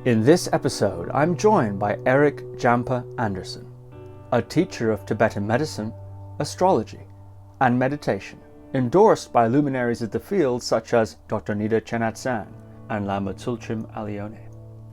In this episode, I'm joined by Erik Jampa Andersson, a teacher of Tibetan medicine, astrology, and meditation, endorsed by luminaries of the field such as Dr. Nida Chenagtsang and Lama Tsultrim Allione.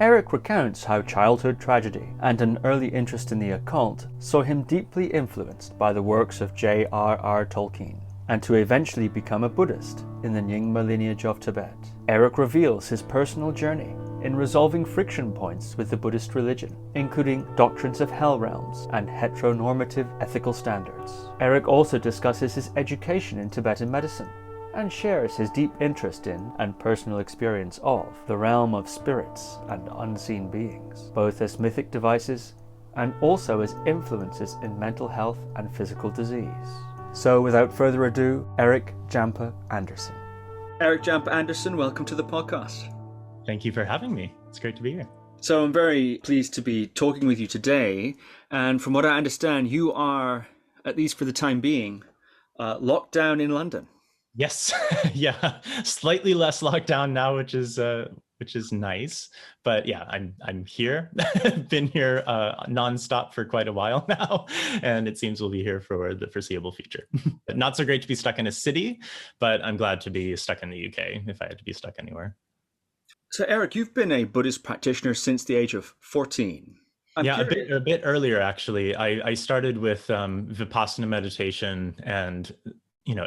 Erik recounts how childhood tragedy and an early interest in the occult saw him deeply influenced by the works of J.R.R Tolkien, and to eventually become a Buddhist in the Nyingma lineage of Tibet. Erik reveals his personal journey in resolving friction points with the Buddhist religion, including doctrines of hell realms and heteronormative ethical standards. Erik also discusses his education in Tibetan medicine and shares his deep interest in and personal experience of the realm of spirits and unseen beings, both as mythic devices and also as influences in mental health and physical disease. So without further ado, Erik Jampa Andersson. Erik Jampa Andersson, welcome to the podcast. Thank you for having me. It's great to be here. So I'm very pleased to be talking with you today. And from what I understand, you are, at least for the time being, locked down in London. Yes, yeah, slightly less lockdown now, which is nice. But yeah, I'm here. Been here nonstop for quite a while now, and it seems we'll be here for the foreseeable future. But not so great to be stuck in a city, but I'm glad to be stuck in the UK if I had to be stuck anywhere. So Erik, you've been a Buddhist practitioner since the age of 14. A bit earlier actually. I started with Vipassana meditation and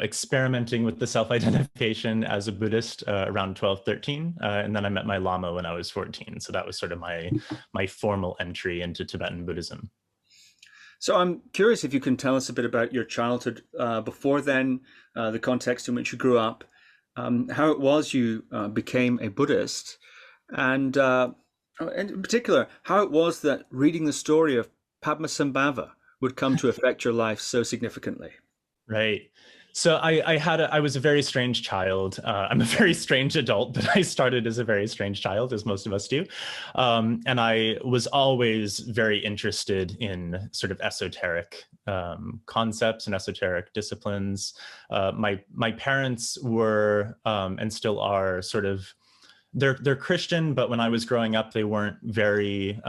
experimenting with the self-identification as a Buddhist around 12, 13. And then I met my Lama when I was 14. So that was sort of my formal entry into Tibetan Buddhism. So I'm curious if you can tell us a bit about your childhood before then, the context in which you grew up, how it was you became a Buddhist, and in particular, how it was that reading the story of Padmasambhava would come to affect your life so significantly. Right. So I was a very strange child. I'm a very strange adult, but I started as a very strange child, as most of us do. And I was always very interested in sort of esoteric concepts and esoteric disciplines. My parents were and still are sort of, they're Christian, but when I was growing up, they weren't very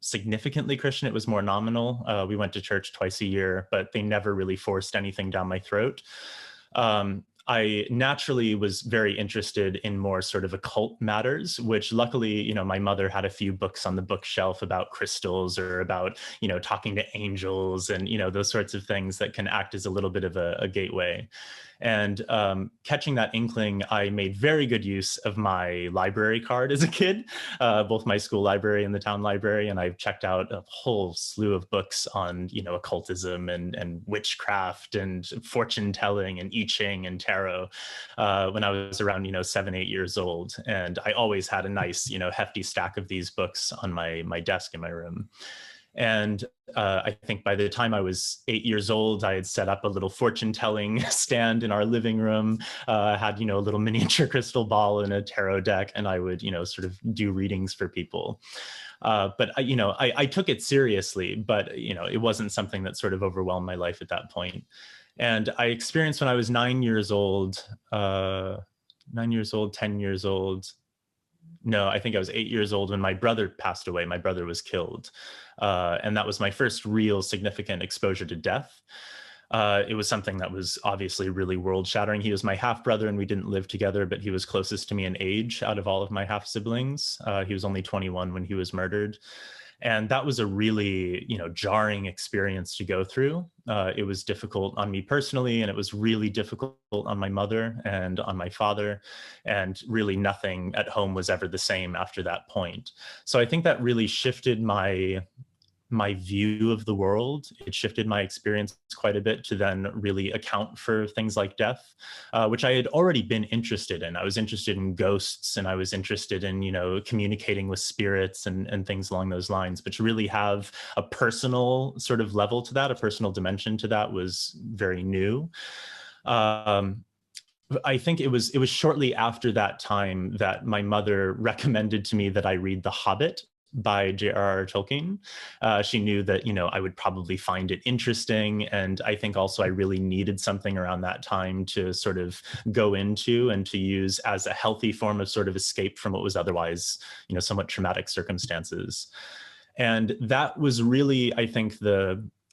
significantly Christian. It was more nominal. We went to church twice a year, but they never really forced anything down my throat. I naturally was very interested in more sort of occult matters, which luckily, my mother had a few books on the bookshelf about crystals or about, talking to angels and, those sorts of things that can act as a little bit of a gateway. And catching that inkling, I made very good use of my library card as a kid, both my school library and the town library. And I've checked out a whole slew of books on, occultism and witchcraft and fortune telling and I Ching and tarot when I was around, 7, 8 years old. And I always had a nice, hefty stack of these books on my desk in my room. And I think by the time I was 8 years old, I had set up a little fortune telling stand in our living room, had, a little miniature crystal ball and a tarot deck, and I would, sort of do readings for people. But I took it seriously, but, it wasn't something that sort of overwhelmed my life at that point. And I experienced when I was 9 years old, 10 years old. No, I think I was 8 years old when my brother passed away. My brother was killed. And that was my first real significant exposure to death. It was something that was obviously really world shattering. He was my half brother and we didn't live together, but he was closest to me in age out of all of my half siblings. He was only 21 when he was murdered. And that was a really, jarring experience to go through. It was difficult on me personally, and it was really difficult on my mother and on my father. And really nothing at home was ever the same after that point. So I think that really shifted my view of the world. It shifted my experience quite a bit to then really account for things like death, which I had already been interested in. I was interested in ghosts and I was interested in, communicating with spirits and things along those lines. But to really have a personal sort of level to that, a personal dimension to that was very new. I think it was shortly after that time that my mother recommended to me that I read The Hobbit by J.R.R. Tolkien. She knew that, I would probably find it interesting. And I think also I really needed something around that time to sort of go into and to use as a healthy form of sort of escape from what was otherwise, somewhat traumatic circumstances. And that was really, I think,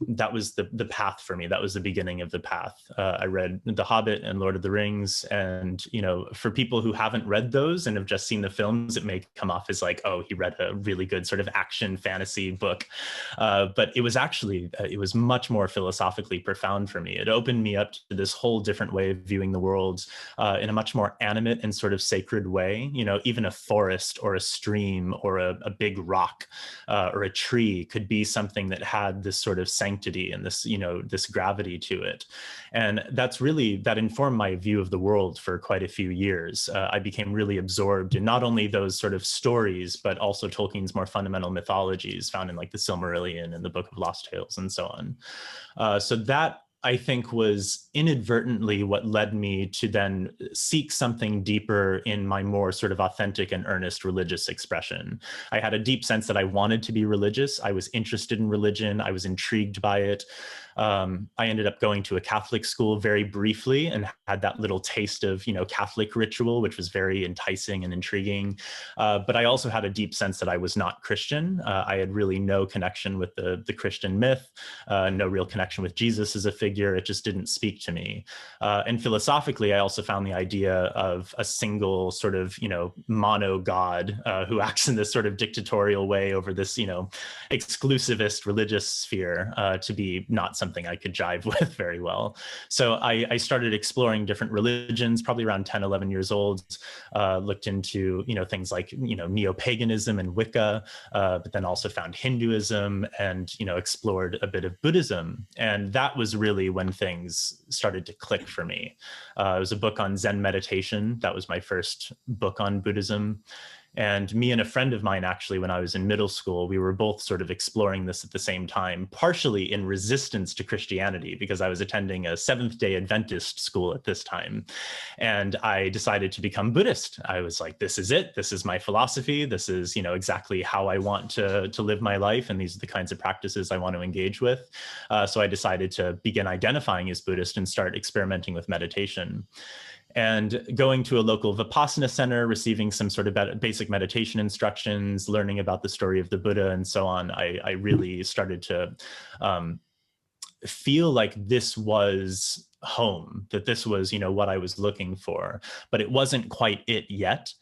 that was the path for me. That was the beginning of the path. I read The Hobbit and Lord of the Rings. And, for people who haven't read those and have just seen the films, it may come off as like, oh, he read a really good sort of action fantasy book. But it was actually, it was much more philosophically profound for me. It opened me up to this whole different way of viewing the world in a much more animate and sort of sacred way. Even a forest or a stream or a big rock or a tree could be something that had this sort of sanctity and this, this gravity to it. And that informed my view of the world for quite a few years. I became really absorbed in not only those sort of stories, but also Tolkien's more fundamental mythologies found in like the Silmarillion and the Book of Lost Tales and so on. So that, I think, was inadvertently what led me to then seek something deeper in my more sort of authentic and earnest religious expression. I had a deep sense that I wanted to be religious. I was interested in religion. I was intrigued by it. I ended up going to a Catholic school very briefly and had that little taste of, Catholic ritual, which was very enticing and intriguing. But I also had a deep sense that I was not Christian. I had really no connection with the Christian myth, no real connection with Jesus as a figure. It just didn't speak to me. And philosophically, I also found the idea of a single sort of, mono God who acts in this sort of dictatorial way over this, exclusivist religious sphere to be not something I could jive with very well. So I started exploring different religions, probably around 10, 11 years old, looked into, things like, neo-paganism and Wicca, but then also found Hinduism and, explored a bit of Buddhism. And that was really when things started to click for me. It was a book on Zen meditation. That was my first book on Buddhism. And me and a friend of mine, actually, when I was in middle school, we were both sort of exploring this at the same time, partially in resistance to Christianity, because I was attending a Seventh-day Adventist school at this time. And I decided to become Buddhist. I was like, this is it. This is my philosophy. This is, exactly how I want to live my life. And these are the kinds of practices I want to engage with. So I decided to begin identifying as Buddhist and start experimenting with meditation. And going to a local Vipassana center, receiving some sort of basic meditation instructions, learning about the story of the Buddha and so on, I really started to feel like this was home, that this was, what I was looking for, but it wasn't quite it yet.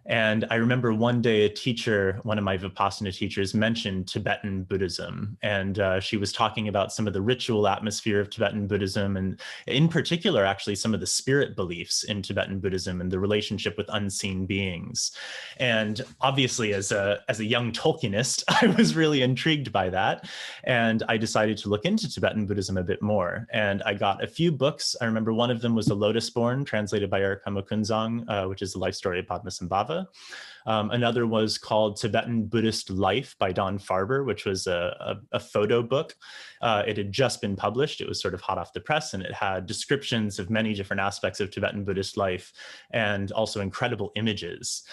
And I remember one day a teacher, one of my Vipassana teachers, mentioned Tibetan Buddhism. And she was talking about some of the ritual atmosphere of Tibetan Buddhism, and in particular, actually, some of the spirit beliefs in Tibetan Buddhism and the relationship with unseen beings. And obviously, as a young Tolkienist, I was really intrigued by that. And I decided to look into Tibetan Buddhism a bit more. And I got a few books. I remember one of them was The Lotus Born, translated by Erik Jampa, which is the life story of Padmasambhava. Another was called Tibetan Buddhist Life by Don Farber, which was a photo book. It had just been published. It was sort of hot off the press, and it had descriptions of many different aspects of Tibetan Buddhist life and also incredible images.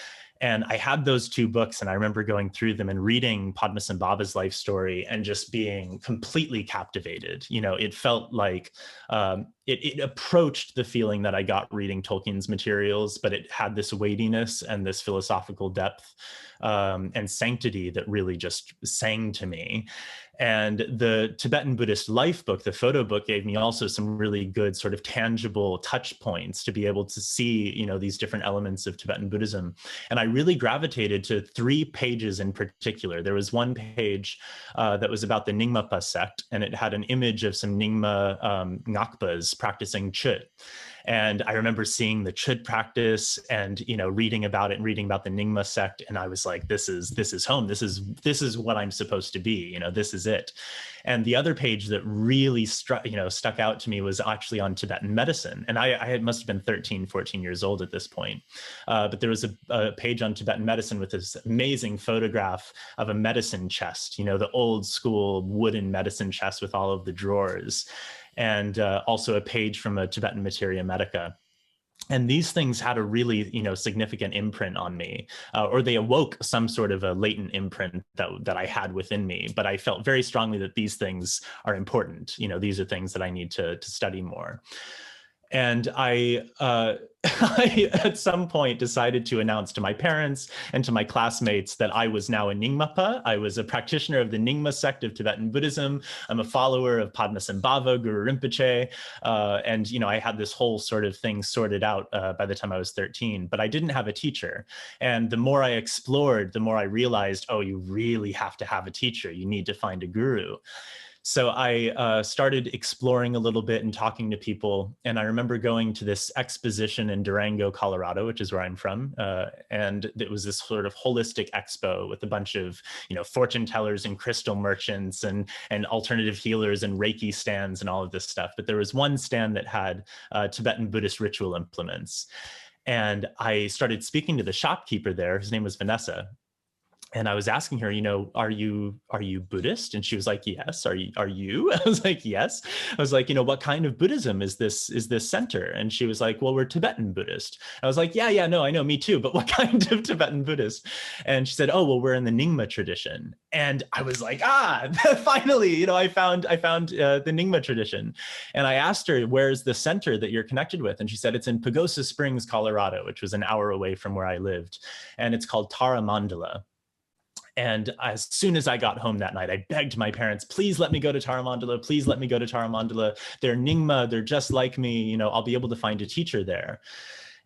And I had those two books, and I remember going through them and reading Padmasambhava's life story and just being completely captivated. It felt like it approached the feeling that I got reading Tolkien's materials, but it had this weightiness and this philosophical depth and sanctity that really just sang to me. And the Tibetan Buddhist Life book, the photo book, gave me also some really good sort of tangible touch points to be able to see, these different elements of Tibetan Buddhism. And I really gravitated to 3 pages in particular. There was one page that was about the Nyingma sect, and it had an image of some Nyingma Ngakpas practicing chut. And I remember seeing the chut practice and, reading about it and reading about the Nyingma sect. And I was like, this is home. This is what I'm supposed to be. This is it. And the other page that really stuck out to me was actually on Tibetan medicine. And I must have been 13, 14 years old at this point. But there was a page on Tibetan medicine with this amazing photograph of a medicine chest, the old school wooden medicine chest with all of the drawers. And also a page from a Tibetan Materia Medica. And these things had a really, significant imprint on me, or they awoke some sort of a latent imprint that I had within me. But I felt very strongly that these things are important. These are things that I need to study more. And I at some point decided to announce to my parents and to my classmates that I was now a Nyingma. I was a practitioner of the Nyingma sect of Tibetan Buddhism. I'm a follower of Padmasambhava, Guru Rinpoche. And, I had this whole sort of thing sorted out by the time I was 13, but I didn't have a teacher. And the more I explored, the more I realized, oh, you really have to have a teacher. You need to find a guru. So I started exploring a little bit and talking to people. And I remember going to this exposition in Durango, Colorado, which is where I'm from. And it was this sort of holistic expo with a bunch of, fortune tellers and crystal merchants and alternative healers and Reiki stands and all of this stuff. But there was one stand that had Tibetan Buddhist ritual implements. And I started speaking to the shopkeeper there. His name was Vanessa. And I was asking her, are you Buddhist? And she was like, yes. Are you? I was like, yes. I was like, what kind of Buddhism is this center? And she was like, well, we're Tibetan Buddhist. I was like, yeah, no, I know, me too. But what kind of Tibetan Buddhist? And she said, oh, well, we're in the Nyingma tradition. And I was like, finally, I found the Nyingma tradition. And I asked her, where's the center that you're connected with? And she said, it's in Pagosa Springs, Colorado, which was an hour away from where I lived. And it's called Tara Mandala. And as soon as I got home that night, I begged my parents, please let me go to Tara Mandala. Please let me go to Tara Mandala. They're Nyingma. They're just like me. I'll be able to find a teacher there.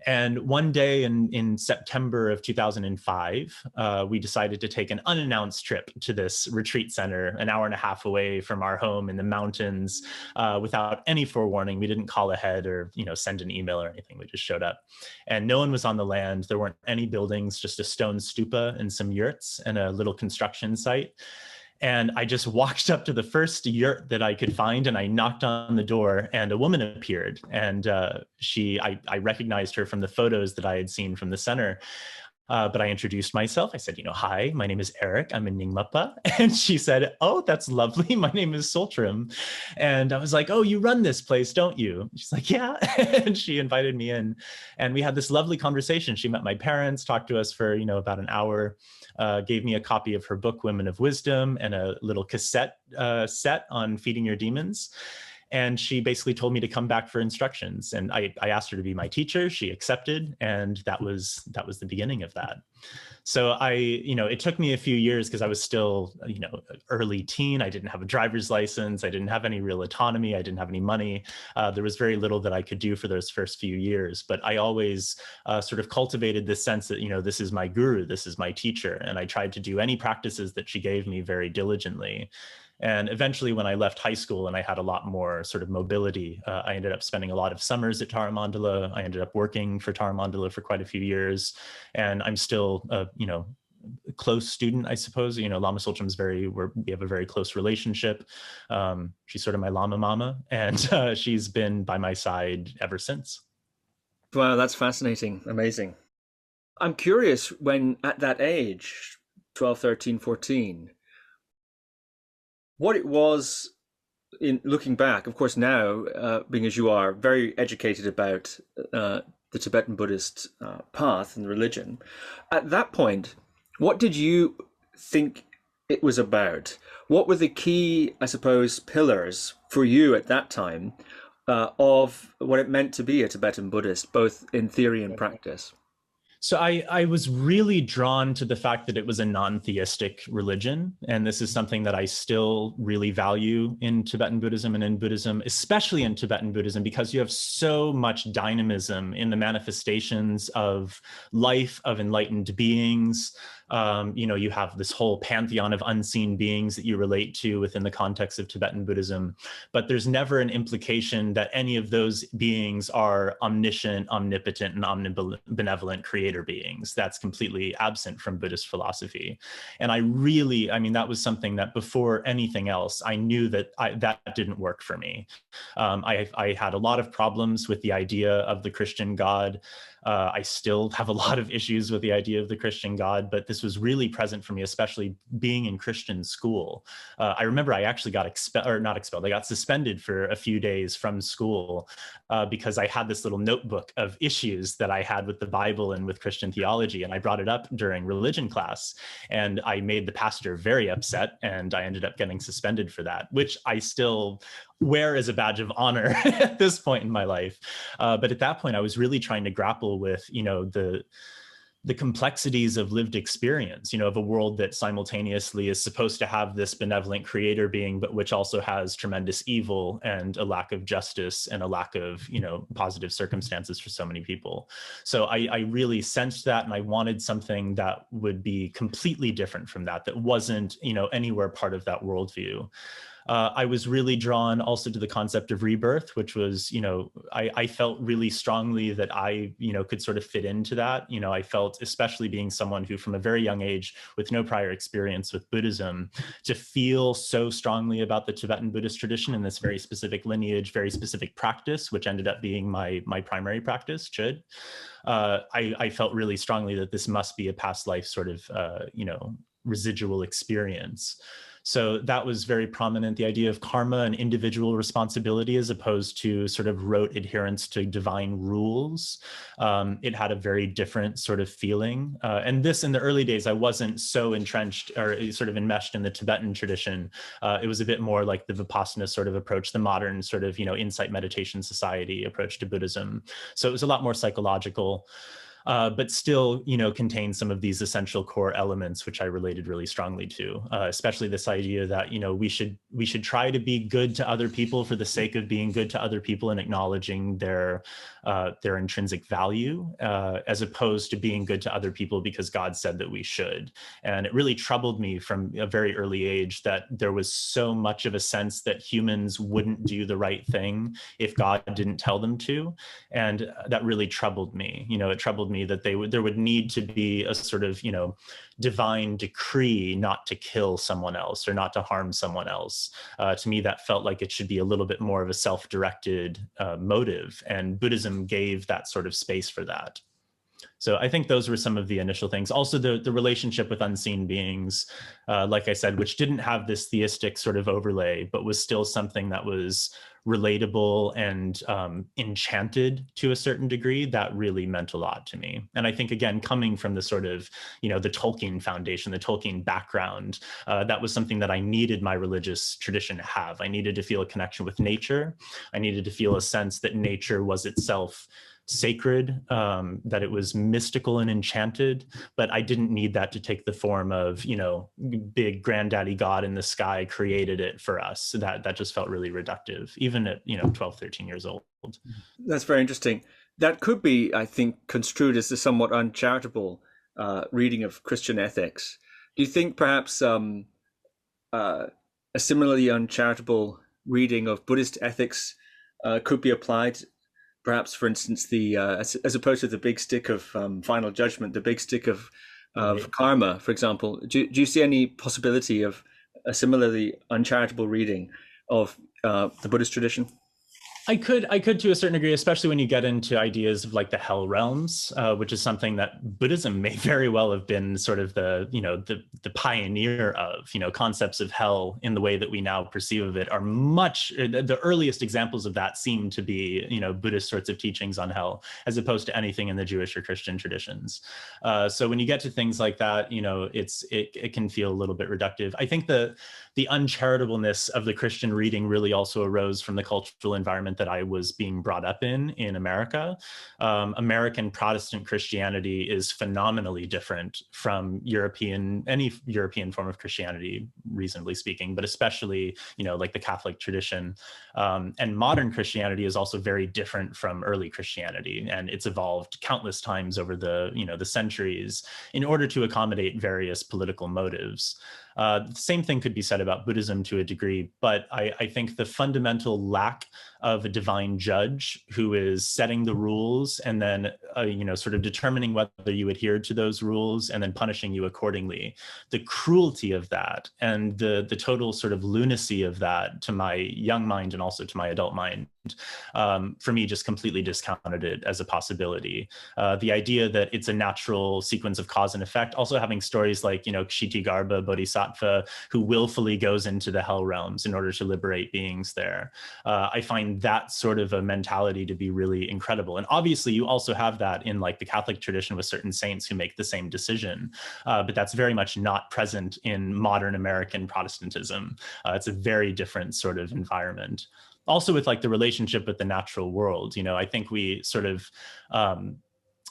And one day in September of 2005, we decided to take an unannounced trip to this retreat center, an hour and a half away from our home in the mountains, without any forewarning. We didn't call ahead or send an email or anything. We just showed up. And no one was on the land. There weren't any buildings, just a stone stupa and some yurts and a little construction site. And I just walked up to the first yurt that I could find, and I knocked on the door, and a woman appeared. And I recognized her from the photos that I had seen from the center. But I introduced myself. I said, hi, my name is Erik. I'm a Nyingma. And she said, oh, that's lovely. My name is Tsultrim. And I was like, oh, you run this place, don't you? She's like, yeah. And she invited me in. And we had this lovely conversation. She met my parents, talked to us for, about an hour, gave me a copy of her book, Women of Wisdom, and a little cassette set on feeding your demons. And she basically told me to come back for instructions. And I asked her to be my teacher. She accepted. And that was the beginning of that. So it took me a few years because I was still, early teen. I didn't have a driver's license. I didn't have any real autonomy. I didn't have any money. There was very little that I could do for those first few years. But I always sort of cultivated this sense that, this is my guru, this is my teacher. And I tried to do any practices that she gave me very diligently. And eventually, when I left high school and I had a lot more sort of mobility, I ended up spending a lot of summers at Tara Mandala. I ended up working for Tara Mandala for quite a few years. And I'm still, a close student, I suppose. Lama Tsultrim's we have a very close relationship. She's sort of my Lama mama, and she's been by my side ever since. Wow, that's fascinating. Amazing. I'm curious, when at that age, 12, 13, 14, what it was in looking back. Of course, now, being as you are very educated about the Tibetan Buddhist path and religion, at that point, what did you think it was about? What were the key, I suppose, pillars for you at that time of what it meant to be a Tibetan Buddhist, both in theory and practice? So I was really drawn to the fact that it was a non-theistic religion. And this is something that I still really value in Tibetan Buddhism and in Buddhism, especially in Tibetan Buddhism, because you have so much dynamism in the manifestations of life, of enlightened beings. You have this whole pantheon of unseen beings that you relate to within the context of Tibetan Buddhism, but there's never an implication that any of those beings are omniscient, omnipotent, and omnibenevolent creator beings. That's completely absent from Buddhist philosophy. And that was something that before anything else, I knew that that didn't work for me. I had a lot of problems with the idea of the Christian God. I still have a lot of issues with the idea of the Christian God, but this was really present for me, especially being in Christian school. I remember I actually got I got suspended for a few days from school because I had this little notebook of issues that I had with the Bible and with Christian theology, and I brought it up during religion class, and I made the pastor very upset, and I ended up getting suspended for that, which I still wear as a badge of honor at this point in my life. But at that point, I was really trying to grapple with, the complexities of lived experience, of a world that simultaneously is supposed to have this benevolent creator being, but which also has tremendous evil and a lack of justice and a lack of, positive circumstances for so many people. So I really sensed that, and I wanted something that would be completely different from that wasn't, anywhere part of that worldview. I was really drawn also to the concept of rebirth, which was, I felt really strongly that I, could sort of fit into that. I felt, especially being someone who from a very young age with no prior experience with Buddhism, to feel so strongly about the Tibetan Buddhist tradition and this very specific lineage, very specific practice, which ended up being my primary practice, Chud. I felt really strongly that this must be a past life sort of, residual experience. So that was very prominent, the idea of karma and individual responsibility as opposed to sort of rote adherence to divine rules. It had a very different sort of feeling. And this, in the early days, I wasn't so entrenched or sort of enmeshed in the Tibetan tradition. It was a bit more like the Vipassana sort of approach, the modern sort of, insight meditation society approach to Buddhism. So it was a lot more psychological. But still, contains some of these essential core elements, which I related really strongly to, especially this idea that, we should try to be good to other people for the sake of being good to other people and acknowledging their intrinsic value, as opposed to being good to other people because God said that we should. And it really troubled me from a very early age that there was so much of a sense that humans wouldn't do the right thing if God didn't tell them to. And that really troubled me. It troubled me that there would need to be a sort of, divine decree not to kill someone else or not to harm someone else. To me, that felt like it should be a little bit more of a self-directed motive, and Buddhism gave that sort of space for that. So I think those were some of the initial things. Also, the relationship with unseen beings, like I said, which didn't have this theistic sort of overlay, but was still something that was relatable and enchanted to a certain degree, that really meant a lot to me. And I think, again, coming from the sort of, the Tolkien foundation, the Tolkien background, that was something that I needed my religious tradition to have. I needed to feel a connection with nature. I needed to feel a sense that nature was itself sacred, that it was mystical and enchanted, but I didn't need that to take the form of, big granddaddy God in the sky created it for us. So that just felt really reductive, even at, 12, 13 years old. That's very interesting. That could be, I think, construed as a somewhat uncharitable reading of Christian ethics. Do you think perhaps a similarly uncharitable reading of Buddhist ethics could be applied? Perhaps, for instance, as opposed to the big stick of final judgment, the big stick of karma, for example. Do you see any possibility of a similarly uncharitable reading of the Buddhist tradition? I could to a certain degree, especially when you get into ideas of like the hell realms, which is something that Buddhism may very well have been sort of the pioneer of. Concepts of hell in the way that we now perceive of it are the earliest examples of that seem to be Buddhist sorts of teachings on hell, as opposed to anything in the Jewish or Christian traditions. So when you get to things like that, it can feel a little bit reductive. I think the uncharitableness of the Christian reading really also arose from the cultural environment that I was being brought up in America. American Protestant Christianity is phenomenally different from any European form of Christianity, reasonably speaking, but especially, like the Catholic tradition. And modern Christianity is also very different from early Christianity, and it's evolved countless times over the centuries in order to accommodate various political motives. The same thing could be said about Buddhism to a degree, but I think the fundamental lack of a divine judge who is setting the rules and then, sort of determining whether you adhere to those rules and then punishing you accordingly, the cruelty of that and the total sort of lunacy of that to my young mind and also to my adult mind for me, just completely discounted it as a possibility. The idea that it's a natural sequence of cause and effect, also having stories like, Kshitigarbha Bodhisattva, who willfully goes into the hell realms in order to liberate beings there. I find that sort of a mentality to be really incredible. And obviously you also have that in like the Catholic tradition with certain saints who make the same decision, but that's very much not present in modern American Protestantism. It's a very different sort of environment. Also with like the relationship with the natural world, I think we sort of,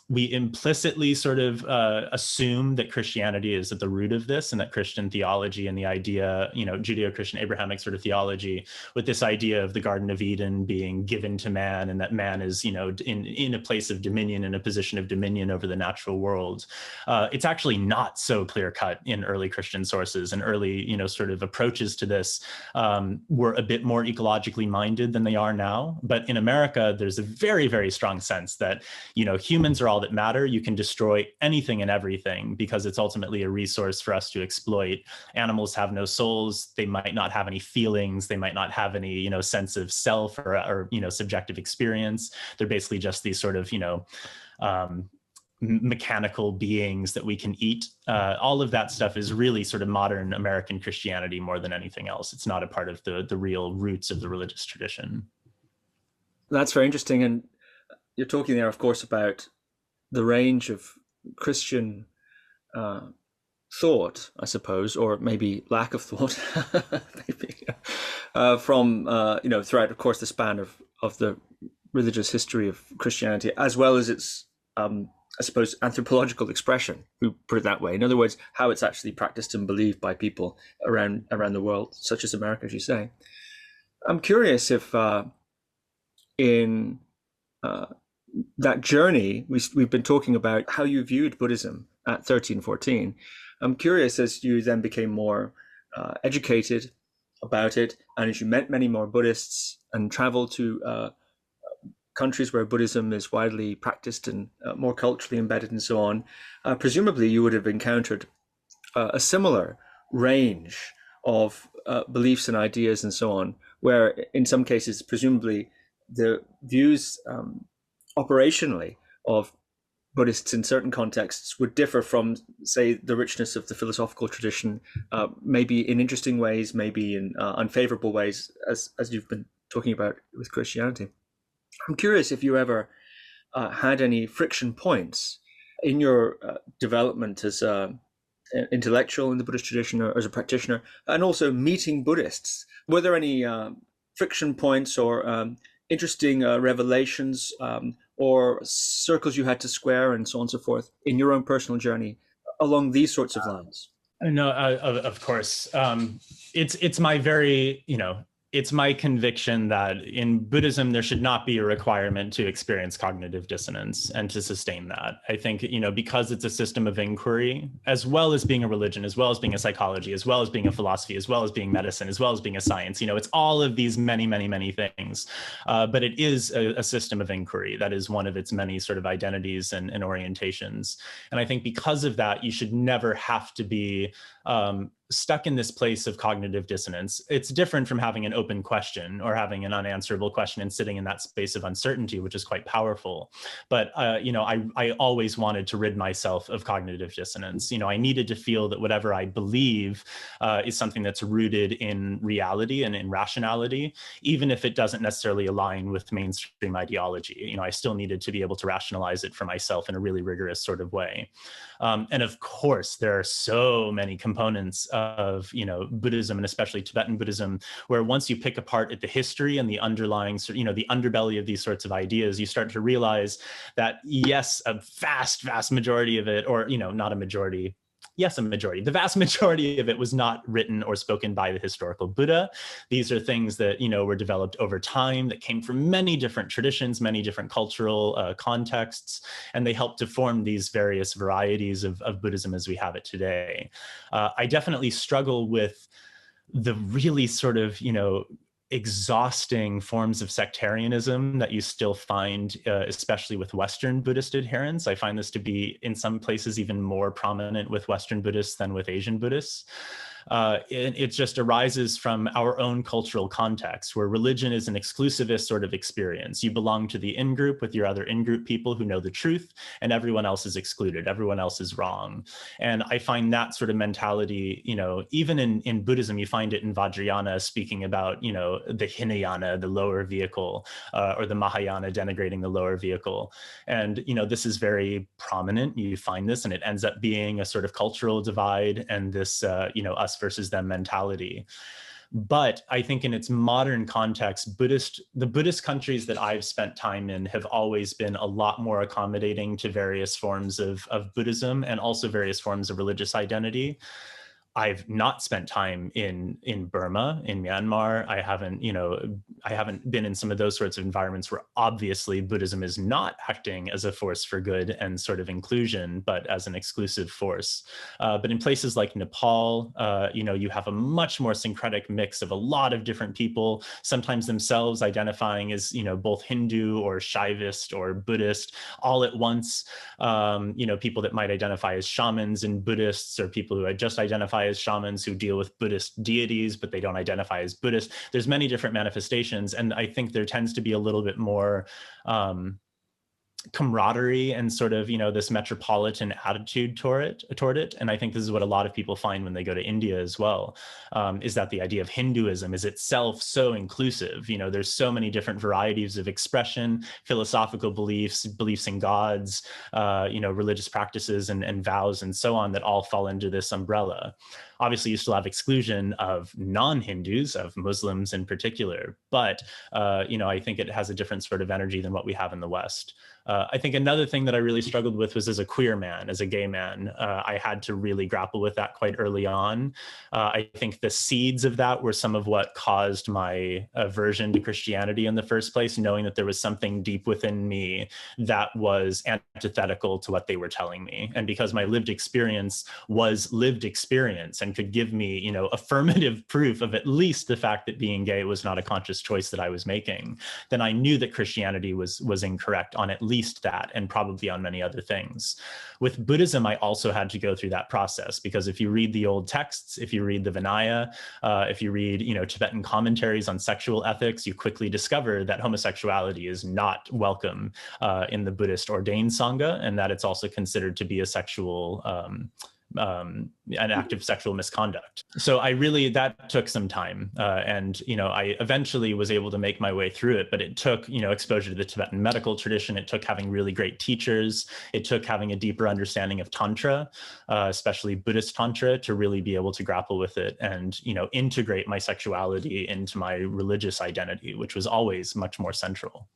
we implicitly sort of assume that Christianity is at the root of this, and that Christian theology and the idea, Judeo-Christian Abrahamic sort of theology, with this idea of the Garden of Eden being given to man, and that man is, in a place of dominion, in a position of dominion over the natural world. It's actually not so clear-cut in early Christian sources, and early, sort of approaches to this were a bit more ecologically minded than they are now. But in America, there's a very, very strong sense that, humans are all that matter. You can destroy anything and everything because it's ultimately a resource for us to exploit. Animals have no souls. They might not have any feelings. They might not have any, sense of self or subjective experience. They're basically just these sort of, mechanical beings that we can eat. All of that stuff is really sort of modern American Christianity more than anything else. It's not a part of the real roots of the religious tradition. That's very interesting. And you're talking there, of course, about the range of Christian thought, I suppose, or maybe lack of thought, from throughout, of course, the span of the religious history of Christianity, as well as its, I suppose, anthropological expression, we put it that way. In other words, how it's actually practiced and believed by people around the world, such as America, as you say. I'm curious if in that journey, we've been talking about how you viewed Buddhism at 13, 14. I'm curious, as you then became more educated about it, and as you met many more Buddhists and traveled to countries where Buddhism is widely practiced and more culturally embedded and so on, presumably you would have encountered a similar range of beliefs and ideas and so on, where in some cases, presumably, the views operationally of Buddhists in certain contexts would differ from, say, the richness of the philosophical tradition, maybe in interesting ways, maybe in unfavorable ways, as you've been talking about with Christianity. I'm curious if you ever had any friction points in your development as an intellectual in the Buddhist tradition or as a practitioner, and also meeting Buddhists. Were there any friction points or interesting revelations or circles you had to square and so on and so forth in your own personal journey along these sorts of lines? No, of course. It's my very, it's my conviction that in Buddhism, there should not be a requirement to experience cognitive dissonance and to sustain that. I think, because it's a system of inquiry, as well as being a religion, as well as being a psychology, as well as being a philosophy, as well as being medicine, as well as being a science, it's all of these many, many, many things. But it is a system of inquiry. That is one of its many sort of identities and orientations. And I think because of that, you should never have to be stuck in this place of cognitive dissonance. It's different from having an open question or having an unanswerable question and sitting in that space of uncertainty, which is quite powerful. But, I always wanted to rid myself of cognitive dissonance. I needed to feel that whatever I believe is something that's rooted in reality and in rationality, even if it doesn't necessarily align with mainstream ideology. I still needed to be able to rationalize it for myself in a really rigorous sort of way. And of course, there are so many components of Buddhism, and especially Tibetan Buddhism, where once you pick apart at the history and the underlying, the underbelly of these sorts of ideas, you start to realize that yes, a vast majority of it, or not a majority. Yes, a majority. The vast majority of it was not written or spoken by the historical Buddha. These are things that, were developed over time, that came from many different traditions, many different cultural contexts, and they helped to form these various varieties of Buddhism as we have it today. I definitely struggle with the really sort of, exhausting forms of sectarianism that you still find, especially with Western Buddhist adherents. I find this to be, in some places, even more prominent with Western Buddhists than with Asian Buddhists. it just arises from our own cultural context, where religion is an exclusivist sort of experience. You belong to the in-group with your other in-group people who know the truth, and everyone else is excluded. Everyone else is wrong. And I find that sort of mentality, even in Buddhism, you find it in Vajrayana speaking about, the Hinayana, the lower vehicle, or the Mahayana denigrating the lower vehicle. And, this is very prominent. You find this, and it ends up being a sort of cultural divide and this, us versus them mentality. But I think in its modern context, the Buddhist countries that I've spent time in have always been a lot more accommodating to various forms of Buddhism and also various forms of religious identity. I've not spent time in Burma, in Myanmar. I haven't been in some of those sorts of environments where obviously Buddhism is not acting as a force for good and sort of inclusion, but as an exclusive force. But in places like Nepal, you have a much more syncretic mix of a lot of different people, sometimes themselves identifying as, both Hindu or Shaivist or Buddhist all at once. People that might identify as shamans and Buddhists, or people who just identify as shamans who deal with Buddhist deities, but they don't identify as Buddhist. There's many different manifestations. And I think there tends to be a little bit more camaraderie and sort of, this metropolitan attitude toward it. And I think this is what a lot of people find when they go to India as well, is that the idea of Hinduism is itself so inclusive. There's so many different varieties of expression, philosophical beliefs in gods, religious practices and vows and so on that all fall into this umbrella. Obviously, you still have exclusion of non-Hindus, of Muslims in particular, but I think it has a different sort of energy than what we have in the West. I think another thing that I really struggled with was as a queer man, as a gay man. I had to really grapple with that quite early on. I think the seeds of that were some of what caused my aversion to Christianity in the first place, knowing that there was something deep within me that was antithetical to what they were telling me. And because my lived experience was lived experience and could give me, affirmative proof of at least the fact that being gay was not a conscious choice that I was making, then I knew that Christianity was incorrect on at least that, and probably on many other things. With Buddhism, I also had to go through that process, because if you read the old texts, if you read the Vinaya, if you read, Tibetan commentaries on sexual ethics, you quickly discover that homosexuality is not welcome in the Buddhist ordained Sangha, and that it's also considered to be a sexual an act of sexual misconduct. So that took some time. And I eventually was able to make my way through it, but it took, exposure to the Tibetan medical tradition. It took having really great teachers. It took having a deeper understanding of Tantra, especially Buddhist Tantra, to really be able to grapple with it and, integrate my sexuality into my religious identity, which was always much more central.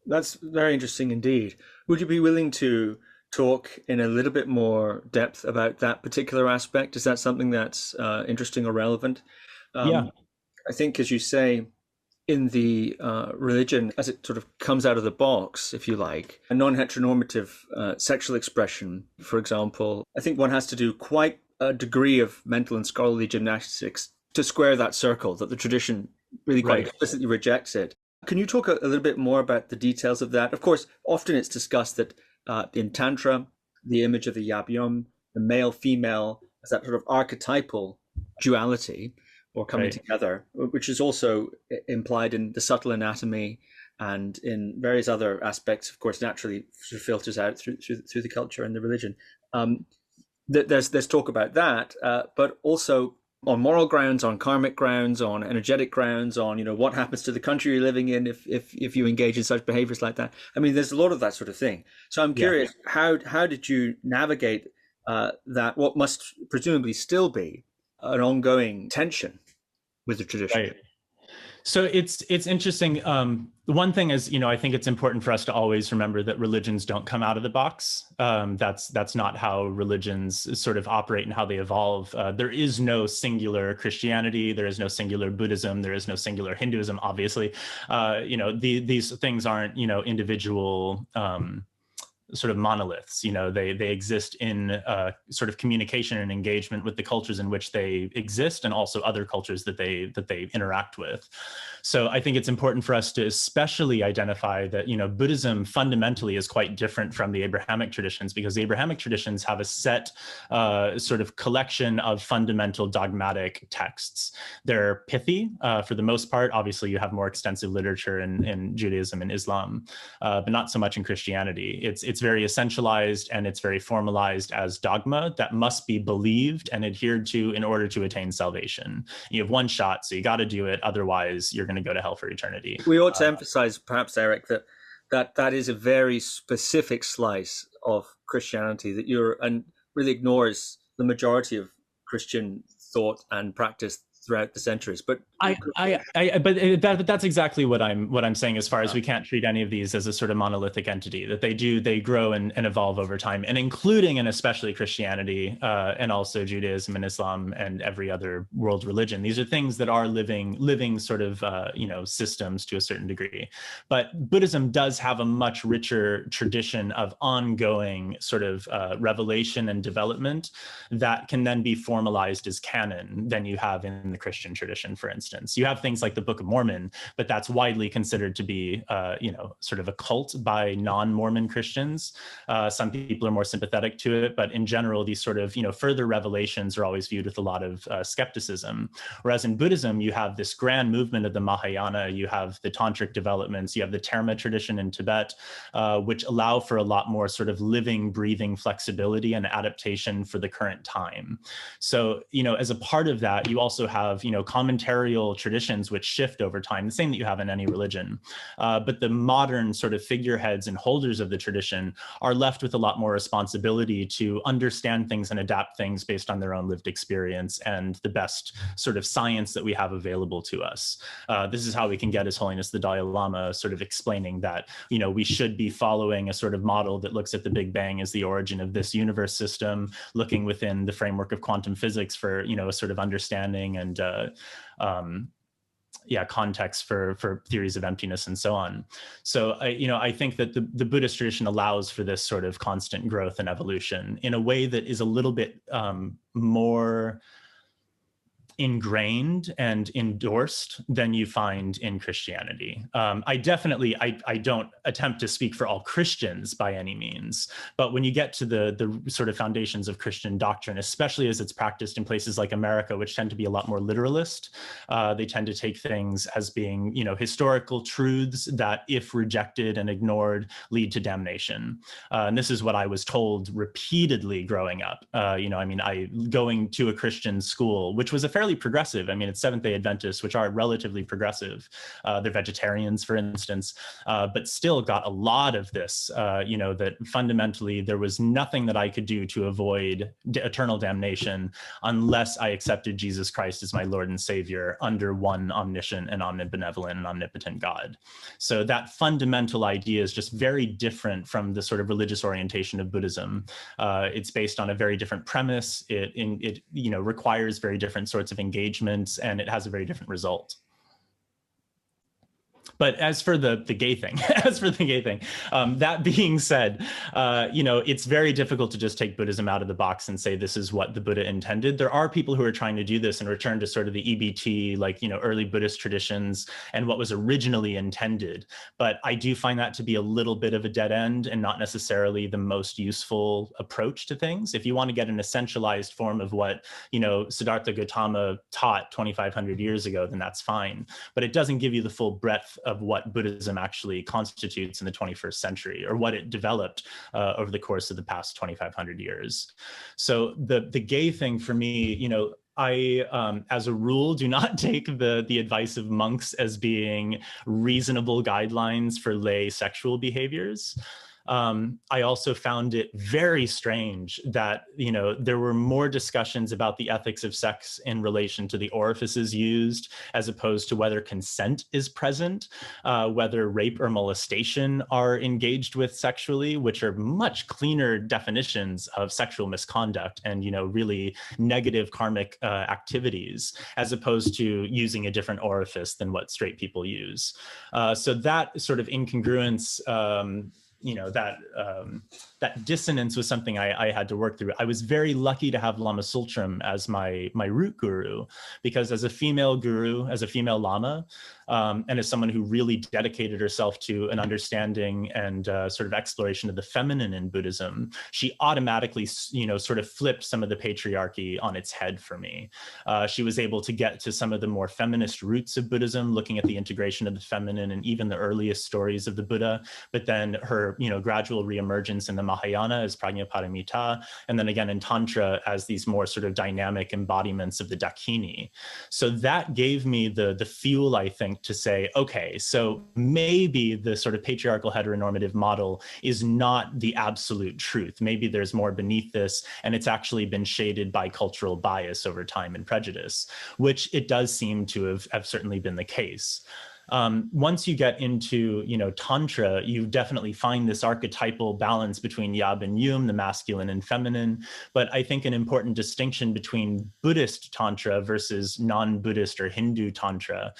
That's very interesting indeed. Would you be willing to talk in a little bit more depth about that particular aspect? Is that something that's interesting or relevant? Yeah. I think, as you say, in the religion, as it sort of comes out of the box, if you like, a non-heteronormative sexual expression, for example, I think one has to do quite a degree of mental and scholarly gymnastics to square that circle, that the tradition really quite explicitly rejects it. Can you talk a little bit more about the details of that? Of course, often it's discussed that in Tantra, the image of the Yabyum, the male-female, as that sort of archetypal duality or coming together, which is also implied in the subtle anatomy and in various other aspects, of course, naturally filters out through the culture and the religion. There's talk about that, but also on moral grounds, on karmic grounds, on energetic grounds, on what happens to the country you're living in if you engage in such behaviors like that. I mean, there's a lot of that sort of thing. So I'm curious, how did you navigate that? What must presumably still be an ongoing tension with the tradition? Right. So it's interesting. The one thing is, I think it's important for us to always remember that religions don't come out of the box. That's not how religions sort of operate and how they evolve. There is no singular Christianity. There is no singular Buddhism. There is no singular Hinduism, obviously. These things aren't, individual sort of monoliths. They exist in sort of communication and engagement with the cultures in which they exist, and also other cultures that they interact with. So I think it's important for us to especially identify that Buddhism fundamentally is quite different from the Abrahamic traditions, because the Abrahamic traditions have a set sort of collection of fundamental dogmatic texts. They're pithy for the most part. Obviously, you have more extensive literature in Judaism and Islam, but not so much in Christianity. It's very essentialized, and it's very formalized as dogma that must be believed and adhered to in order to attain salvation. You have one shot, so you got to do it. Otherwise, you're going to go to hell for eternity. We ought to emphasize, perhaps, Erik, that is a very specific slice of Christianity and really ignores the majority of Christian thought and practice throughout the centuries. But that's exactly what I'm saying, as far as we can't treat any of these as a sort of monolithic entity, that they grow and evolve over time, and including and especially Christianity, and also Judaism and Islam and every other world religion. These are things that are living sort of systems to a certain degree. But Buddhism does have a much richer tradition of ongoing sort of revelation and development that can then be formalized as canon than you have in the Christian tradition, for instance. You have things like the Book of Mormon, but that's widely considered to be, sort of a cult by non-Mormon Christians. Some people are more sympathetic to it, but in general, these sort of, further revelations are always viewed with a lot of skepticism. Whereas in Buddhism, you have this grand movement of the Mahayana, you have the tantric developments, you have the Terma tradition in Tibet, which allow for a lot more sort of living, breathing flexibility and adaptation for the current time. So, as a part of that, you also have, commentarial traditions which shift over time, the same that you have in any religion. But the modern sort of figureheads and holders of the tradition are left with a lot more responsibility to understand things and adapt things based on their own lived experience and the best sort of science that we have available to us. This is how we can get His Holiness the Dalai Lama sort of explaining that, we should be following a sort of model that looks at the Big Bang as the origin of this universe system, looking within the framework of quantum physics for, a sort of understanding and context for theories of emptiness and so on. So I think that the Buddhist tradition allows for this sort of constant growth and evolution in a way that is a little bit more ingrained and endorsed than you find in Christianity. I don't attempt to speak for all Christians by any means, but when you get to the sort of foundations of Christian doctrine, especially as it's practiced in places like America, which tend to be a lot more literalist, they tend to take things as being, historical truths that, if rejected and ignored, lead to damnation. And this is what I was told repeatedly growing up. Going to a Christian school, which was a fairly progressive. It's Seventh-day Adventists, which are relatively progressive. They're vegetarians, for instance, but still got a lot of this, that fundamentally there was nothing that I could do to avoid eternal damnation unless I accepted Jesus Christ as my Lord and Savior under one omniscient and omnibenevolent and omnipotent God. So that fundamental idea is just very different from the sort of religious orientation of Buddhism. It's based on a very different premise. It requires very different sorts of engagements, and it has a very different result. But as for the gay thing, that being said, it's very difficult to just take Buddhism out of the box and say this is what the Buddha intended. There are people who are trying to do this and return to sort of the EBT, early Buddhist traditions and what was originally intended. But I do find that to be a little bit of a dead end and not necessarily the most useful approach to things. If you want to get an essentialized form of what, Siddhartha Gautama taught 2,500 years ago, then that's fine. But it doesn't give you the full breadth of what Buddhism actually constitutes in the 21st century, or what it developed over the course of the past 2,500 years. So the gay thing for me, I, as a rule, do not take the advice of monks as being reasonable guidelines for lay sexual behaviors. I also found it very strange that, there were more discussions about the ethics of sex in relation to the orifices used, as opposed to whether consent is present, whether rape or molestation are engaged with sexually, which are much cleaner definitions of sexual misconduct and, really negative karmic activities, as opposed to using a different orifice than what straight people use. So that sort of incongruence, that dissonance was something I had to work through. I was very lucky to have Lama Tsultrim as my root guru, because as a female guru, as a female Lama, and as someone who really dedicated herself to an understanding and sort of exploration of the feminine in Buddhism, she automatically, sort of flipped some of the patriarchy on its head for me. She was able to get to some of the more feminist roots of Buddhism, looking at the integration of the feminine and even the earliest stories of the Buddha, but then her, gradual reemergence in the Mahayana as Prajnaparamita, and then again in Tantra as these more sort of dynamic embodiments of the Dakini. So that gave me the fuel, I think, to say, okay, so maybe the sort of patriarchal heteronormative model is not the absolute truth. Maybe there's more beneath this, and it's actually been shaded by cultural bias over time and prejudice, which it does seem to have certainly been the case. Once you get into, Tantra, you definitely find this archetypal balance between Yab and Yum, the masculine and feminine. But I think an important distinction between Buddhist Tantra versus non-Buddhist or Hindu Tantra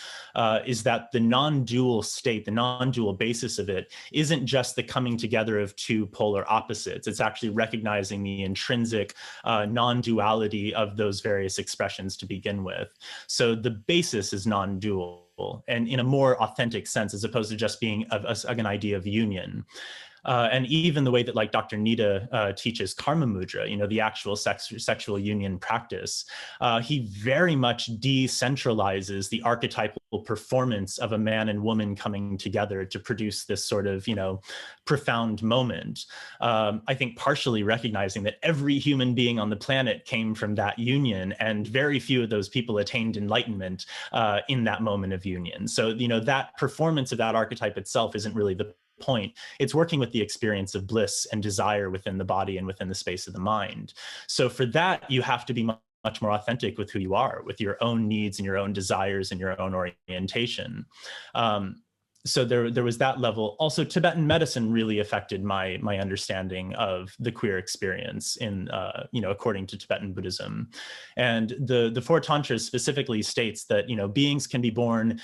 is that the non-dual state, the non-dual basis of it, isn't just the coming together of two polar opposites. It's actually recognizing the intrinsic non-duality of those various expressions to begin with. So the basis is non-dual, and in a more authentic sense, as opposed to just being an idea of union. And even the way that like Dr. Nida teaches karma mudra, the actual sexual union practice, he very much decentralizes the archetypal performance of a man and woman coming together to produce this sort of, profound moment. I think partially recognizing that every human being on the planet came from that union, and very few of those people attained enlightenment in that moment of union. So, that performance of that archetype itself isn't really the point. It's working with the experience of bliss and desire within the body and within the space of the mind. So for that, you have to be much more authentic with who you are, with your own needs and your own desires and your own orientation. So there was that level. Also, Tibetan medicine really affected my understanding of the queer experience in, according to Tibetan Buddhism. And the Four Tantras specifically states that, beings can be born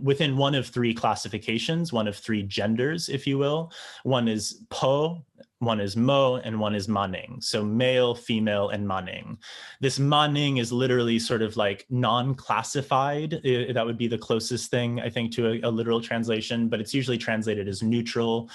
within one of three classifications, one of three genders, if you will. One is Po, one is Mo, and one is Maning. So male, female, and Maning. This Maning is literally sort of like non-classified. That would be the closest thing, I think, to a literal translation, but it's usually translated as neutral,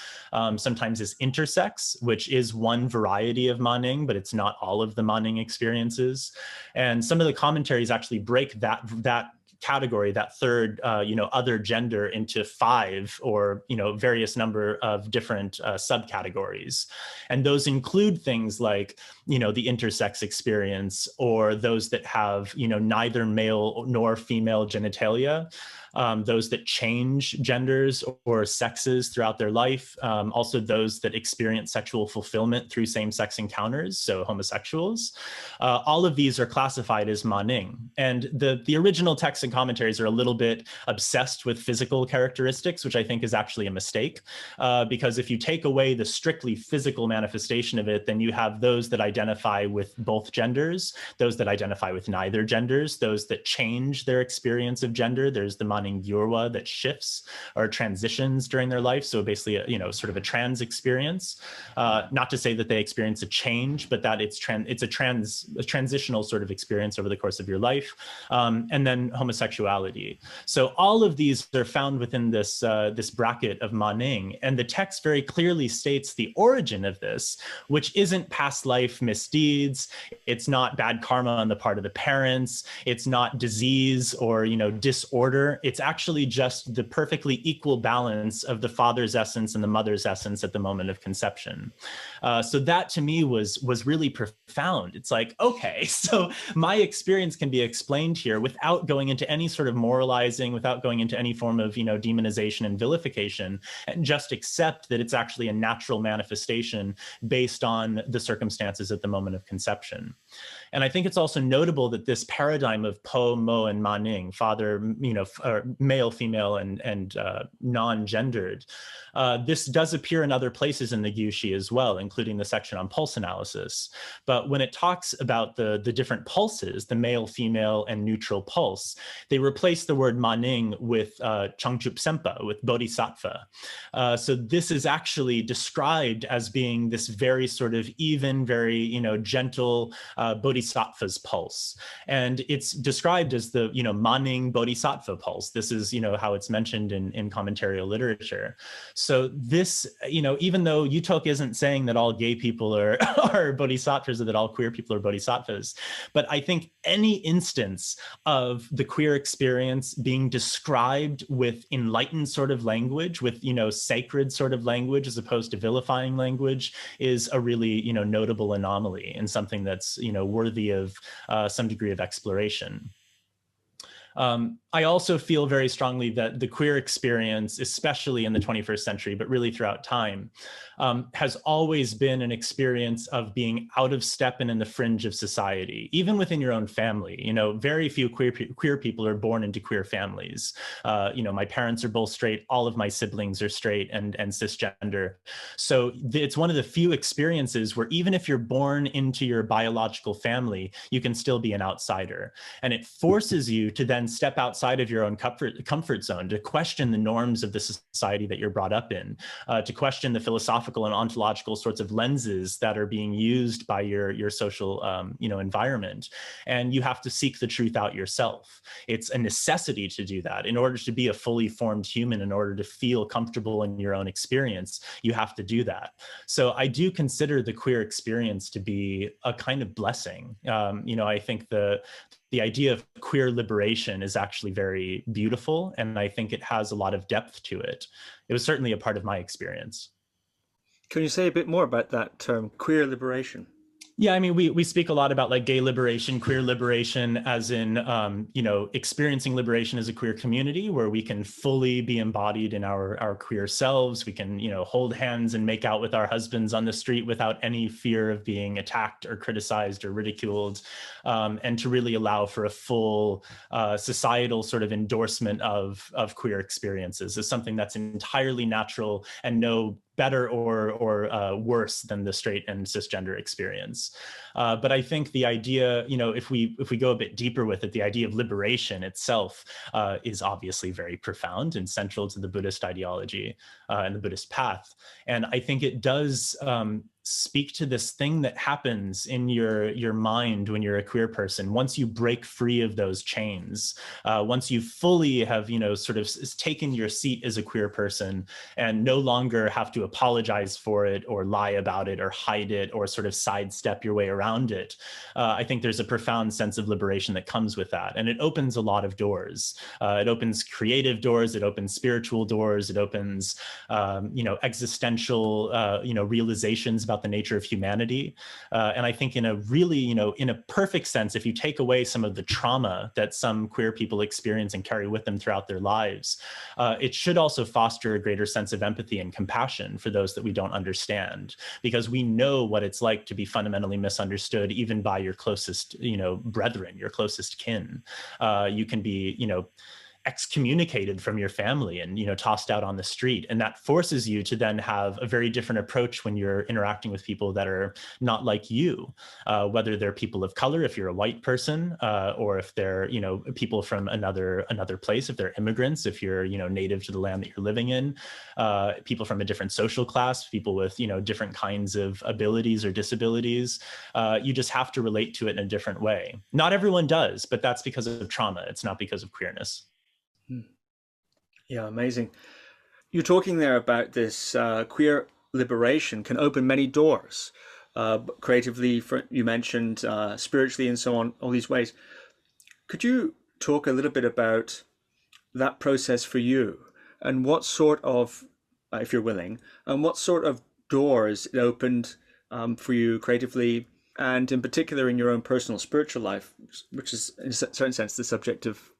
sometimes as intersex, which is one variety of Maning, but it's not all of the Maning experiences. And some of the commentaries actually break that category, that third, other gender, into 5 or, various number of different subcategories. And those include things like, the intersex experience, or those that have, neither male nor female genitalia. Those that change genders or sexes throughout their life, also those that experience sexual fulfillment through same-sex encounters, so homosexuals. All of these are classified as Maning. And the original texts and commentaries are a little bit obsessed with physical characteristics, which I think is actually a mistake, because if you take away the strictly physical manifestation of it, then you have those that identify with both genders, those that identify with neither genders, those that change their experience of gender. There's the Maning Gyurwa that shifts or transitions during their life. So basically, sort of a trans experience. Not to say that they experience a change, but that it's a transitional sort of experience over the course of your life. And then homosexuality. So all of these are found within this bracket of Maning, and the text very clearly states the origin of this, which isn't past life misdeeds. It's not bad karma on the part of the parents. It's not disease or disorder. It's actually just the perfectly equal balance of the father's essence and the mother's essence at the moment of conception. So that to me was really profound. It's like, okay, so my experience can be explained here without going into any sort of moralizing, without going into any form of, demonization and vilification, and just accept that it's actually a natural manifestation based on the circumstances at the moment of conception. And I think it's also notable that this paradigm of Po, Mo, and Maning, father, male, female, and non-gendered, this does appear in other places in the Gyushi as well, including the section on pulse analysis. But when it talks about the different pulses, the male, female, and neutral pulse, they replaced the word Maning with Changchup Sempa, with Bodhisattva. So this is actually described as being this very sort of even, very, gentle Bodhisattva's pulse. And it's described as the, Maning Bodhisattva pulse. This is, how it's mentioned in commentarial literature. So this, even though Yutok isn't saying that all gay people are bodhisattvas or that all queer people are bodhisattvas, but I think any instance of the queer experience being described with enlightened sort of language, with, sacred sort of language as opposed to vilifying language, is a really, notable anomaly and something that's, worthy of some degree of exploration. I also feel very strongly that the queer experience, especially in the 21st century, but really throughout time, has always been an experience of being out of step and in the fringe of society, even within your own family. Very few queer people are born into queer families. My parents are both straight. All of my siblings are straight and cisgender. So it's one of the few experiences where even if you're born into your biological family, you can still be an outsider. And it forces you to then step outside of your own comfort zone, to question the norms of the society that you're brought up in, to question the philosophical and ontological sorts of lenses that are being used by your social environment. And you have to seek the truth out yourself. It's a necessity to do that. In order to be a fully formed human, in order to feel comfortable in your own experience, you have to do that. So I do consider the queer experience to be a kind of blessing. I think the idea of queer liberation is actually very beautiful, and I think it has a lot of depth to it. It was certainly a part of my experience. Can you say a bit more about that term, queer liberation? Yeah, I mean, we speak a lot about like gay liberation, queer liberation, as in, experiencing liberation as a queer community where we can fully be embodied in our queer selves. We can, hold hands and make out with our husbands on the street without any fear of being attacked or criticized or ridiculed, and to really allow for a full societal sort of endorsement of queer experiences is something that's entirely natural and no better or worse than the straight and cisgender experience. But I think the idea, if we go a bit deeper with it, the idea of liberation itself is obviously very profound and central to the Buddhist ideology and the Buddhist path. And I think it does speak to this thing that happens in your mind when you're a queer person. Once you break free of those chains, once you fully have, sort of taken your seat as a queer person and no longer have to apologize for it or lie about it or hide it or sort of sidestep your way around it, I think there's a profound sense of liberation that comes with that. And it opens a lot of doors. It opens creative doors, it opens spiritual doors, it opens, existential, realizations about the nature of humanity. And I think in a really, in a perfect sense, if you take away some of the trauma that some queer people experience and carry with them throughout their lives, it should also foster a greater sense of empathy and compassion for those that we don't understand, because we know what it's like to be fundamentally misunderstood, even by your closest, brethren, your closest kin. You can be, excommunicated from your family and, tossed out on the street. And that forces you to then have a very different approach when you're interacting with people that are not like you, whether they're people of color, if you're a white person, or if they're, people from another place, if they're immigrants, if you're, native to the land that you're living in, people from a different social class, people with, different kinds of abilities or disabilities. You just have to relate to it in a different way. Not everyone does, but that's because of trauma. It's not because of queerness. Yeah, amazing. You're talking there about this queer liberation can open many doors, creatively, you mentioned spiritually and so on, all these ways. Could you talk a little bit about that process for you and what sort of, if you're willing, and what sort of doors it opened for you creatively and in particular in your own personal spiritual life, which is in a certain sense the subject of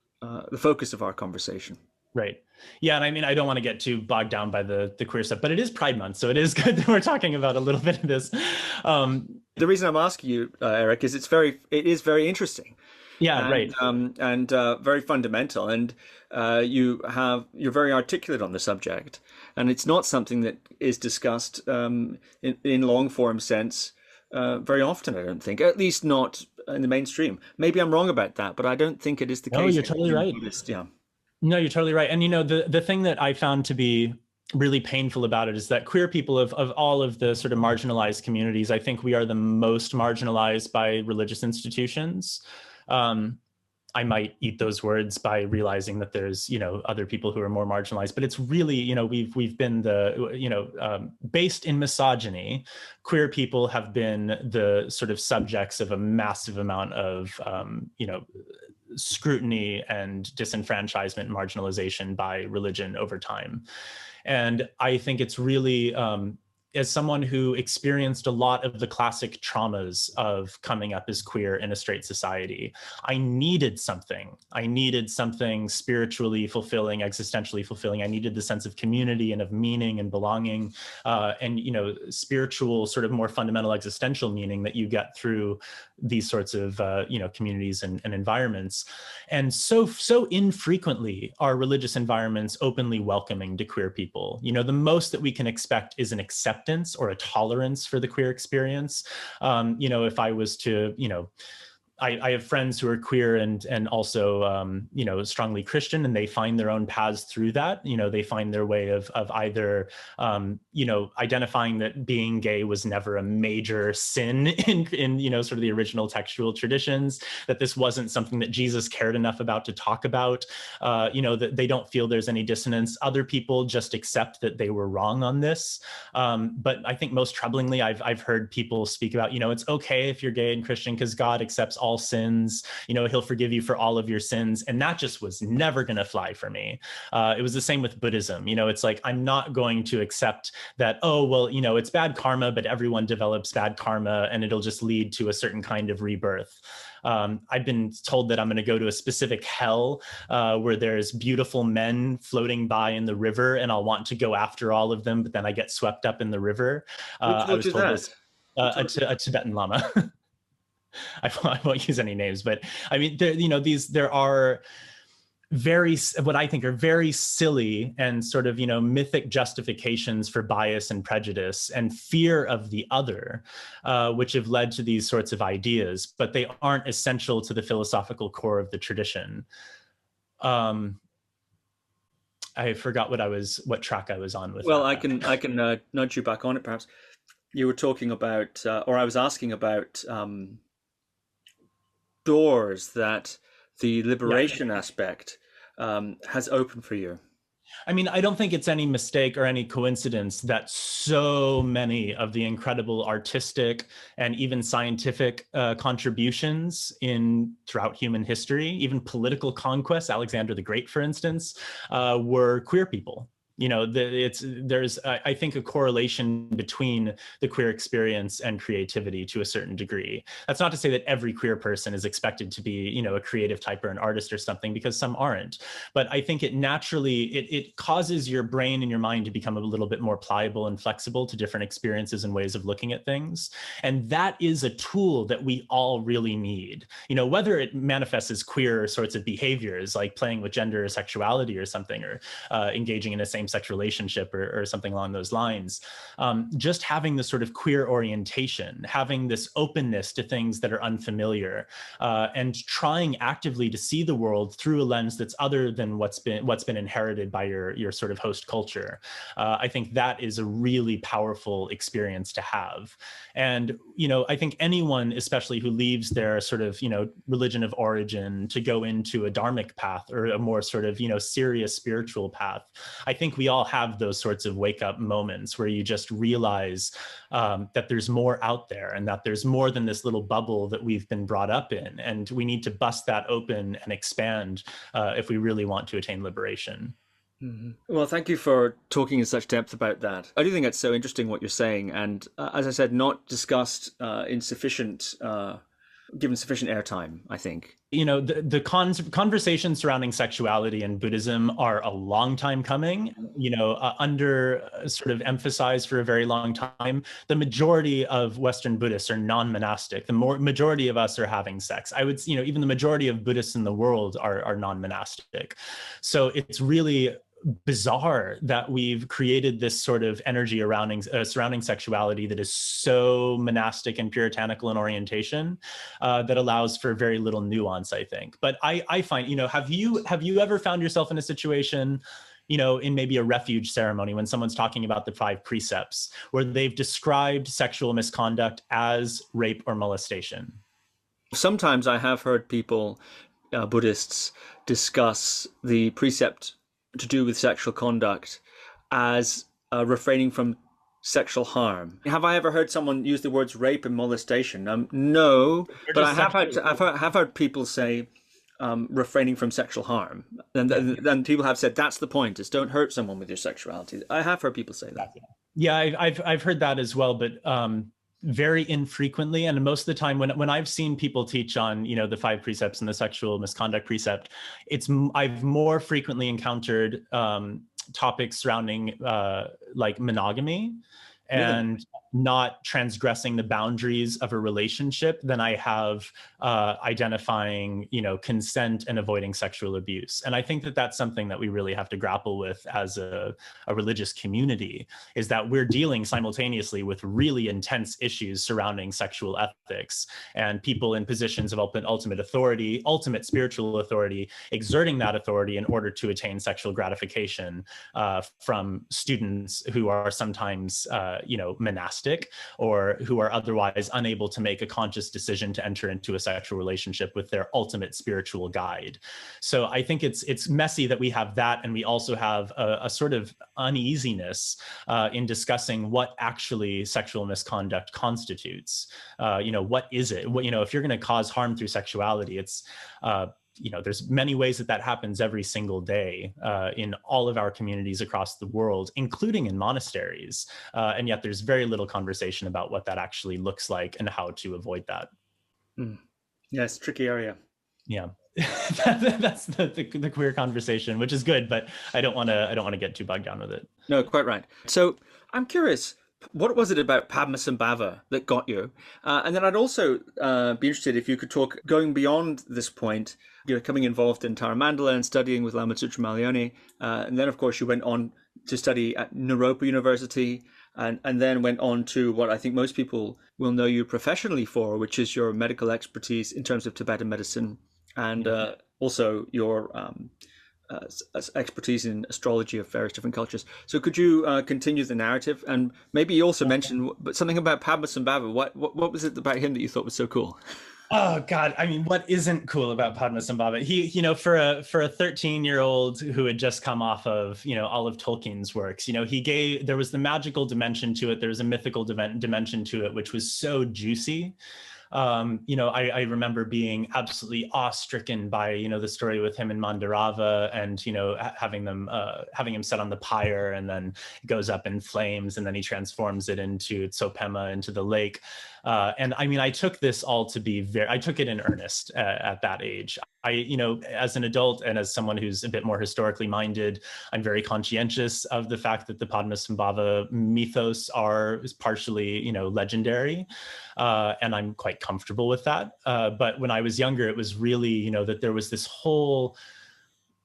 the focus of our conversation. Right. Yeah. And I mean, I don't want to get too bogged down by the queer stuff, but it is Pride Month. So it is good that we're talking about a little bit of this. The reason I'm asking you, Erik, is it is very interesting. Yeah, right. And very fundamental. And you're very articulate on the subject. And it's not something that is discussed in long form sense very often, I don't think, at least not in the mainstream. Maybe I'm wrong about that, but I don't think it is the case. No, you're totally right. Yeah. No, you're totally right. And, you know, the thing that I found to be really painful about it is that queer people of all of the sort of marginalized communities, I think we are the most marginalized by religious institutions. I might eat those words by realizing that there's, you know, other people who are more marginalized, but it's really, you know, we've been based in misogyny, queer people have been the sort of subjects of a massive amount of, scrutiny and disenfranchisement and marginalization by religion over time. And I think it's really, as someone who experienced a lot of the classic traumas of coming up as queer in a straight society, I needed something. I needed something spiritually fulfilling, existentially fulfilling. I needed the sense of community and of meaning and belonging, and, you know, spiritual sort of more fundamental existential meaning that you get through these sorts of, communities and environments. And so infrequently are religious environments openly welcoming to queer people. You know, the most that we can expect is an acceptance or a tolerance for the queer experience. If I was to, I have friends who are queer and also, strongly Christian, and they find their own paths through that. You know, they find their way of either, identifying that being gay was never a major sin in sort of the original textual traditions, that this wasn't something that Jesus cared enough about to talk about, that they don't feel there's any dissonance. Other people just accept that they were wrong on this. But I think most troublingly, I've heard people speak about, it's okay if you're gay and Christian because God accepts all sins, he'll forgive you for all of your sins. And that just was never going to fly for me. It was the same with Buddhism. It's like, I'm not going to accept that, it's bad karma, but everyone develops bad karma and it'll just lead to a certain kind of rebirth. I've been told that I'm going to go to a specific hell where there's beautiful men floating by in the river and I'll want to go after all of them, but then I get swept up in the river. I was told this, a Tibetan Lama. I won't use any names, but I mean, there are what I think are very silly and sort of, mythic justifications for bias and prejudice and fear of the other, which have led to these sorts of ideas, but they aren't essential to the philosophical core of the tradition. I forgot what track I was on with. Well, I can nudge you back on it, perhaps. You were talking about, or I was asking about doors that the liberation aspect has opened for you. I mean, I don't think it's any mistake or any coincidence that so many of the incredible artistic and even scientific contributions throughout human history, even political conquests, Alexander the Great, for instance, were queer people. There's I think a correlation between the queer experience and creativity to a certain degree. That's not to say that every queer person is expected to be, a creative type or an artist or something, because some aren't. But I think it naturally, it causes your brain and your mind to become a little bit more pliable and flexible to different experiences and ways of looking at things. And that is a tool that we all really need. Whether it manifests as queer sorts of behaviors, like playing with gender or sexuality or something, or engaging in a same-sex relationship or something along those lines. Just having this sort of queer orientation, having this openness to things that are unfamiliar, and trying actively to see the world through a lens that's other than what's been inherited by your sort of host culture. I think that is a really powerful experience to have. And, I think anyone, especially who leaves their sort of, religion of origin to go into a dharmic path or a more sort of, serious spiritual path, I think we all have those sorts of wake up moments where you just realize that there's more out there and that there's more than this little bubble that we've been brought up in. And we need to bust that open and expand if we really want to attain liberation. Mm-hmm. Well, thank you for talking in such depth about that. I do think it's so interesting what you're saying. And as I said, not discussed in sufficient, given sufficient airtime, I think. The conversations surrounding sexuality in Buddhism are a long time coming, under sort of emphasized for a very long time. The majority of Western Buddhists are non-monastic. The majority of us are having sex. I would, even the majority of Buddhists in the world are non-monastic. So it's really bizarre that we've created this sort of energy surrounding sexuality that is so monastic and puritanical in orientation, that allows for very little nuance, I think. But I find, have you ever found yourself in a situation, in maybe a refuge ceremony when someone's talking about the 5 precepts, where they've described sexual misconduct as rape or molestation? Sometimes I have heard people, Buddhists, discuss the precept to do with sexual conduct as refraining from sexual harm. Have I ever heard someone use the words rape and molestation? No, but I have heard people say refraining from sexual harm, and people have said that's the point: is don't hurt someone with your sexuality. I have heard people say that. Yeah, I've heard that as well, but very infrequently. And most of the time when I've seen people teach on, the 5 precepts and the sexual misconduct precept, I've more frequently encountered topics surrounding like monogamy and not transgressing the boundaries of a relationship than I have identifying, consent and avoiding sexual abuse. And I think that that's something that we really have to grapple with as a religious community, is that we're dealing simultaneously with really intense issues surrounding sexual ethics, and people in positions of ultimate authority, ultimate spiritual authority, exerting that authority in order to attain sexual gratification from students who are sometimes, monastic, or who are otherwise unable to make a conscious decision to enter into a sexual relationship with their ultimate spiritual guide. So I think it's messy that we have that, and we also have a sort of uneasiness in discussing what actually sexual misconduct constitutes. What is it? If you're going to cause harm through sexuality, it's there's many ways that happens every single day in all of our communities across the world, including in monasteries. And yet there's very little conversation about what that actually looks like and how to avoid that. Yes, tricky area. Yeah. That's the queer conversation, which is good, but I don't want to get too bogged down with it. No, quite right. So I'm curious, what was it about Padmasambhava that got you? And then I'd also be interested if you could talk, going beyond this point, you're becoming involved in Tara Mandala and studying with Lama Tsultrim Allione. And then, of course, you went on to study at Naropa University, and then went on to what I think most people will know you professionally for, which is your medical expertise in terms of Tibetan medicine, and also your expertise in astrology of various different cultures. So could you continue the narrative, and maybe you also mention something about Padmasambhava? What was it about him that you thought was so cool? Oh God! I mean, what isn't cool about Padmasambhava? He, for a 13-year-old who had just come off of, all of Tolkien's works, there was the magical dimension to it. There was a mythical dimension to it, which was so juicy. I remember being absolutely awe-stricken by, the story with him and Mandarava, and, having him set on the pyre, and then it goes up in flames, and then he transforms it into Tsopema, into the lake. And I mean, I took this all to be I took it in earnest at that age. As an adult and as someone who's a bit more historically minded, I'm very conscientious of the fact that the Padmasambhava mythos is partially, legendary. And I'm quite comfortable with that. But when I was younger, it was really, that there was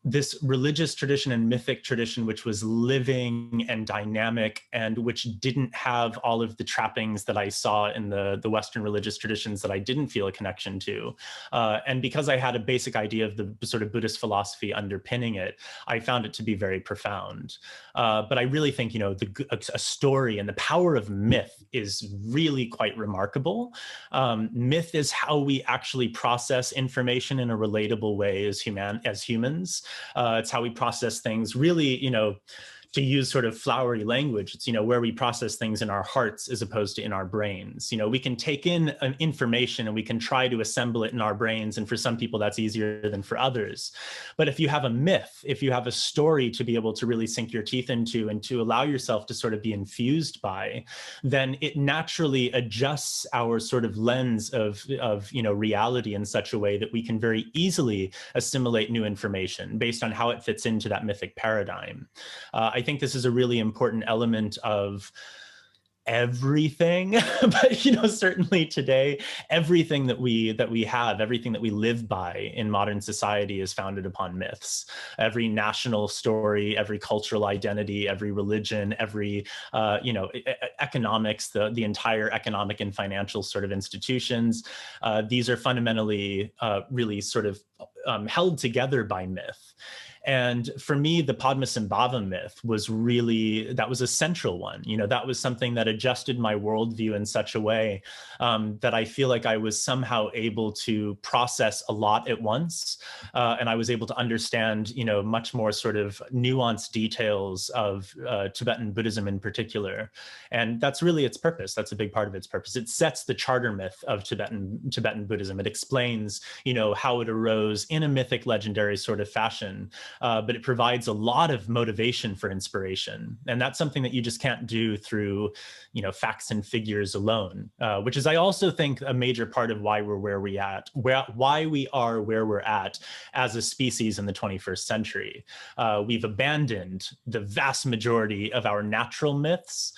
this religious tradition and mythic tradition, which was living and dynamic, and which didn't have all of the trappings that I saw in the Western religious traditions that I didn't feel a connection to. And because I had a basic idea of the sort of Buddhist philosophy underpinning it, I found it to be very profound. But I really think, a story and the power of myth is really quite remarkable. Myth is how we actually process information in a relatable way as humans. It's how we process things, really, to use sort of flowery language. It's, where we process things in our hearts as opposed to in our brains. We can take in information and we can try to assemble it in our brains. And for some people, that's easier than for others. But if you have a myth, if you have a story to be able to really sink your teeth into and to allow yourself to sort of be infused by, then it naturally adjusts our sort of lens of reality in such a way that we can very easily assimilate new information based on how it fits into that mythic paradigm. I think this is a really important element of everything, but certainly today, everything that we have, everything that we live by in modern society is founded upon myths. Every national story, every cultural identity, every religion, every economics, the entire economic and financial sort of institutions, these are fundamentally really sort of held together by myth. And for me, the Padmasambhava myth was that was a central one. That was something that adjusted my worldview in such a way that I feel like I was somehow able to process a lot at once. And I was able to understand, much more sort of nuanced details of Tibetan Buddhism in particular. And that's really its purpose. That's a big part of its purpose. It sets the charter myth of Tibetan Buddhism. It explains, how it arose in a mythic, legendary sort of fashion. But it provides a lot of motivation for inspiration. And that's something that you just can't do through, facts and figures alone, which is, I also think, a major part of why we're where we are where we're at as a species in the 21st century. We've abandoned the vast majority of our natural myths.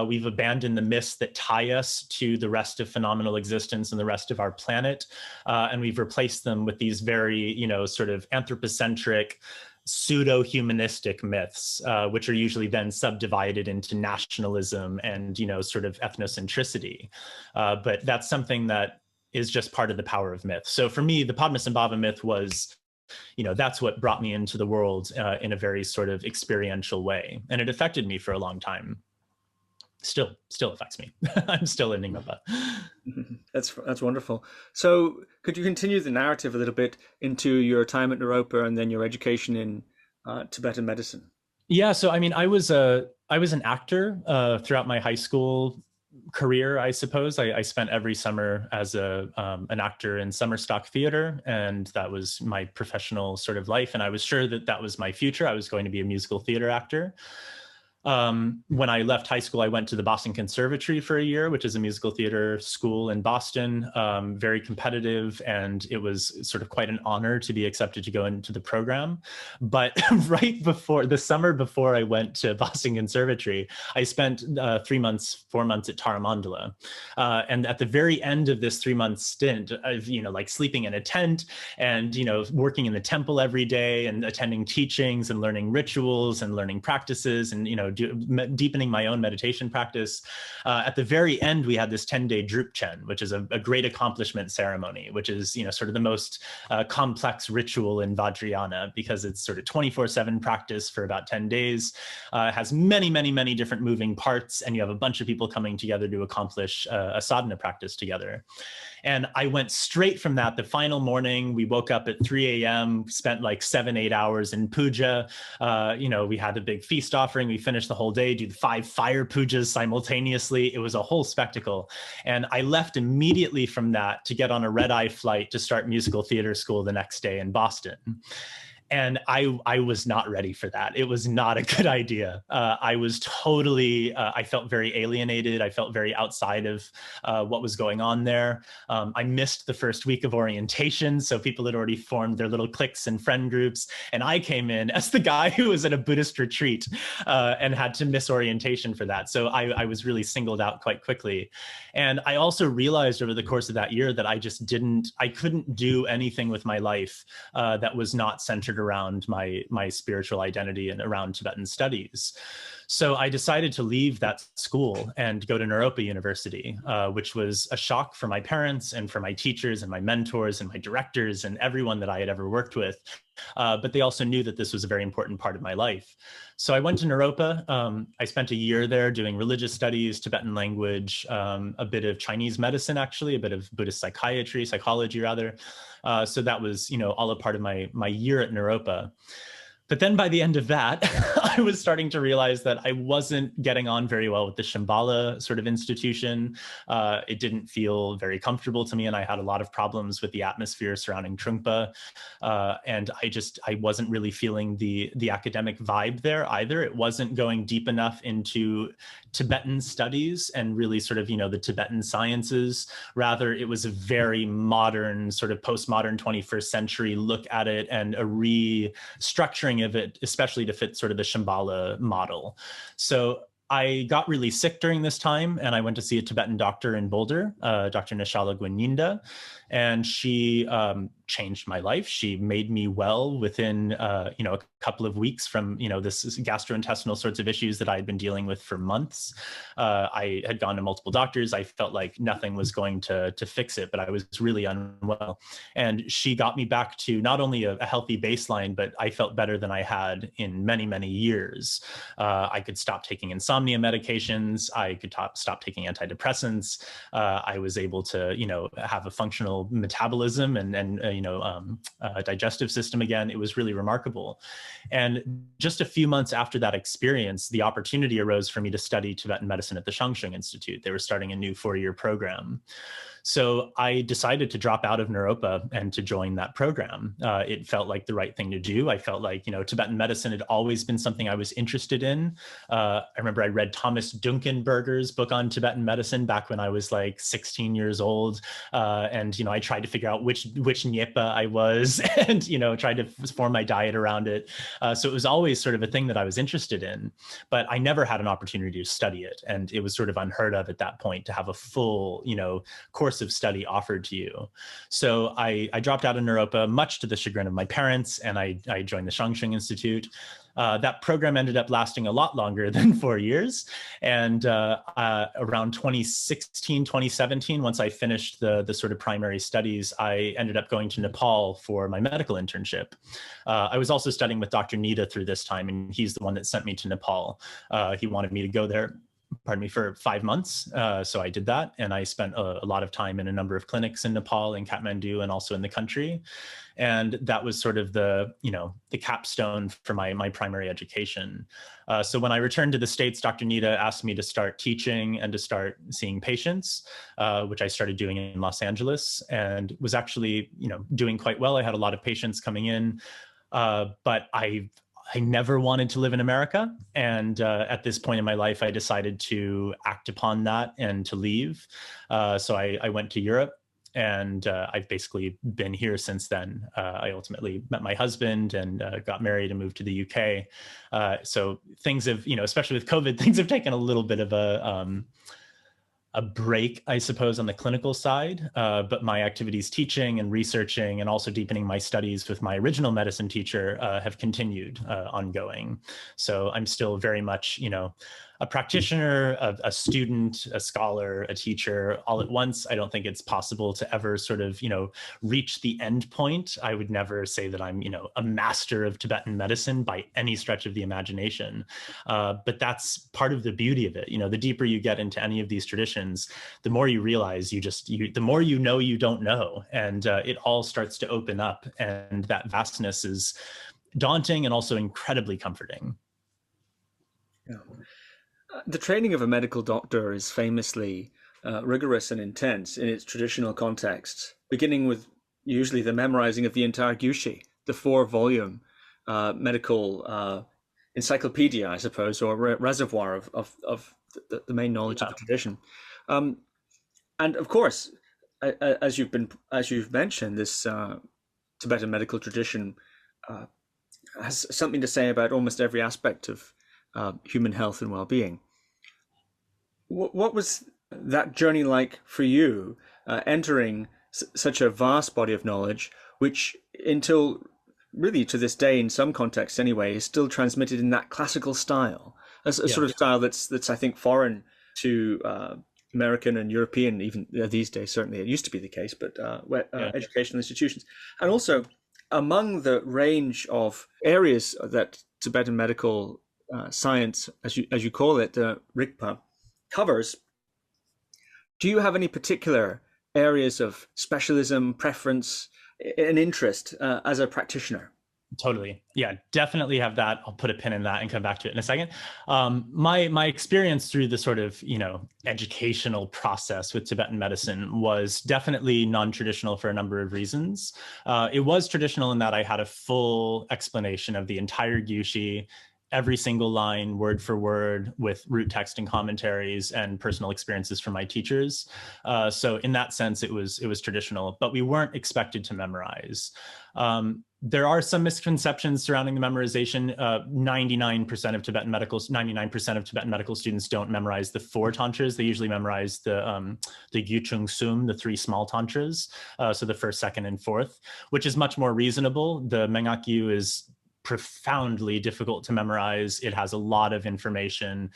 We've abandoned the myths that tie us to the rest of phenomenal existence and the rest of our planet. And we've replaced them with these very, sort of anthropocentric, pseudo-humanistic myths, which are usually then subdivided into nationalism and, sort of ethnocentricity. But that's something that is just part of the power of myth. So for me, the Padmasambhava myth was, that's what brought me into the world in a very sort of experiential way. And it affected me for a long time. Still affects me. I'm still in Nyingma. That's wonderful. So could you continue the narrative a little bit into your time at Naropa and then your education in Tibetan medicine? Yeah, so I mean, I was an actor throughout my high school career, I suppose. I spent every summer as an actor in summer stock theater, and that was my professional sort of life. And I was sure that that was my future. I was going to be a musical theater actor. When I left high school, I went to the Boston Conservatory for a year, which is a musical theater school in Boston, very competitive. And it was sort of quite an honor to be accepted to go into the program. But right before the summer before I went to Boston Conservatory, I spent 4 months at Taramandala. And at the very end of this 3-month stint, of, like sleeping in a tent and, working in the temple every day and attending teachings and learning rituals and learning practices and, deepening my own meditation practice. At the very end, we had this 10-day Drup Chen, which is a great accomplishment ceremony, which is, sort of the most complex ritual in Vajrayana, because it's sort of 24/7 practice for about 10 days. It has many, many, many different moving parts, and you have a bunch of people coming together to accomplish a sadhana practice together. And I went straight from that. The final morning, we woke up at 3 a.m., spent like 7-8 hours in puja. We had a big feast offering. We finished the whole day, do 5 fire pujas simultaneously. It was a whole spectacle. And I left immediately from that to get on a red-eye flight to start musical theater school the next day in Boston. And I was not ready for that. It was not a good idea. I was totally, I felt very alienated. I felt very outside of what was going on there. I missed the first week of orientation. So people had already formed their little cliques and friend groups. And I came in as the guy who was at a Buddhist retreat and had to miss orientation for that. So I was really singled out quite quickly. And I also realized over the course of that year that I couldn't do anything with my life that was not centered around my spiritual identity and around Tibetan studies. So I decided to leave that school and go to Naropa University, which was a shock for my parents and for my teachers and my mentors and my directors and everyone that I had ever worked with. But they also knew that this was a very important part of my life. So I went to Naropa. I spent a year there doing religious studies, Tibetan language, a bit of Chinese medicine, actually, a bit of Buddhist psychology rather. So that was, all a part of my year at Naropa. But then by the end of that, I was starting to realize that I wasn't getting on very well with the Shambhala sort of institution. It didn't feel very comfortable to me, and I had a lot of problems with the atmosphere surrounding Trungpa. And I wasn't really feeling the academic vibe there either. It wasn't going deep enough into Tibetan studies and really sort of, the Tibetan sciences. Rather, it was a very modern, sort of postmodern 21st century look at it and a restructuring of it, especially to fit sort of the Shambhala model. So I got really sick during this time, and I went to see a Tibetan doctor in Boulder, Dr. Nishala Nida, and she changed my life. She made me well within, a couple of weeks from, this gastrointestinal sorts of issues that I had been dealing with for months. I had gone to multiple doctors. I felt like nothing was going to fix it, but I was really unwell. And she got me back to not only a healthy baseline, but I felt better than I had in many, many years. I could stop taking insomnia medications. I could stop taking antidepressants. I was able to, have a functional metabolism and digestive system again. It was really remarkable. And just a few months after that experience, the opportunity arose for me to study Tibetan medicine at the Chenagtsang Institute. They were starting a new 4-year program. So I decided to drop out of Naropa and to join that program. It felt like the right thing to do. I felt like, Tibetan medicine had always been something I was interested in. I remember I read Thomas Dunkenberger's book on Tibetan medicine back when I was like 16 years old. And I tried to figure out which Nyingma I was and, tried to form my diet around it. So it was always sort of a thing that I was interested in, but I never had an opportunity to study it. And it was sort of unheard of at that point to have a full, course of study offered to you. So I dropped out of Naropa, much to the chagrin of my parents, and I joined the Chenagtsang Institute. That program ended up lasting a lot longer than 4 years. And around 2016, 2017, once I finished the sort of primary studies, I ended up going to Nepal for my medical internship. I was also studying with Dr. Nida through this time, and he's the one that sent me to Nepal. He wanted me to go there for 5 months. So I did that. And I spent a lot of time in a number of clinics in Nepal, in Kathmandu, and also in the country. And that was sort of the capstone for my primary education. So when I returned to the States, Dr. Nida asked me to start teaching and to start seeing patients, which I started doing in Los Angeles, and was actually, doing quite well. I had a lot of patients coming in, but I never wanted to live in America. And at this point in my life, I decided to act upon that and to leave. So I went to Europe, and I've basically been here since then. I ultimately met my husband and got married and moved to the UK. So things have, especially with COVID, things have taken a little bit of a break, I suppose, on the clinical side, but my activities teaching and researching and also deepening my studies with my original medicine teacher have continued ongoing. So I'm still very much, a practitioner, a student, a scholar, a teacher all at once. I don't think it's possible to ever sort of, reach the end point. I would never say that I'm, a master of Tibetan medicine by any stretch of the imagination. But that's part of the beauty of it. The deeper you get into any of these traditions, the more you realize the more you don't know. And it all starts to open up. And that vastness is daunting and also incredibly comforting. Yeah. The training of a medical doctor is famously rigorous and intense in its traditional context, beginning with usually the memorizing of the entire Gyushi, the 4-volume medical encyclopedia, I suppose, or reservoir of the main knowledge of the tradition. And of course, as you've mentioned, this Tibetan medical tradition has something to say about almost every aspect of human health and well-being. What was that journey like for you, entering such a vast body of knowledge, which until really to this day, in some contexts anyway, is still transmitted in that classical style, a sort of style that's I think foreign to American and European, even these days. Certainly, it used to be the case, but educational institutions, and also among the range of areas that Tibetan medical science, as you call it, Rigpa, covers. Do you have any particular areas of specialism, preference, and interest as a practitioner? Totally. Yeah, definitely have that. I'll put a pin in that and come back to it in a second. My experience through the sort of, educational process with Tibetan medicine was definitely non-traditional for a number of reasons. It was traditional in that I had a full explanation of the entire Gyushi every single line, word for word, with root text and commentaries and personal experiences from my teachers. So in that sense, it was traditional, but we weren't expected to memorize. There are some misconceptions surrounding the memorization. 99% of Tibetan medical students don't memorize the 4 tantras. They usually memorize the Gyuchung Sum, the 3 small tantras, so the first, second, and fourth, which is much more reasonable. The Mengakyu is profoundly difficult to memorize. It has a lot of information,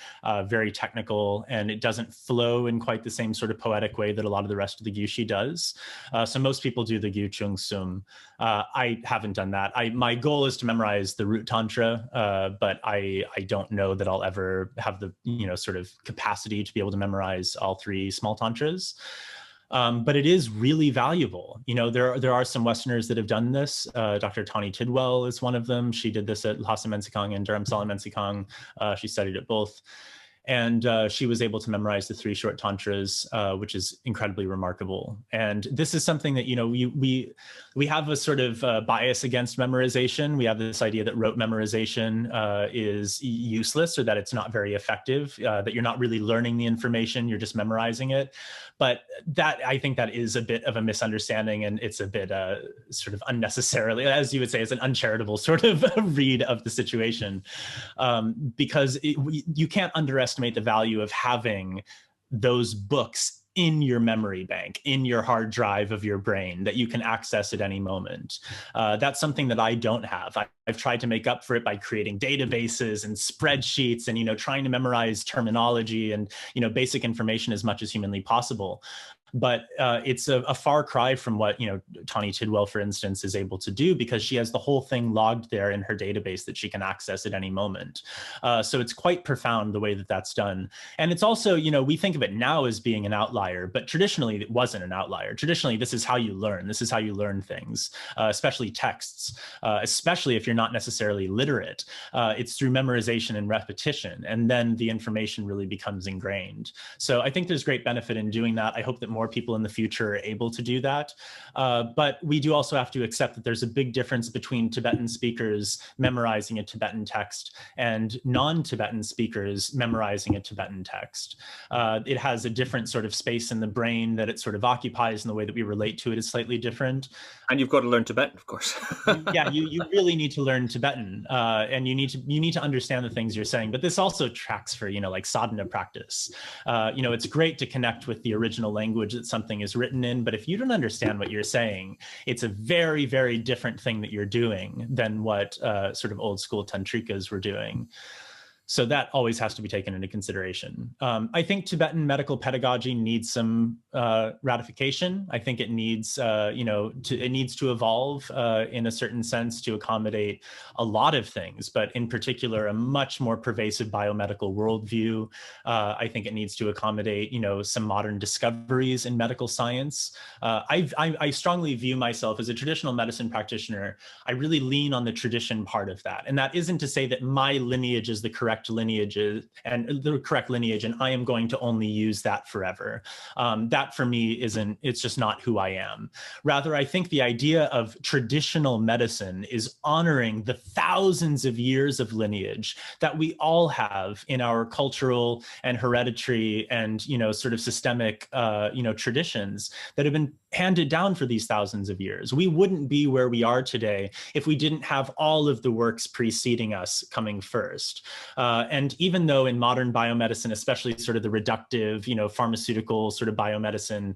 very technical, and it doesn't flow in quite the same sort of poetic way that a lot of the rest of the Gyushi does. So most people do the Gyuchung Sum. I haven't done that. My goal is to memorize the root tantra, but I don't know that I'll ever have the sort of capacity to be able to memorize all 3 small tantras. But it is really valuable. There are some Westerners that have done this. Dr. Tawny Tidwell is one of them. She did this at Lhasa Mensikang and Dharamsala Mensikang. She studied at both. And she was able to memorize the 3 short tantras, which is incredibly remarkable. And this is something that, we have a sort of bias against memorization. We have this idea that rote memorization is useless, or that it's not very effective, that you're not really learning the information, you're just memorizing it. But I think that is a bit of a misunderstanding, and it's a bit sort of unnecessarily, as you would say, it's an uncharitable sort of read of the situation, because you can't underestimate the value of having those books in your memory bank, in your hard drive of your brain that you can access at any moment. That's something that I don't have. I've tried to make up for it by creating databases and spreadsheets and, trying to memorize terminology and, basic information as much as humanly possible. But it's a far cry from what, Tawny Tidwell, for instance, is able to do, because she has the whole thing logged there in her database that she can access at any moment. So it's quite profound the way that that's done. And it's also, we think of it now as being an outlier, but traditionally it wasn't an outlier. Traditionally, this is how you learn. This is how you learn things, especially texts, especially if you're not necessarily literate. It's through memorization and repetition, and then the information really becomes ingrained. So I think there's great benefit in doing that. I hope that more people in the future are able to do that. But we do also have to accept that there's a big difference between Tibetan speakers memorizing a Tibetan text and non-Tibetan speakers memorizing a Tibetan text. It has a different sort of space in the brain that it sort of occupies, and the way that we relate to it is slightly different. And you've got to learn Tibetan, of course. Yeah, you really need to learn Tibetan, and you need to understand the things you're saying. But this also tracks for, like sadhana practice. It's great to connect with the original language that something is written in, but if you don't understand what you're saying, it's a very, very different thing that you're doing than what sort of old school tantrikas were doing. So that always has to be taken into consideration. I think Tibetan medical pedagogy needs some ratification. I think it needs, it needs to evolve in a certain sense to accommodate a lot of things, but in particular, a much more pervasive biomedical worldview. I think it needs to accommodate, some modern discoveries in medical science. I strongly view myself as a traditional medicine practitioner. I really lean on the tradition part of that. And that isn't to say that my lineage is the correct lineage and I am going to only use that forever. That for me it's just not who I am. Rather, I think the idea of traditional medicine is honoring the thousands of years of lineage that we all have in our cultural and hereditary and, sort of systemic, traditions that have been handed down for these thousands of years. We wouldn't be where we are today if we didn't have all of the works preceding us coming first. And even though in modern biomedicine, especially sort of the reductive, pharmaceutical sort of biomedicine,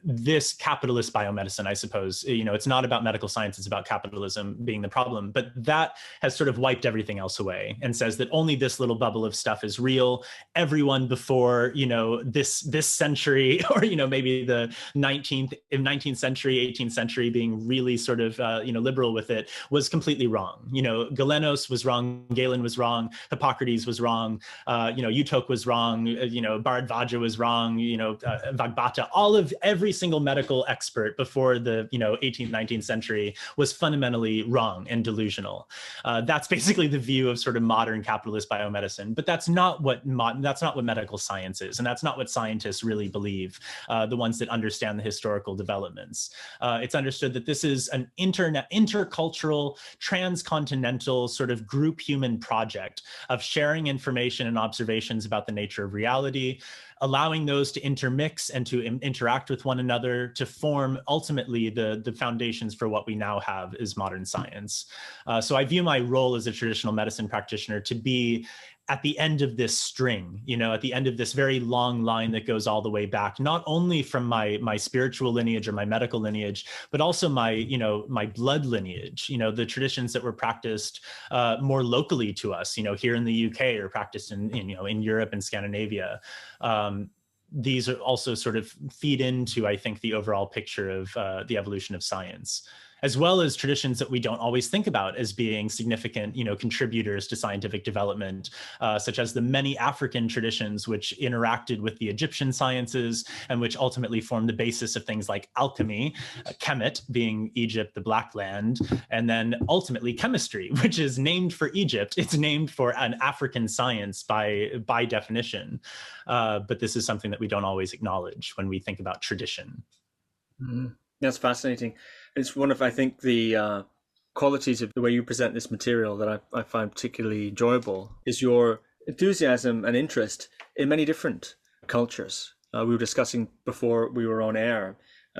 this capitalist biomedicine, I suppose, it's not about medical science, it's about capitalism being the problem, but that has sort of wiped everything else away and says that only this little bubble of stuff is real. Everyone before, this century, or, maybe the 19th century, 18th century being really sort of, liberal with it, was completely wrong. Galenos was wrong, Galen was wrong, Hippocrates was wrong, Utok was wrong, Bharadvaja was wrong, Vagbata, every every single medical expert before the 18th, 19th century was fundamentally wrong and delusional. That's basically the view of sort of modern capitalist biomedicine, but that's not what medical science is, and that's not what scientists really believe, the ones that understand the historical developments. It's understood that this is an intercultural, transcontinental sort of group human project of sharing information and observations about the nature of reality, allowing those to intermix and to interact with one another to form ultimately the foundations for what we now have is modern science. So I view my role as a traditional medicine practitioner to be at the end of this string, at the end of this very long line that goes all the way back, not only from my spiritual lineage or my medical lineage, but also my blood lineage, the traditions that were practiced more locally to us, here in the UK, or practiced in Europe and Scandinavia. These are also sort of feed into, I think, the overall picture of the evolution of science, as well as traditions that we don't always think about as being significant, contributors to scientific development, such as the many African traditions which interacted with the Egyptian sciences and which ultimately formed the basis of things like alchemy, Kemet being Egypt, the Black Land, and then ultimately chemistry, which is named for Egypt. It's named for an African science by definition. But this is something that we don't always acknowledge when we think about tradition. Mm-hmm. That's fascinating. It's one of, I think, the qualities of the way you present this material that I find particularly enjoyable is your enthusiasm and interest in many different cultures. We were discussing before we were on air,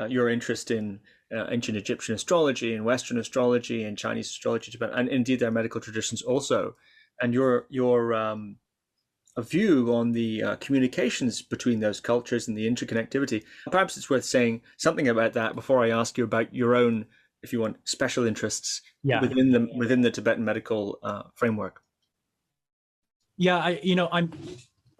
your interest in ancient Egyptian astrology and Western astrology and Chinese astrology, and indeed their medical traditions also. And your a view on the communications between those cultures and the interconnectivity. Perhaps it's worth saying something about that before I ask you about your own, if you want, special interests within the Tibetan medical framework. Yeah,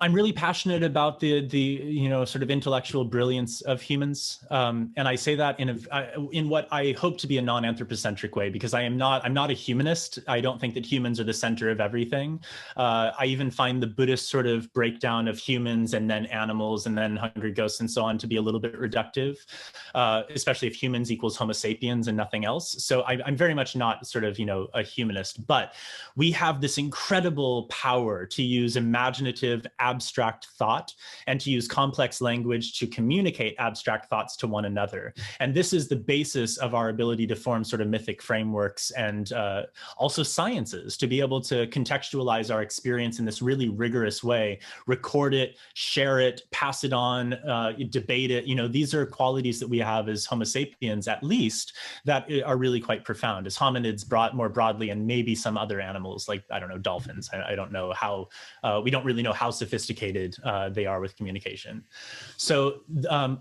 I'm really passionate about the sort of intellectual brilliance of humans, and I say that in what I hope to be a non-anthropocentric way, because I'm not a humanist. I don't think that humans are the center of everything. I even find the Buddhist sort of breakdown of humans and then animals and then hungry ghosts and so on to be a little bit reductive, especially if humans equals Homo sapiens and nothing else. So I'm very much not sort of a humanist, but we have this incredible power to use imaginative, abstract thought and to use complex language to communicate abstract thoughts to one another. And this is the basis of our ability to form sort of mythic frameworks and also sciences, to be able to contextualize our experience in this really rigorous way, record it, share it, pass it on, debate it. These are qualities that we have as Homo sapiens, at least, that are really quite profound, as hominids more broadly, and maybe some other animals like, I don't know, dolphins. I don't know how, we don't really know how sophisticated they are with communication. So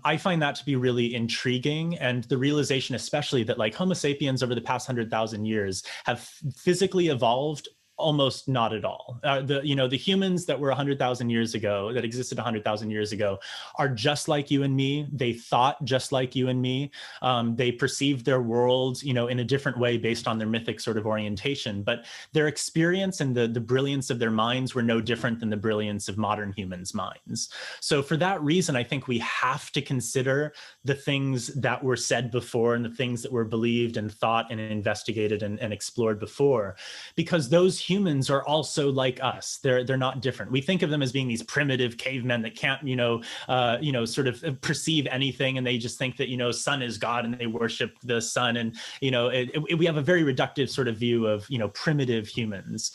I find that to be really intriguing, and the realization especially that like Homo sapiens over the past 100,000 years have physically evolved almost not at all. The humans that were 100,000 years ago, that existed 100,000 years ago, are just like you and me. They thought just like you and me. They perceived their world, in a different way based on their mythic sort of orientation. But their experience and the brilliance of their minds were no different than the brilliance of modern humans' minds. So for that reason, I think we have to consider the things that were said before and the things that were believed and thought and investigated and explored before, because those humans are also like us. They're not different. We think of them as being these primitive cavemen that can't, sort of perceive anything, and they just think that, sun is God and they worship the sun. And, we have a very reductive sort of view of, primitive humans.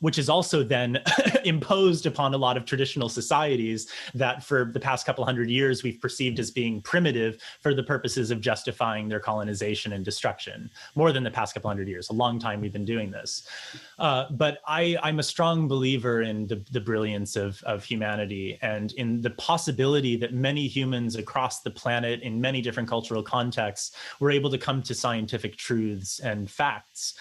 Which is also then imposed upon a lot of traditional societies that for the past couple hundred years we've perceived as being primitive for the purposes of justifying their colonization and destruction. More than the past couple hundred years, a long time we've been doing this. But I'm a strong believer in the brilliance of humanity and in the possibility that many humans across the planet in many different cultural contexts were able to come to scientific truths and facts.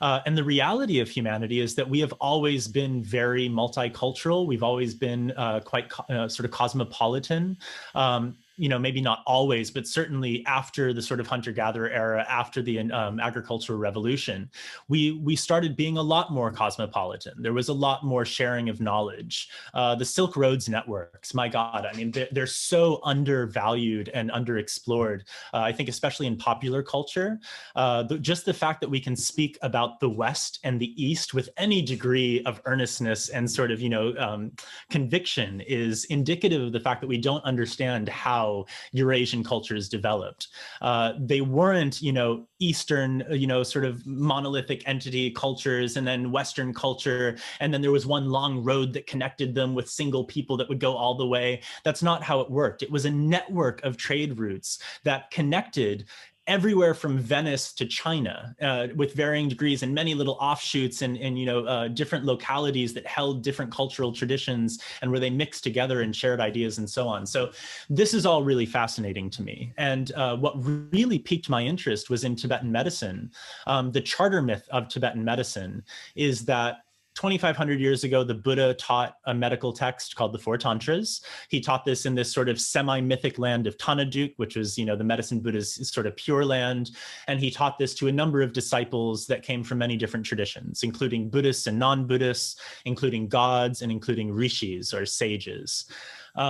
And the reality of humanity is that we have always been very multicultural. We've always been quite sort of cosmopolitan. maybe not always, but certainly after the sort of hunter-gatherer era, after the agricultural revolution, we started being a lot more cosmopolitan. There was a lot more sharing of knowledge. The Silk Roads networks, my God, I mean, they're so undervalued and underexplored. I think especially in popular culture, just the fact that we can speak about the West and the East with any degree of earnestness and sort of, conviction is indicative of the fact that we don't understand how Eurasian cultures developed. They weren't, Eastern, sort of monolithic entity cultures and then Western culture. And then there was one long road that connected them with single people that would go all the way. That's not how it worked. It was a network of trade routes that connected everywhere from Venice to China, with varying degrees and many little offshoots and different localities that held different cultural traditions and where they mixed together and shared ideas and so on. So this is all really fascinating to me. And what really piqued my interest was in Tibetan medicine. The charter myth of Tibetan medicine is that 2,500 years ago, the Buddha taught a medical text called the Four Tantras. He taught this in this sort of semi-mythic land of Tanaduk, which was, the medicine Buddha's sort of pure land. And he taught this to a number of disciples that came from many different traditions, including Buddhists and non-Buddhists, including gods, and including rishis or sages.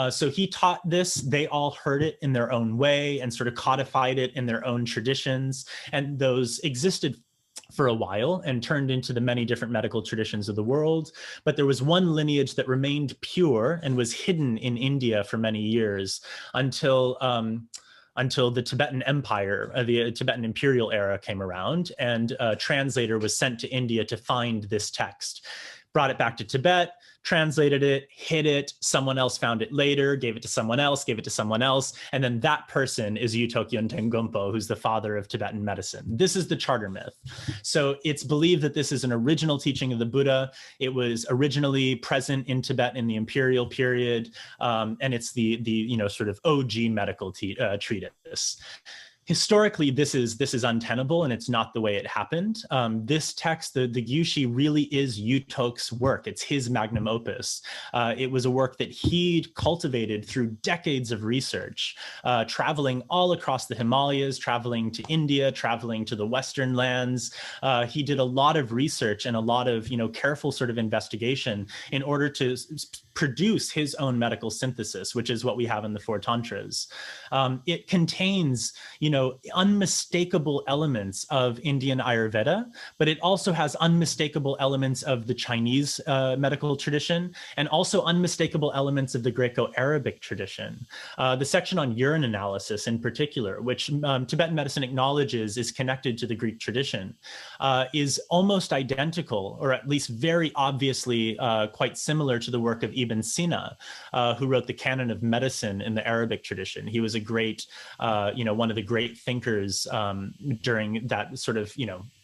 So he taught this, they all heard it in their own way and sort of codified it in their own traditions. And those existed for a while and turned into the many different medical traditions of the world. But there was one lineage that remained pure and was hidden in India for many years until the Tibetan Empire, the Tibetan imperial era came around, and a translator was sent to India to find this text, brought it back to Tibet, translated it, hid it, someone else found it later, gave it to someone else, gave it to someone else, and then that person is Yutokyon Tengompo, who's the father of Tibetan medicine. This is the charter myth. So it's believed that this is an original teaching of the Buddha. It was originally present in Tibet in the imperial period, and it's the sort of OG medical treatise. Historically, this is untenable, and it's not the way it happened. This text, the Gyushi, really is Yutok's work. It's his magnum opus. It was a work that he cultivated through decades of research, traveling all across the Himalayas, traveling to India, traveling to the Western lands. He did a lot of research and a lot of careful sort of investigation in order to produce his own medical synthesis, which is what we have in the Four Tantras. It contains, unmistakable elements of Indian Ayurveda, but it also has unmistakable elements of the Chinese medical tradition, and also unmistakable elements of the Greco-Arabic tradition. The section on urine analysis in particular, which Tibetan medicine acknowledges is connected to the Greek tradition, is almost identical, or at least very obviously quite similar to the work of Ibn Sina, who wrote the Canon of Medicine in the Arabic tradition. He was a great, one of the great thinkers during that sort of,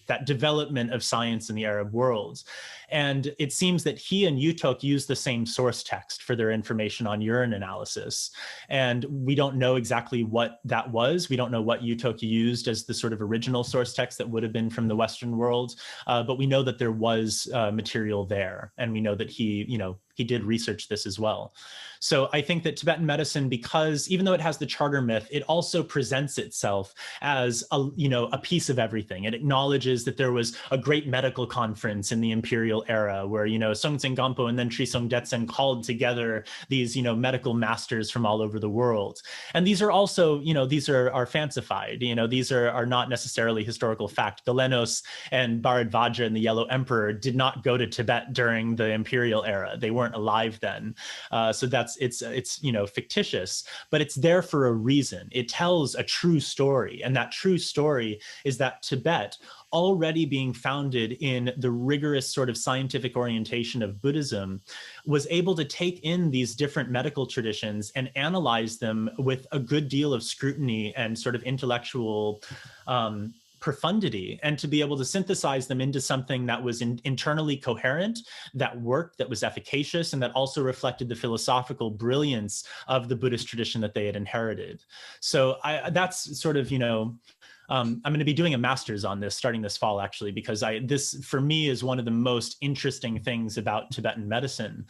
that development of science in the Arab world. And it seems that he and Yutok used the same source text for their information on urine analysis. And we don't know exactly what that was. We don't know what Yutok used as the sort of original source text that would have been from the Western world. But we know that there was material there. And we know that he did research this as well. So I think that Tibetan medicine, because even though it has the charter myth, it also presents itself as a piece of everything. It acknowledges that there was a great medical conference in the imperial era where, Songtsen Gampo and then Trisong Detsen called together these, medical masters from all over the world. And these are also, these are fancified, these are not necessarily historical fact. Galenos and Bharadvaja and the Yellow Emperor did not go to Tibet during the imperial era. They weren't alive then. So it's fictitious, but it's there for a reason. It tells a true story. And that true story is that Tibet, already being founded in the rigorous sort of scientific orientation of Buddhism, was able to take in these different medical traditions and analyze them with a good deal of scrutiny and sort of intellectual profundity, and to be able to synthesize them into something that was internally coherent, that worked, that was efficacious, and that also reflected the philosophical brilliance of the Buddhist tradition that they had inherited. So that's sort of, I'm going to be doing a master's on this starting this fall, actually, because this for me is one of the most interesting things about Tibetan medicine,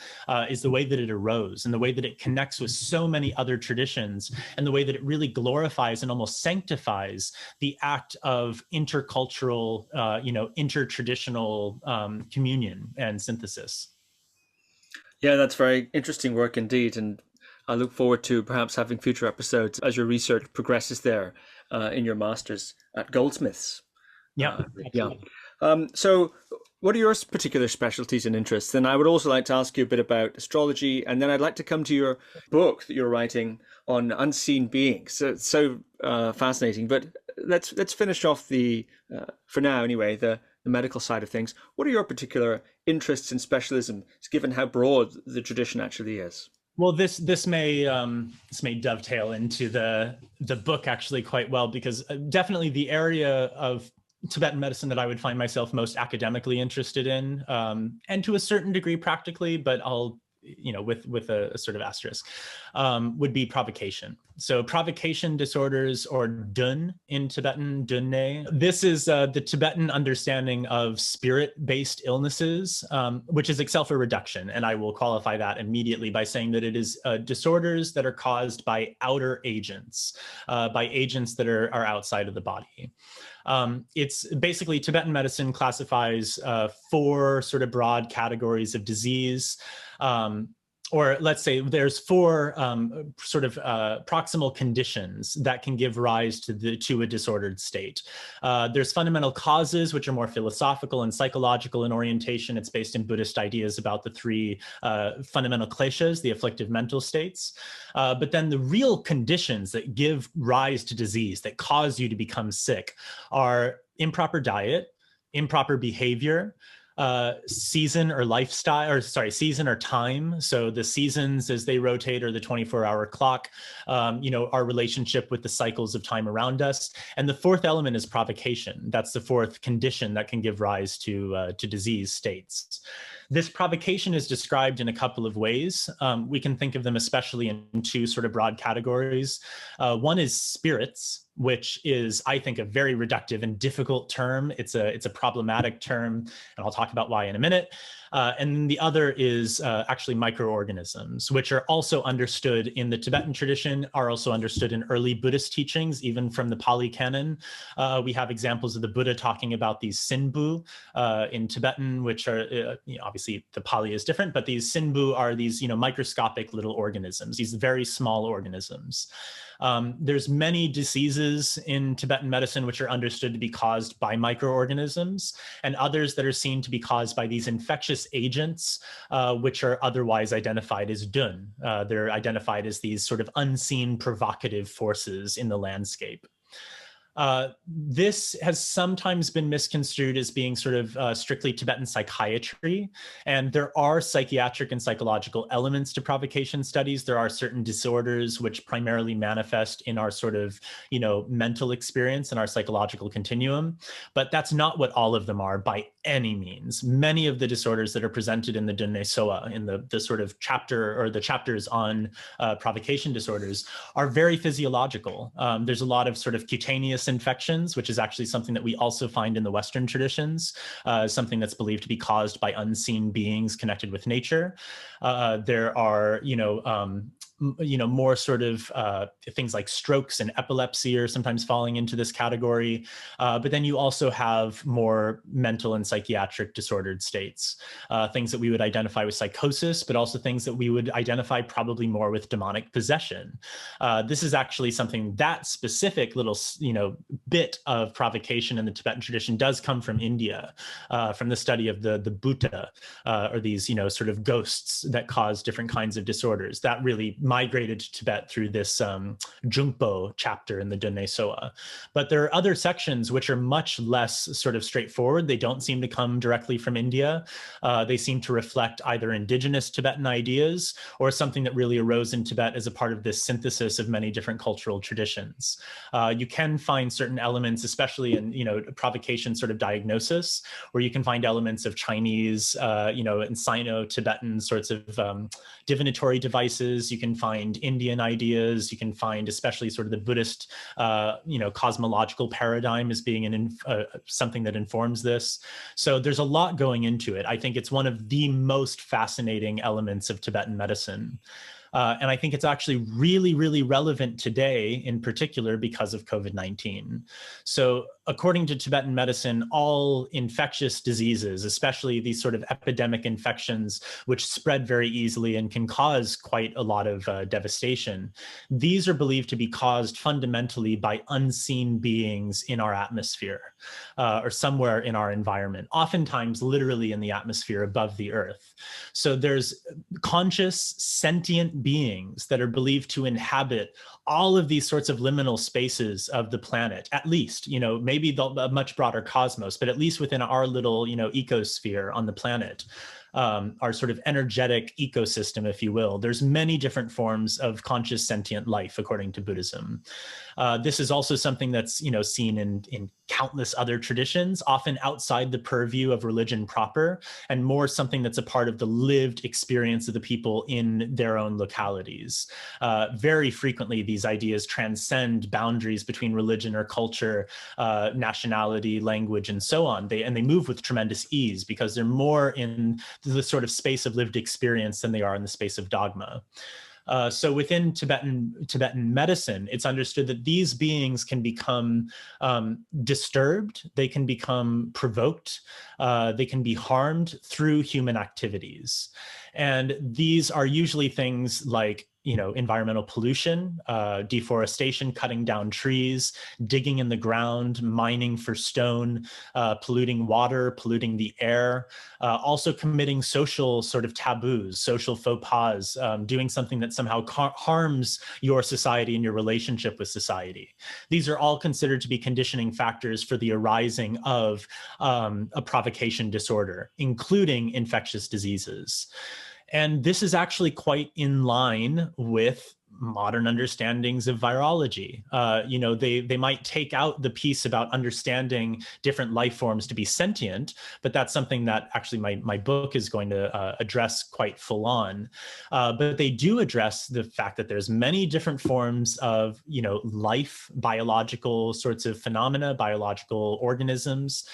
is the way that it arose and the way that it connects with so many other traditions, and the way that it really glorifies and almost sanctifies the act of intercultural, intertraditional communion and synthesis. Yeah, that's very interesting work indeed. And I look forward to perhaps having future episodes as your research progresses there in your master's at Goldsmiths. Yeah. So what are your particular specialties and interests? And I would also like to ask you a bit about astrology. And then I'd like to come to your book that you're writing on unseen beings. So it's so fascinating. But let's finish off for now anyway, the medical side of things. What are your particular interests and specialisms, given how broad the tradition actually is? Well, this may dovetail into the book actually quite well, because definitely the area of Tibetan medicine that I would find myself most academically interested in, and to a certain degree practically, but I'll, with a sort of asterisk, would be provocation. So provocation disorders, or dun in Tibetan, dunne. This is the Tibetan understanding of spirit-based illnesses, which is itself a reduction. And I will qualify that immediately by saying that it is disorders that are caused by outer agents, by agents that are outside of the body. It's basically Tibetan medicine classifies 4 sort of broad categories of disease. Or let's say there's 4 sort of proximal conditions that can give rise to a disordered state. There's fundamental causes, which are more philosophical and psychological in orientation. It's based in Buddhist ideas about the 3 fundamental kleshas, the afflictive mental states. But then the real conditions that give rise to disease, that cause you to become sick, are improper diet, improper behavior, season or time. So the seasons as they rotate, or the 24-hour clock, our relationship with the cycles of time around us. And the 4th element is provocation. That's the 4th condition that can give rise to disease states. This provocation is described in a couple of ways. We can think of them especially in 2 sort of broad categories. One is spirits, which is, I think, a very reductive and difficult term. It's a problematic term, and I'll talk about why in a minute. And the other is actually microorganisms, which are also understood in the Tibetan tradition, are also understood in early Buddhist teachings, even from the Pali canon. We have examples of the Buddha talking about these sinbu in Tibetan, which are, obviously the Pali is different, but these sinbu are these, microscopic little organisms, these very small organisms. There's many diseases in Tibetan medicine which are understood to be caused by microorganisms, and others that are seen to be caused by these infectious agents, which are otherwise identified as dun. They're identified as these sort of unseen provocative forces in the landscape. This has sometimes been misconstrued as being sort of strictly Tibetan psychiatry, and there are psychiatric and psychological elements to provocation studies. There are certain disorders which primarily manifest in our sort of, mental experience and our psychological continuum, but that's not what all of them are by any means. Many of the disorders that are presented in the Dunne Soa, in the sort of chapter or the chapters on provocation disorders, are very physiological. There's a lot of sort of cutaneous infections, which is actually something that we also find in the Western traditions, something that's believed to be caused by unseen beings connected with nature. There are, more sort of things like strokes and epilepsy are sometimes falling into this category. But then you also have more mental and psychiatric disordered states, things that we would identify with psychosis, but also things that we would identify probably more with demonic possession. This is actually something, that specific little, bit of provocation in the Tibetan tradition does come from India, from the study of the Bhuta, or these, sort of ghosts that cause different kinds of disorders. That really migrated to Tibet through this Jungpo chapter in the Dunne Soa. But there are other sections which are much less sort of straightforward. They don't seem to come directly from India. They seem to reflect either indigenous Tibetan ideas or something that really arose in Tibet as a part of this synthesis of many different cultural traditions. You can find certain elements, especially in, provocation sort of diagnosis, where you can find elements of Chinese, and Sino-Tibetan sorts of divinatory devices. You can find Indian ideas. You can find especially sort of the Buddhist, cosmological paradigm as being something that informs this. So there's a lot going into it. I think it's one of the most fascinating elements of Tibetan medicine. And I think it's actually really, really relevant today, in particular because of COVID-19. So according to Tibetan medicine, all infectious diseases, especially these sort of epidemic infections, which spread very easily and can cause quite a lot of devastation, these are believed to be caused fundamentally by unseen beings in our atmosphere or somewhere in our environment, oftentimes literally in the atmosphere above the earth. So there's conscious, sentient beings that are believed to inhabit all of these sorts of liminal spaces of the planet, at least, maybe a much broader cosmos, but at least within our little, ecosphere on the planet. Our sort of energetic ecosystem, if you will. There's many different forms of conscious sentient life, according to Buddhism. This is also something that's, seen in countless other traditions, often outside the purview of religion proper, and more something that's a part of the lived experience of the people in their own localities. Very frequently, these ideas transcend boundaries between religion or culture, nationality, language, and so on. They move with tremendous ease because they're more in the sort of space of lived experience than they are in the space of dogma. So within Tibetan medicine, it's understood that these beings can become disturbed, they can become provoked, they can be harmed through human activities. And these are usually things like environmental pollution, deforestation, cutting down trees, digging in the ground, mining for stone, polluting water, polluting the air, also committing social sort of taboos, social faux pas, doing something that somehow harms your society and your relationship with society. These are all considered to be conditioning factors for the arising of a provocation disorder, including infectious diseases. And this is actually quite in line with modern understandings of virology. They might take out the piece about understanding different life forms to be sentient, but that's something that actually my book is going to address quite full on. But they do address the fact that there's many different forms of, life, biological sorts of phenomena, biological organisms,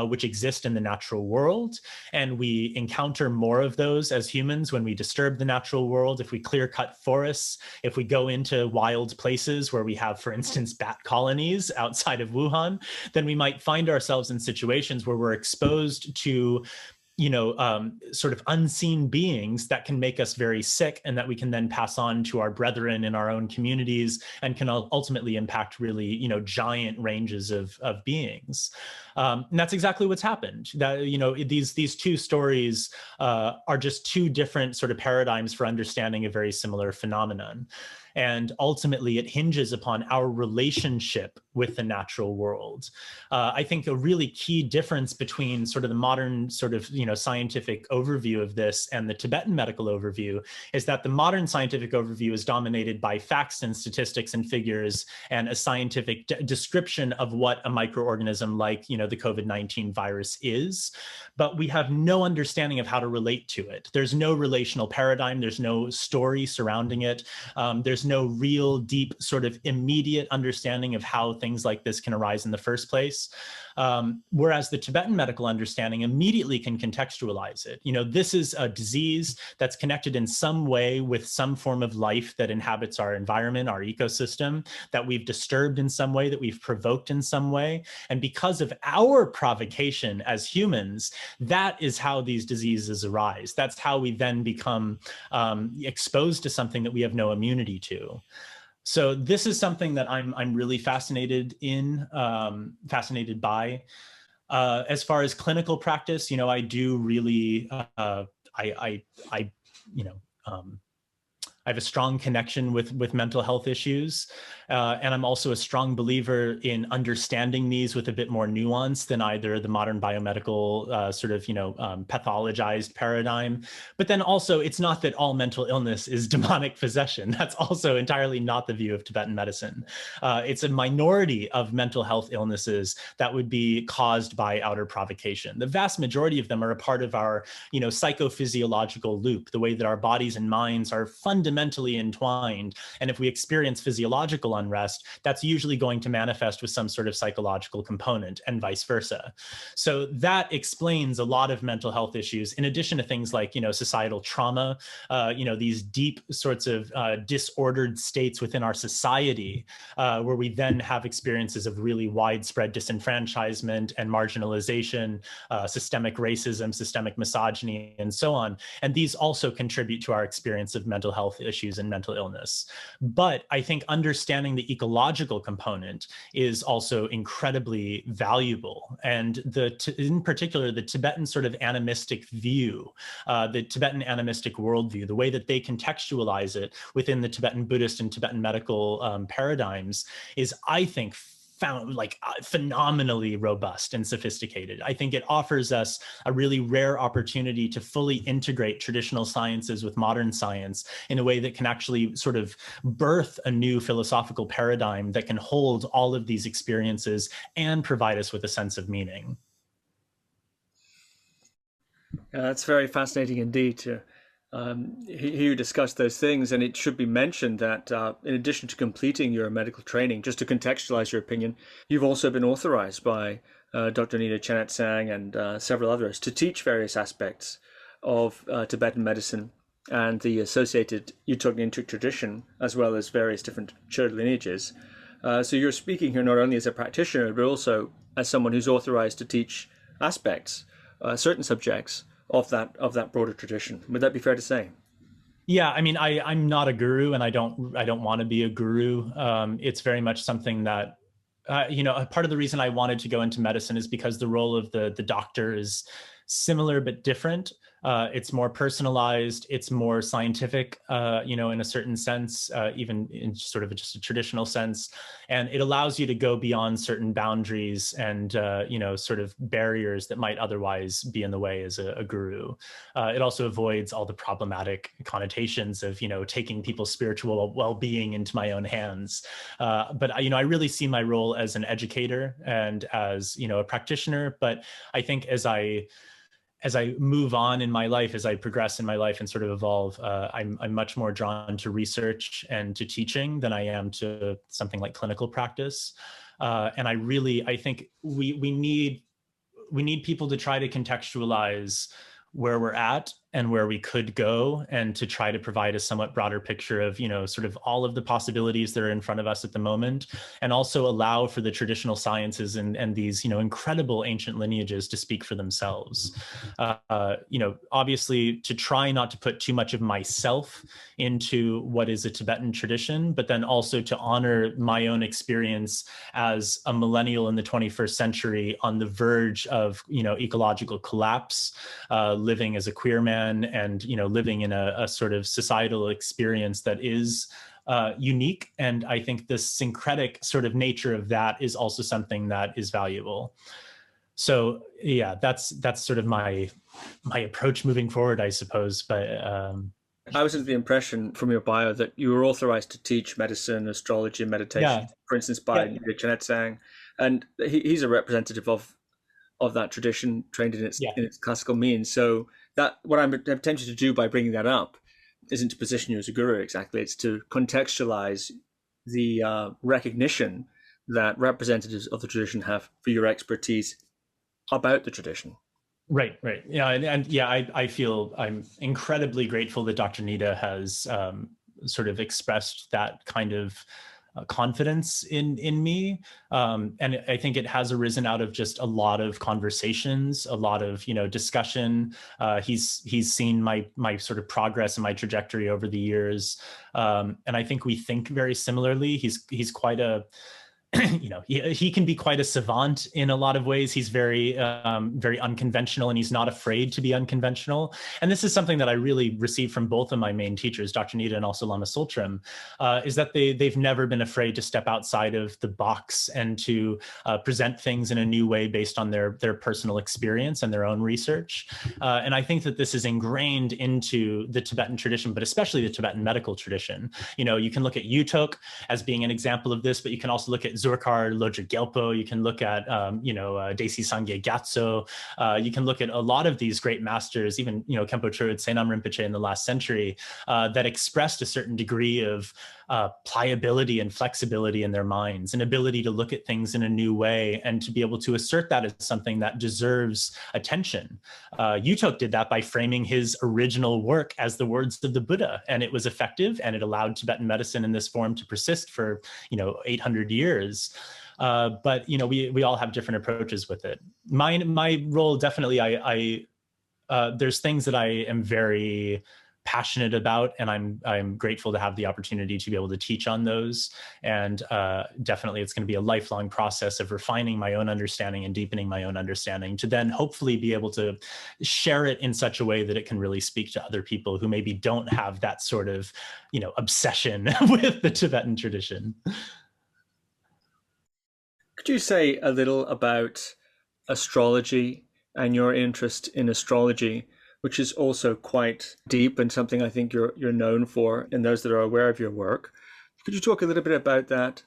which exist in the natural world. And we encounter more of those as humans when we disturb the natural world, if we clear cut forests, if we go into wild places where we have, for instance, bat colonies outside of Wuhan, then we might find ourselves in situations where we're exposed to sort of unseen beings that can make us very sick and that we can then pass on to our brethren in our own communities and can ultimately impact really, giant ranges of beings. And that's exactly what's happened. That, these two stories are just two different sort of paradigms for understanding a very similar phenomenon. And ultimately, it hinges upon our relationship with the natural world. I think a really key difference between sort of the modern sort of, scientific overview of this and the Tibetan medical overview is that the modern scientific overview is dominated by facts and statistics and figures and a scientific description of what a microorganism like, the COVID-19 virus is. But we have no understanding of how to relate to it. There's no relational paradigm. There's no story surrounding it. There's no real deep sort of immediate understanding of how things like this can arise in the first place. Whereas the Tibetan medical understanding immediately can contextualize it. This is a disease that's connected in some way with some form of life that inhabits our environment, our ecosystem, that we've disturbed in some way, that we've provoked in some way. And because of our provocation as humans, that is how these diseases arise. That's how we then become exposed to something that we have no immunity to. So this is something that I'm really fascinated by. As far as clinical practice, I do really, I have a strong connection with mental health issues. And I'm also a strong believer in understanding these with a bit more nuance than either the modern biomedical pathologized paradigm. But then also, it's not that all mental illness is demonic possession. That's also entirely not the view of Tibetan medicine. It's a minority of mental health illnesses that would be caused by outer provocation. The vast majority of them are a part of our, psychophysiological loop, the way that our bodies and minds are fundamentally fundamentally entwined. And if we experience physiological unrest, that's usually going to manifest with some sort of psychological component, and vice versa. So that explains a lot of mental health issues, in addition to things like, societal trauma, these deep sorts of disordered states within our society, where we then have experiences of really widespread disenfranchisement and marginalization, systemic racism, systemic misogyny, and so on. And these also contribute to our experience of mental health issues and mental illness. But I think understanding the ecological component is also incredibly valuable. And in particular, the Tibetan sort of animistic view, the Tibetan animistic worldview, the way that they contextualize it within the Tibetan Buddhist and Tibetan medical paradigms is, I think, found phenomenally robust and sophisticated. I think it offers us a really rare opportunity to fully integrate traditional sciences with modern science in a way that can actually sort of birth a new philosophical paradigm that can hold all of these experiences and provide us with a sense of meaning. Yeah, that's very fascinating indeed to hear you discuss those things. And it should be mentioned that in addition to completing your medical training, just to contextualize your opinion, you've also been authorized by Dr. Nida, Chenagtsang, and several others to teach various aspects of Tibetan medicine and the associated Yutog-Nyingma tradition, as well as various different church lineages. So you're speaking here not only as a practitioner, but also as someone who's authorized to teach aspects, certain subjects of that broader tradition. Would that be fair to say? Yeah, I mean, I'm not a guru, and I don't want to be a guru. It's very much something that, part of the reason I wanted to go into medicine is because the role of the doctor is similar but different. It's more personalized, it's more scientific, in a certain sense, even in sort of just a traditional sense. And it allows you to go beyond certain boundaries and, sort of barriers that might otherwise be in the way as a guru. It also avoids all the problematic connotations of, taking people's spiritual well-being into my own hands. But, I really see my role as an educator and as, a practitioner. But I think as I move on in my life, as I progress in my life and sort of evolve, I'm much more drawn to research and to teaching than I am to something like clinical practice. And I think we need people to try to contextualize where we're at and where we could go, and to try to provide a somewhat broader picture of, sort of all of the possibilities that are in front of us at the moment, and also allow for the traditional sciences and these, incredible ancient lineages to speak for themselves. Obviously to try not to put too much of myself into what is a Tibetan tradition, but then also to honor my own experience as a millennial in the 21st century on the verge of, ecological collapse, living as a queer man, and living in a sort of societal experience that is unique. And I think the syncretic sort of nature of that is also something that is valuable. So yeah, that's sort of my approach moving forward, I suppose. But I was under the impression from your bio that you were authorized to teach medicine, astrology, and meditation, for instance, by Chenagtsang, and he's a representative of that tradition, trained in its classical means. So that what I'm tempted to do by bringing that up isn't to position you as a guru exactly. It's to contextualize the recognition that representatives of the tradition have for your expertise about the tradition. Right. Yeah, and I feel I'm incredibly grateful that Dr. Nida has sort of expressed that kind of confidence in me, and I think it has arisen out of just a lot of conversations, a lot of discussion. He's seen my sort of progress and my trajectory over the years, and I think we think very similarly. He's quite a he can be quite a savant in a lot of ways. He's very, very unconventional, and he's not afraid to be unconventional. And this is something that I really received from both of my main teachers, Dr. Nida and also Lama Tsultrim, is that they've never been afraid to step outside of the box and to present things in a new way based on their personal experience and their own research. And I think that this is ingrained into the Tibetan tradition, but especially the Tibetan medical tradition. You can look at Yutok as being an example of this, but you can also look at Dzorkar Lodra Gelpo, you can look at, Desi Sangye Gyatso, you can look at a lot of these great masters, even, Khenpo Chögyud Senam Rinpoche in the last century, that expressed a certain degree of pliability and flexibility in their minds, an ability to look at things in a new way and to be able to assert that as something that deserves attention. Yutok did that by framing his original work as the words of the Buddha, and it was effective, and it allowed Tibetan medicine in this form to persist for 800 years. But we all have different approaches with it. My role, definitely, I there's things that I am very passionate about, and I'm grateful to have the opportunity to be able to teach on those. And definitely it's going to be a lifelong process of refining my own understanding and deepening my own understanding to then hopefully be able to share it in such a way that it can really speak to other people who maybe don't have that sort of, obsession with the Tibetan tradition. Could you say a little about astrology and your interest in astrology, which is also quite deep and something I think you're known for, and those that are aware of your work? Could you talk a little bit about that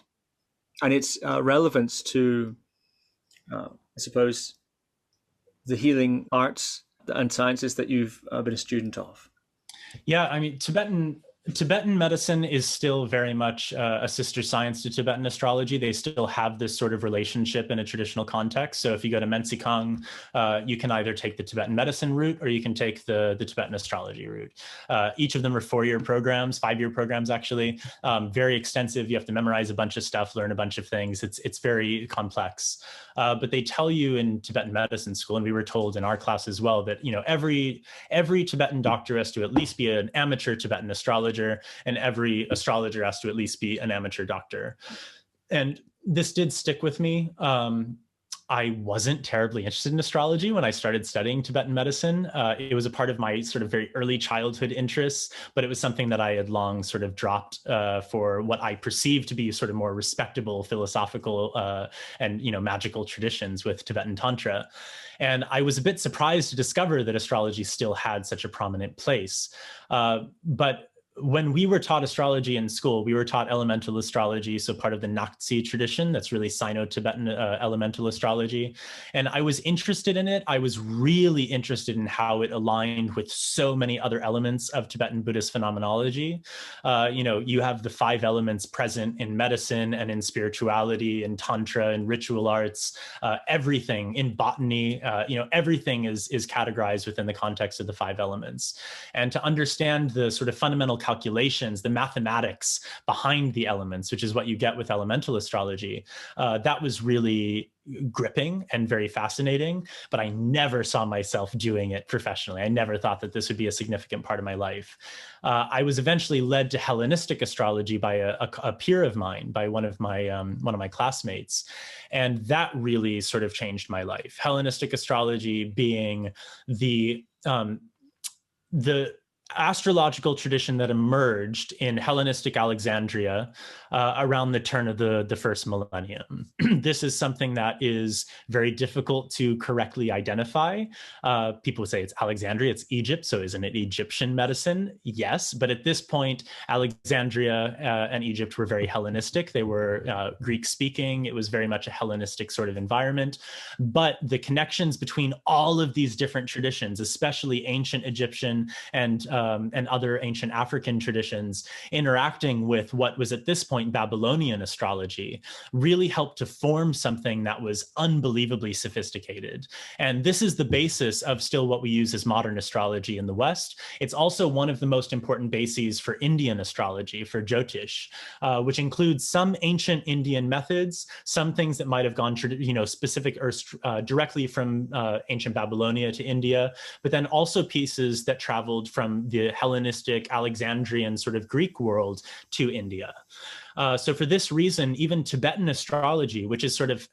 and its relevance to, I suppose, the healing arts and sciences that you've been a student of? Yeah, I mean, Tibetan medicine is still very much a sister science to Tibetan astrology. They still have this sort of relationship in a traditional context. So if you go to Mensikang, you can either take the Tibetan medicine route or you can take the Tibetan astrology route. Each of them are 4-year programs, 5-year programs, actually. Very extensive. You have to memorize a bunch of stuff, learn a bunch of things. It's very complex. But they tell you in Tibetan medicine school, and we were told in our class as well, that every Tibetan doctor has to at least be an amateur Tibetan astrologer, and every astrologer has to at least be an amateur doctor. And this did stick with me. I wasn't terribly interested in astrology when I started studying Tibetan medicine. It was a part of my sort of very early childhood interests, but it was something that I had long sort of dropped for what I perceived to be sort of more respectable philosophical and magical traditions with Tibetan Tantra. And I was a bit surprised to discover that astrology still had such a prominent place. But when we were taught astrology in school, we were taught elemental astrology, so part of the Naktsi tradition, that's really Sino-Tibetan elemental astrology. And I was interested in it. I was really interested in how it aligned with so many other elements of Tibetan Buddhist phenomenology. You have the 5 elements present in medicine and in spirituality and tantra and ritual arts, everything in botany, everything is categorized within the context of the 5 elements. And to understand the sort of fundamental calculations, the mathematics behind the elements, which is what you get with elemental astrology, that was really gripping and very fascinating, but I never saw myself doing it professionally. I never thought that this would be a significant part of my life. I was eventually led to Hellenistic astrology by a peer of mine, by one of my classmates, and that really sort of changed my life. Hellenistic astrology being the astrological tradition that emerged in Hellenistic Alexandria around the turn of the first millennium. This is something that is very difficult to correctly identify. People would say it's Alexandria, it's Egypt, so isn't it Egyptian medicine? Yes, but at this point, Alexandria and Egypt were very Hellenistic. They were Greek-speaking. It was very much a Hellenistic sort of environment. But the connections between all of these different traditions, especially ancient Egyptian and other ancient African traditions, interacting with what was at this point Babylonian astrology, really helped to form something that was unbelievably sophisticated. And this is the basis of still what we use as modern astrology in the West. It's also one of the most important bases for Indian astrology, for Jyotish, which includes some ancient Indian methods, some things that might have gone specific or directly from ancient Babylonia to India, but then also pieces that traveled from the Hellenistic, Alexandrian sort of Greek world to India. So for this reason, even Tibetan astrology, which is sort of,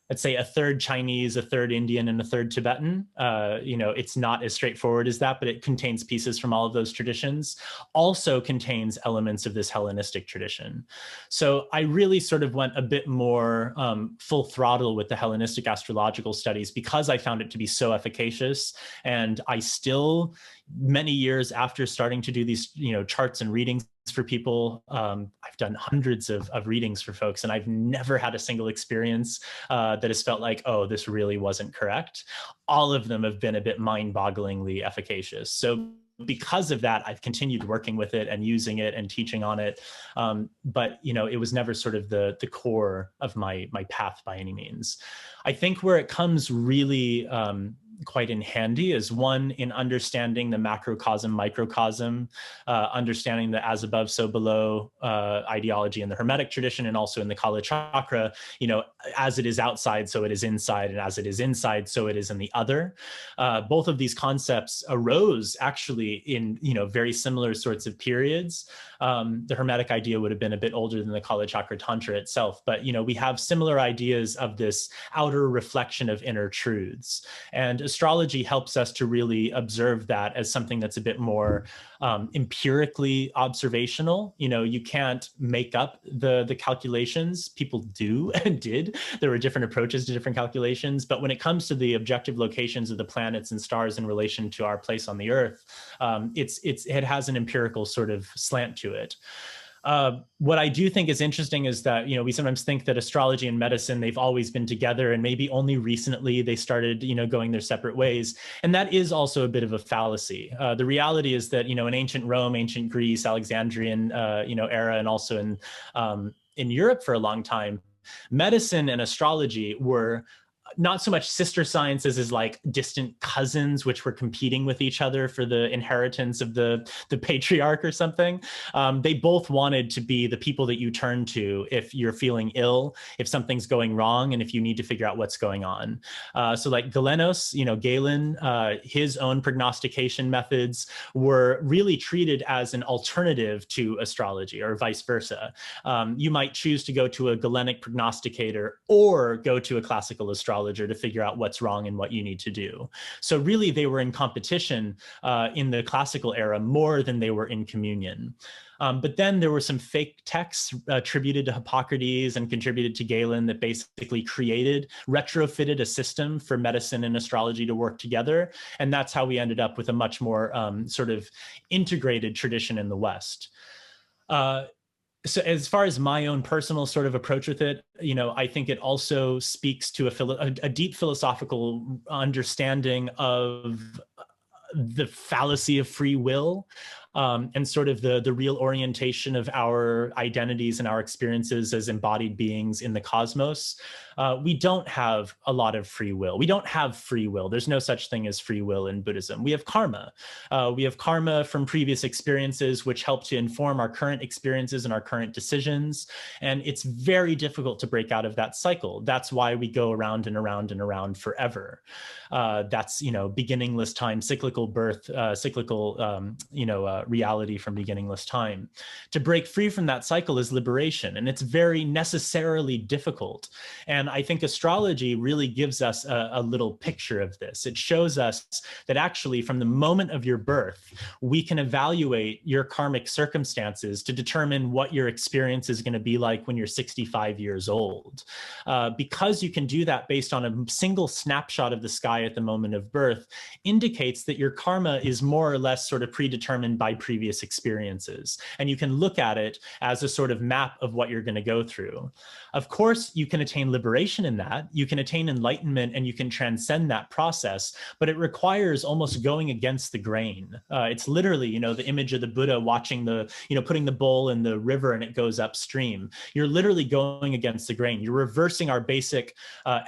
let's say, a third Chinese, a third Indian, and a third Tibetan, it's not as straightforward as that, but it contains pieces from all of those traditions, also contains elements of this Hellenistic tradition. So I really sort of went a bit more full throttle with the Hellenistic astrological studies because I found it to be so efficacious. And I still, many years after starting to do these, charts and readings for people. I've done hundreds of readings for folks, and I've never had a single experience that has felt like, oh, this really wasn't correct. All of them have been a bit mind-bogglingly efficacious. So because of that, I've continued working with it and using it and teaching on it. But it was never sort of the core of my path by any means. I think where it comes really quite in handy is one in understanding the macrocosm, microcosm, understanding the as above, so below ideology in the Hermetic tradition, and also in the Kala chakra, as it is outside, so it is inside, and as it is inside, so it is in the other. Both of these concepts arose actually in, very similar sorts of periods. The Hermetic idea would have been a bit older than the Kala chakra tantra itself, but, we have similar ideas of this outer reflection of inner truths. And astrology helps us to really observe that as something that's a bit more empirically observational. You can't make up the calculations. People do and did. There were different approaches to different calculations. But when it comes to the objective locations of the planets and stars in relation to our place on the Earth, it has an empirical sort of slant to it. What I do think is interesting is that, we sometimes think that astrology and medicine, they've always been together, and maybe only recently they started, going their separate ways. And that is also a bit of a fallacy. The reality is that, in ancient Rome, ancient Greece, Alexandrian, era, and also in Europe for a long time, medicine and astrology were not so much sister sciences as like distant cousins, which were competing with each other for the inheritance of the patriarch or something. They both wanted to be the people that you turn to if you're feeling ill, if something's going wrong, and if you need to figure out what's going on. So like Galenos, Galen, his own prognostication methods were really treated as an alternative to astrology, or vice versa. You might choose to go to a Galenic prognosticator or go to a classical astrologer to figure out what's wrong and what you need to do. So really they were in competition in the classical era more than they were in communion. But then there were some fake texts attributed to Hippocrates and contributed to Galen that basically retrofitted a system for medicine and astrology to work together. And that's how we ended up with a much more sort of integrated tradition in the West. So as far as my own personal sort of approach with it, I think it also speaks to a deep philosophical understanding of the fallacy of free will, and sort of the real orientation of our identities and our experiences as embodied beings in the cosmos. We don't have a lot of free will. We don't have free will. There's no such thing as free will in Buddhism. We have karma. We have karma from previous experiences, which help to inform our current experiences and our current decisions. And it's very difficult to break out of that cycle. That's why we go around and around and around forever. That's, beginningless time, cyclical birth, cyclical, reality from beginningless time. To break free from that cycle is liberation, and it's very necessarily difficult. And I think astrology really gives us a little picture of this. It shows us that actually from the moment of your birth, we can evaluate your karmic circumstances to determine what your experience is going to be like when you're 65 years old. Because you can do that based on a single snapshot of the sky at the moment of birth, indicates that your karma is more or less sort of predetermined by previous experiences. And you can look at it as a sort of map of what you're going to go through. Of course, you can attain liberation in that. You can attain enlightenment and you can transcend that process, but it requires almost going against the grain. It's literally, the image of the Buddha watching putting the bowl in the river and it goes upstream. You're literally going against the grain. You're reversing our basic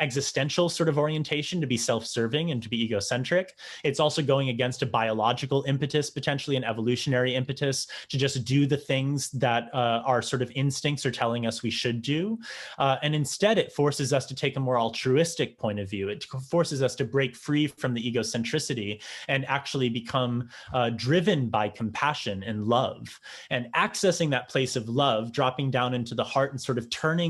existential sort of orientation to be self-serving and to be egocentric. It's also going against a biological impetus, potentially an evolutionary impetus, to just do the things that our sort of instincts are telling us we should do. And instead, it forces us to take a more altruistic point of view. It forces us to break free from the egocentricity and actually become driven by compassion and love. And accessing that place of love, dropping down into the heart and sort of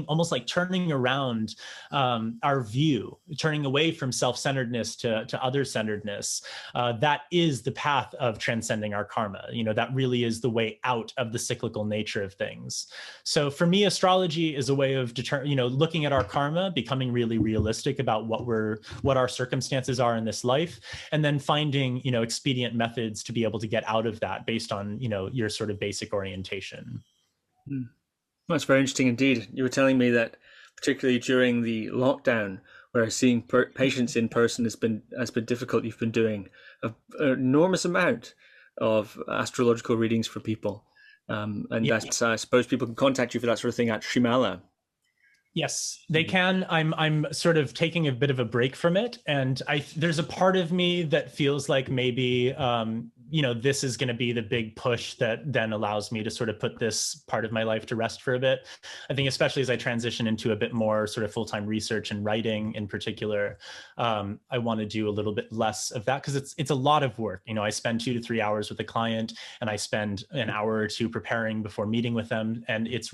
almost like turning around our view, turning away from self-centeredness to other-centeredness. That is the path of transcending our karma. That really is the way out of the cyclical nature of things. So for me, astrology is a way of looking at our karma, becoming really realistic about what our circumstances are in this life, and then finding, expedient methods to be able to get out of that based on, your sort of basic orientation. That's very interesting indeed. You were telling me that particularly during the lockdown, where seeing patients in person has been difficult, you've been doing an enormous amount of astrological readings for people. That's, I suppose people can contact you for that sort of thing at Shimala. Yes, they can. I'm sort of taking a bit of a break from it. And there's a part of me that feels like maybe, this is going to be the big push that then allows me to sort of put this part of my life to rest for a bit. I think especially as I transition into a bit more sort of full-time research and writing in particular, I want to do a little bit less of that because it's a lot of work. I spend 2 to 3 hours with a client and I spend an hour or two preparing before meeting with them. And it's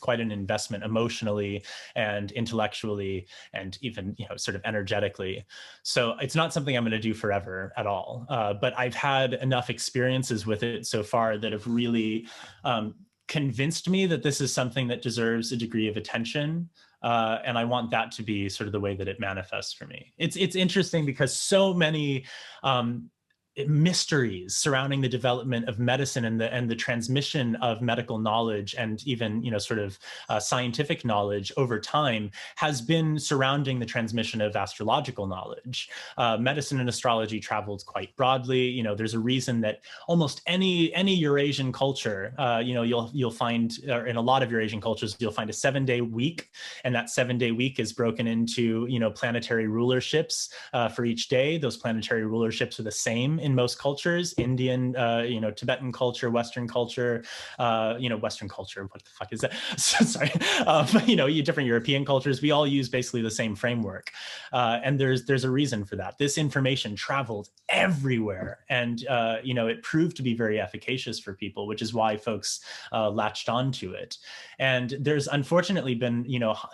quite an investment emotionally and intellectually and even, sort of energetically. So it's not something I'm going to do forever at all. But I've had enough experiences with it so far that have really convinced me that this is something that deserves a degree of attention. And I want that to be sort of the way that it manifests for me. It's interesting because so many mysteries surrounding the development of medicine and the transmission of medical knowledge and even sort of scientific knowledge over time has been surrounding the transmission of astrological knowledge. Medicine and astrology traveled quite broadly. There's a reason that almost any Eurasian culture, you'll find, or in a lot of Eurasian cultures, you'll find a 7-day week, and that 7-day week is broken into planetary rulerships for each day. Those planetary rulerships are the same in most cultures: Indian, Tibetan culture, Western culture, Western culture. What the fuck is that? Sorry, different European cultures. We all use basically the same framework, and there's a reason for that. This information traveled everywhere, and it proved to be very efficacious for people, which is why folks latched onto it. And there's unfortunately been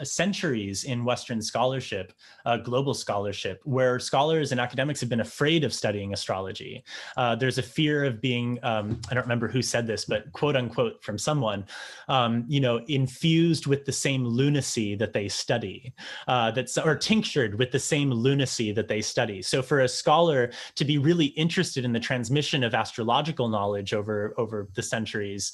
centuries in Western scholarship, global scholarship, where scholars and academics have been afraid of studying astrology. There's a fear of being, I don't remember who said this, but quote unquote from someone, infused with the same lunacy that they study, or tinctured with the same lunacy that they study. So for a scholar to be really interested in the transmission of astrological knowledge over the centuries,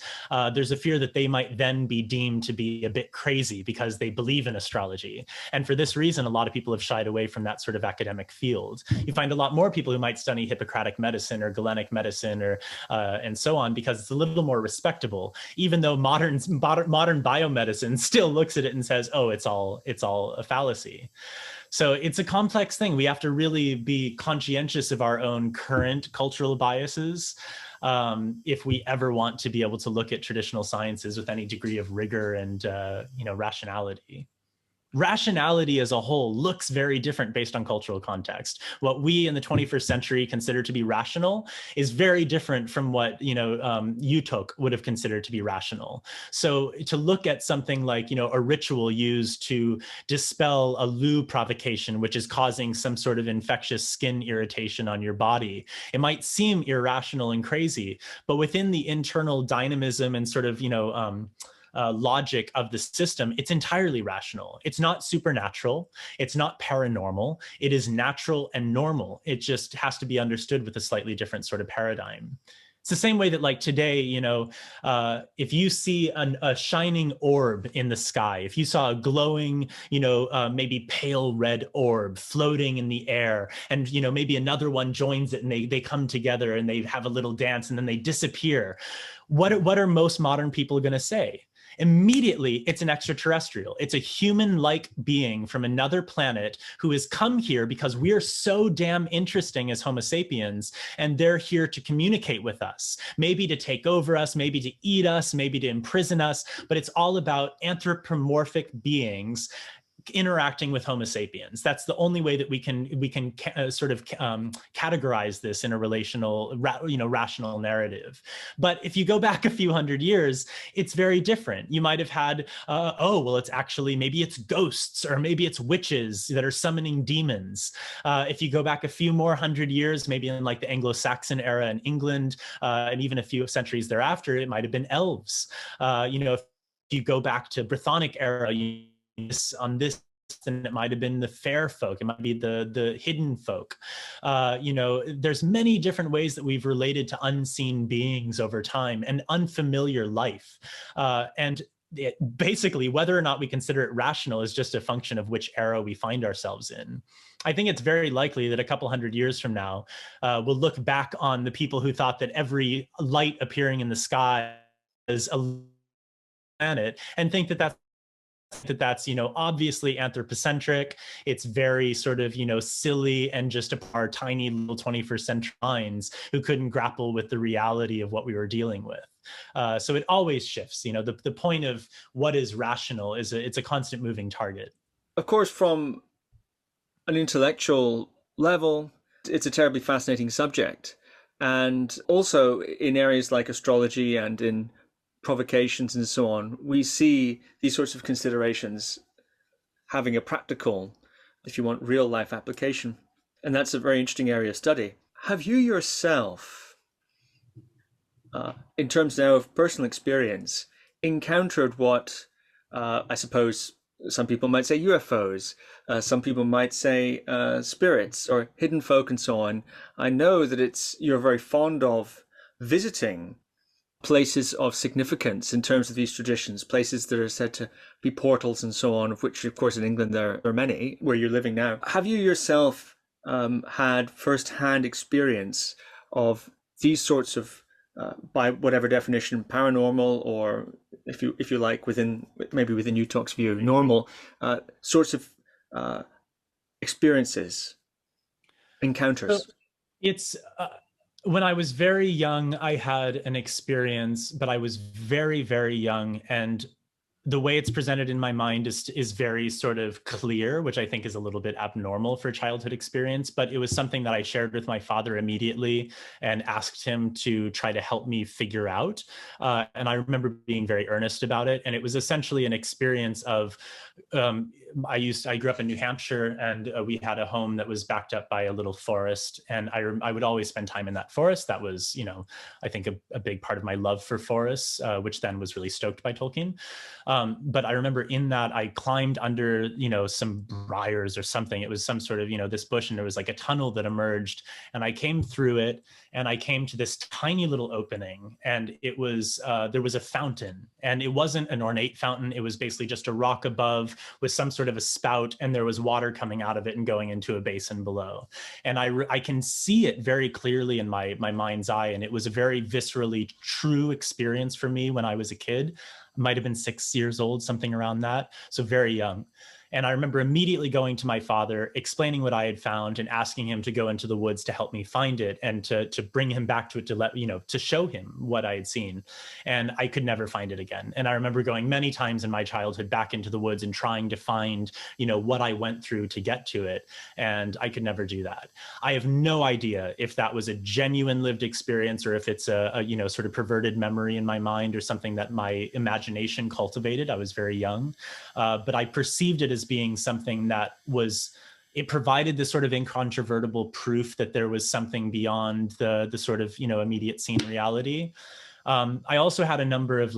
there's a fear that they might then be deemed to be a bit crazy because they believe in astrology. And for this reason, a lot of people have shied away from that sort of academic field. You find a lot more people who might study Hippocratic medicine or Galenic medicine or and so on, because it's a little more respectable, even though modern biomedicine still looks at it and says, oh, it's all a fallacy. So it's a complex thing. We have to really be conscientious of our own current cultural biases if we ever want to be able to look at traditional sciences with any degree of rigor and rationality. Rationality as a whole looks very different based on cultural context. What we in the 21st century consider to be rational is very different from what Yutok would have considered to be rational. So to look at something like a ritual used to dispel a Lu provocation, which is causing some sort of infectious skin irritation on your body, it might seem irrational and crazy, but within the internal dynamism and sort of logic of the system, it's entirely rational. It's not supernatural. It's not paranormal. It is natural and normal. It just has to be understood with a slightly different sort of paradigm. It's the same way that like today, if you see a shining orb in the sky, if you saw a glowing, maybe pale red orb floating in the air, and, maybe another one joins it and they come together and they have a little dance and then they disappear. What are most modern people going to say? Immediately, it's an extraterrestrial. It's a human-like being from another planet who has come here because we're so damn interesting as Homo sapiens, and they're here to communicate with us, maybe to take over us, maybe to eat us, maybe to imprison us, but it's all about anthropomorphic beings interacting with Homo sapiens. That's the only way that we can categorize this in a rational narrative. But if you go back a few hundred years, it's very different. You might have had, maybe it's ghosts, or maybe it's witches that are summoning demons. If you go back a few more hundred years, maybe in like the Anglo-Saxon era in England, and even a few centuries thereafter, it might have been elves. If you go back to Brythonic era, then it might have been the fair folk. It might be the hidden folk. There's many different ways that we've related to unseen beings over time and unfamiliar life. Basically, whether or not we consider it rational is just a function of which era we find ourselves in. I think it's very likely that a couple hundred years from now, we'll look back on the people who thought that every light appearing in the sky is a planet and think that's obviously anthropocentric. It's very sort of silly, and just our tiny little 21st century minds who couldn't grapple with the reality of what we were dealing with. So it always shifts. The point of what is rational is it's a constant moving target. Of course, from an intellectual level, it's a terribly fascinating subject, and also in areas like astrology and in provocations and so on, we see these sorts of considerations having a practical, if you want, real life application. And that's a very interesting area of study. Have you yourself, in terms now of personal experience, encountered what I suppose some people might say UFOs, some people might say spirits or hidden folk and so on? I know that you're very fond of visiting places of significance in terms of these traditions, places that are said to be portals and so on, of which, of course, in England there are many where you're living now. Have you yourself had first-hand experience of these sorts of, by whatever definition, paranormal, or if you like, within Utok's view, normal sorts of experiences, encounters? So it's when I was very young, I had an experience, but I was very, very young, and the way it's presented in my mind is very sort of clear, which I think is a little bit abnormal for childhood experience, but it was something that I shared with my father immediately and asked him to try to help me figure out. And I remember being very earnest about it. And it was essentially an experience of, I grew up in New Hampshire, and we had a home that was backed up by a little forest. And I would always spend time in that forest. That was, I think a big part of my love for forests, which then was really stoked by Tolkien. But I remember in that I climbed under, some briars or something. It was some sort of, this bush, and there was like a tunnel that emerged, and I came through it, and I came to this tiny little opening, and it was, there was a fountain, and it wasn't an ornate fountain. It was basically just a rock above with some sort of a spout, and there was water coming out of it and going into a basin below. And I can see it very clearly in my mind's eye. And it was a very viscerally true experience for me when I was a kid. Might have been 6 years old, something around that. So very young. And I remember immediately going to my father, explaining what I had found, and asking him to go into the woods to help me find it, and to bring him back to it, to show him what I had seen. And I could never find it again. And I remember going many times in my childhood back into the woods and trying to find, what I went through to get to it. And I could never do that. I have no idea if that was a genuine lived experience, or if it's a sort of perverted memory in my mind, or something that my imagination cultivated. I was very young, but I perceived it as being something that it provided this sort of incontrovertible proof that there was something beyond the sort of, immediate scene reality. I also had a number of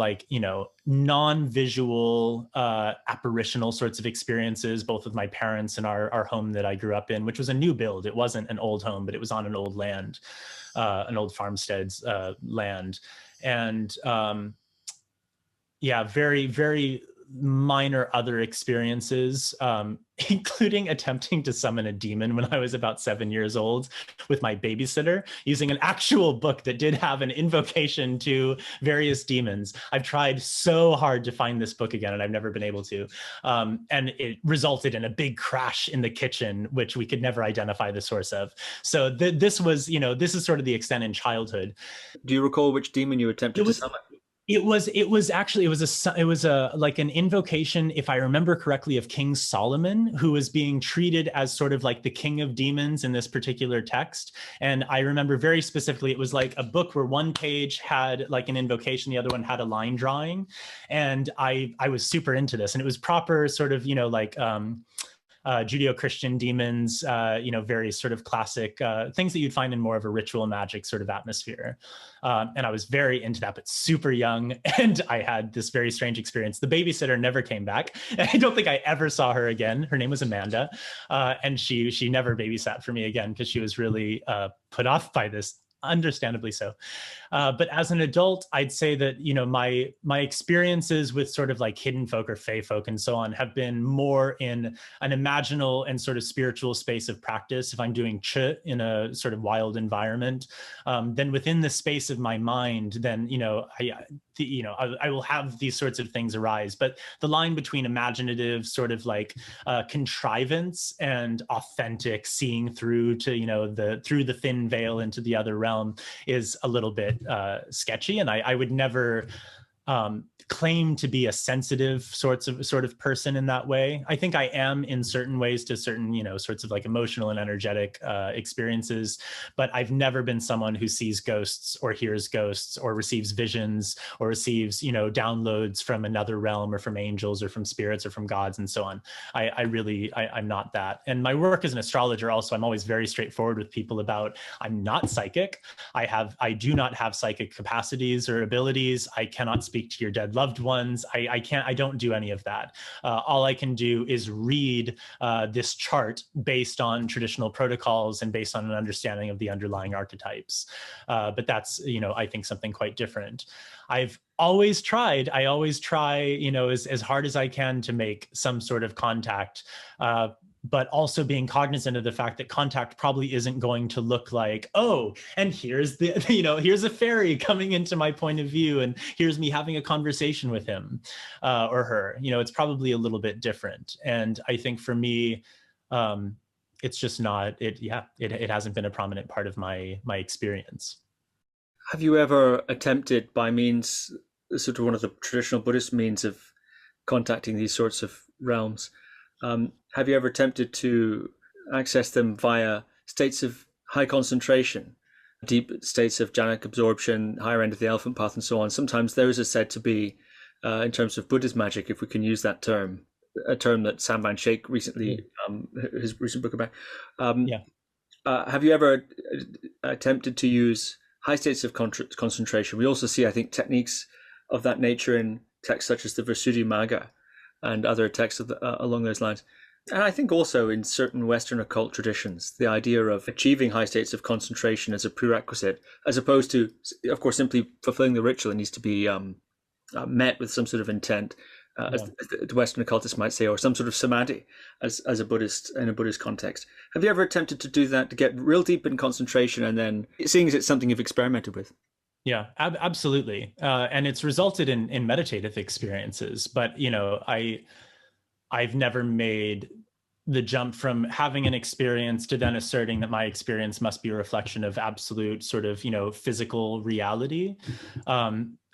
non-visual apparitional sorts of experiences, both with my parents and our home that I grew up in, which was a new build. It wasn't an old home, but it was on an old land, an old farmstead's land. And very, very minor other experiences, including attempting to summon a demon when I was about 7 years old with my babysitter, using an actual book that did have an invocation to various demons. I've tried so hard to find this book again, and I've never been able to. And it resulted in a big crash in the kitchen, which we could never identify the source of. So this was, this is sort of the extent in childhood. Do you recall which demon you attempted to summon? It was like an invocation, if I remember correctly, of King Solomon, who was being treated as sort of like the king of demons in this particular text. And I remember very specifically, it was like a book where one page had like an invocation, the other one had a line drawing. And I was super into this, and it was proper sort of, like Judeo-Christian demons, very sort of classic things that you'd find in more of a ritual magic sort of atmosphere. And I was very into that, but super young. And I had this very strange experience. The babysitter never came back. I don't think I ever saw her again. Her name was Amanda. And she never babysat for me again because she was really put off by this, understandably so. But as an adult, I'd say that, my experiences with sort of like hidden folk or fae folk and so on have been more in an imaginal and sort of spiritual space of practice. If I'm doing ch in a sort of wild environment, then within the space of my mind, then, I will have these sorts of things arise. But the line between imaginative sort of like contrivance and authentic seeing through to, through the thin veil into the other realm is a little bit sketchy. And I would never claim to be a sensitive sort of person in that way. I think I am in certain ways to certain, sorts of like emotional and energetic experiences, but I've never been someone who sees ghosts or hears ghosts or receives visions or receives, downloads from another realm or from angels or from spirits or from gods and so on. I'm not that. And my work as an astrologer also, I'm always very straightforward with people about, I'm not psychic. I do not have psychic capacities or abilities. I cannot speak to your dead loved ones. I don't do any of that. All I can do is read this chart based on traditional protocols and based on an understanding of the underlying archetypes. But that's, I think something quite different. I always try, as hard as I can to make some sort of contact, but also being cognizant of the fact that contact probably isn't going to look like, oh, and here's here's a fairy coming into my point of view, and here's me having a conversation with him or her. It's probably a little bit different. And I think for me, it's just not, it hasn't been a prominent part of my experience. Have you ever attempted by means, sort of one of the traditional Buddhist means of contacting these sorts of realms, have you ever attempted to access them via states of high concentration, deep states of jhanic absorption, higher end of the elephant path and so on? Sometimes those are said to be, in terms of Buddhist magic, if we can use that term, a term that Sam Van Schaik recently, his recent book about. Have you ever attempted to use high states of concentration? We also see, I think, techniques of that nature in texts such as the Visuddhimagga and other texts along those lines. And I think also in certain Western occult traditions, the idea of achieving high states of concentration as a prerequisite, as opposed to, of course, simply fulfilling the ritual, it needs to be met with some sort of intent, as the Western occultists might say, or some sort of samadhi as a Buddhist, in a Buddhist context. Have you ever attempted to do that, to get real deep in concentration, and then, seeing as it's something you've experimented with? Yeah, absolutely. And it's resulted in meditative experiences, but, I've never made the jump from having an experience to then asserting that my experience must be a reflection of absolute sort of, physical reality.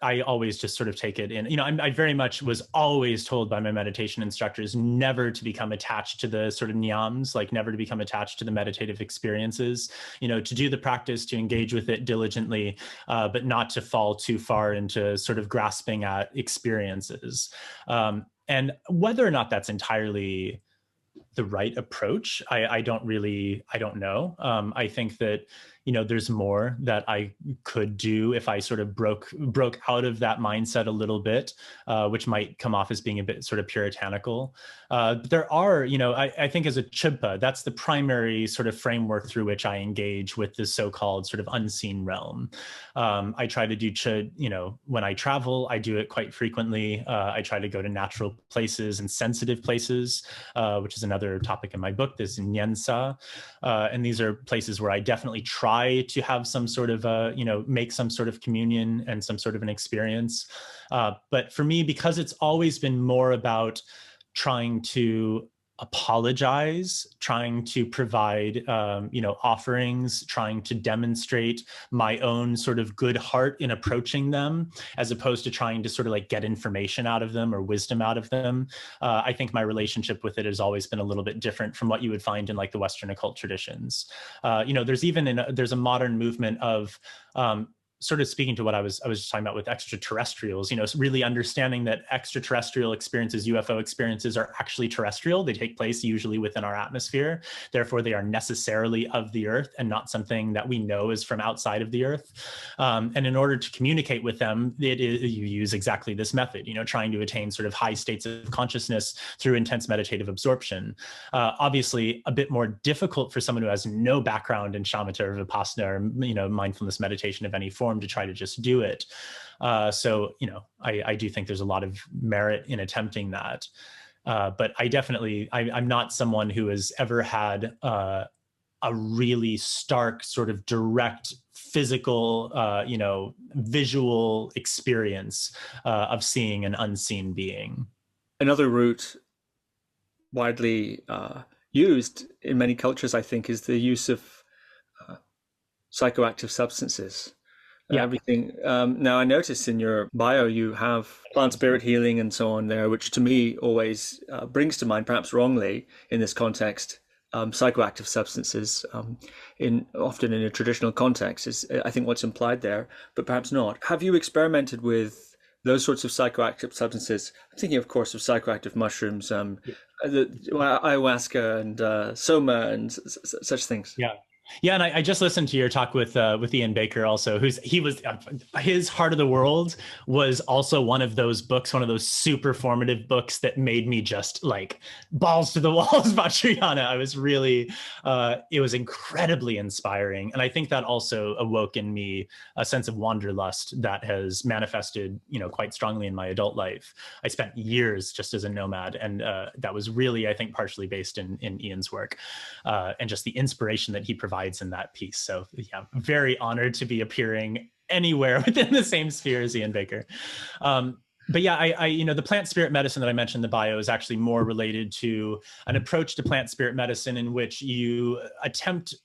I always just sort of take it in. I very much was always told by my meditation instructors never to become attached to the sort of nyams, like never to become attached to the meditative experiences, to do the practice, to engage with it diligently, but not to fall too far into sort of grasping at experiences. And whether or not that's entirely the right approach, I don't know. I think that, there's more that I could do if I sort of broke out of that mindset a little bit, which might come off as being a bit sort of puritanical. There are, I think as a Chibpa, that's the primary sort of framework through which I engage with this so-called sort of unseen realm. I try to do Chud, when I travel, I do it quite frequently. I try to go to natural places and sensitive places, which is another topic in my book. There's Nyensa, and these are places where I definitely try to have some sort of make some sort of communion and some sort of an experience. But for me, because it's always been more about trying to apologize, trying to provide, offerings, trying to demonstrate my own sort of good heart in approaching them, as opposed to trying to sort of like get information out of them or wisdom out of them. I think my relationship with it has always been a little bit different from what you would find in like the Western occult traditions. There's a modern movement of, sort of speaking to what I was just talking about with extraterrestrials, really understanding that extraterrestrial experiences, UFO experiences, are actually terrestrial. They take place usually within our atmosphere. Therefore, they are necessarily of the Earth and not something that we know is from outside of the Earth. And in order to communicate with them, you use exactly this method, trying to attain sort of high states of consciousness through intense meditative absorption. Obviously, a bit more difficult for someone who has no background in shamatha or vipassana or mindfulness meditation of any form to try to just do it. I do think there's a lot of merit in attempting that. But I'm not someone who has ever had a really stark sort of direct physical, visual experience of seeing an unseen being. Another route widely used in many cultures, I think, is the use of psychoactive substances. Everything. Now, I noticed in your bio you have plant spirit healing and so on there, which to me always brings to mind, perhaps wrongly in this context, psychoactive substances. Often in a traditional context is, I think, what's implied there, but perhaps not. Have you experimented with those sorts of psychoactive substances? I'm thinking, of course, of psychoactive mushrooms, ayahuasca and soma and such things. Yeah, and I just listened to your talk with Ian Baker also, his Heart of the World was also one of those books, one of those super formative books that made me just like balls to the walls about Shriyana. I was really, it was incredibly inspiring. And I think that also awoke in me a sense of wanderlust that has manifested, quite strongly in my adult life. I spent years just as a nomad, and that was really, I think, partially based in Ian's work, and just the inspiration that he provides in that piece. So yeah, I'm very honored to be appearing anywhere within the same sphere as Ian Baker. But yeah, the plant spirit medicine that I mentioned in the bio is actually more related to an approach to plant spirit medicine in which you attempt,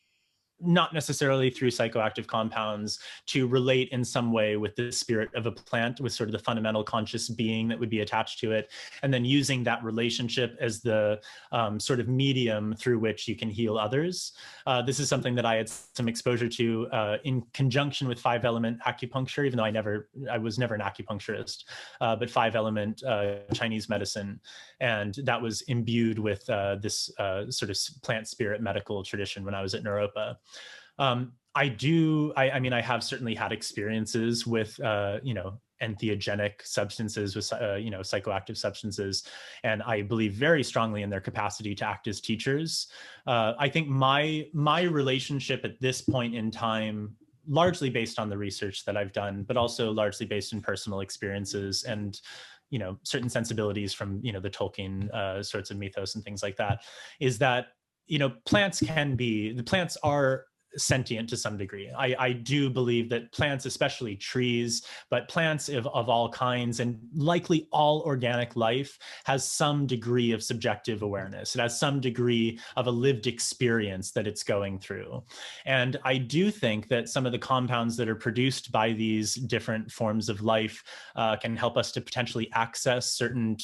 not necessarily through psychoactive compounds, to relate in some way with the spirit of a plant, with sort of the fundamental conscious being that would be attached to it, and then using that relationship as the sort of medium through which you can heal others. This is something that I had some exposure to in conjunction with 5-element acupuncture, even though I was never an acupuncturist, but 5-element Chinese medicine. And that was imbued with this sort of plant spirit medical tradition when I was at Naropa. I have certainly had experiences with, entheogenic substances, with, psychoactive substances, and I believe very strongly in their capacity to act as teachers. I think my relationship at this point in time, largely based on the research that I've done, but also largely based in personal experiences and certain sensibilities from, the Tolkien sorts of mythos and things like that, is that, plants are sentient to some degree. I do believe that plants, especially trees, but plants of all kinds and likely all organic life, has some degree of subjective awareness. It has some degree of a lived experience that it's going through. And I do think that some of the compounds that are produced by these different forms of life can help us to potentially access certain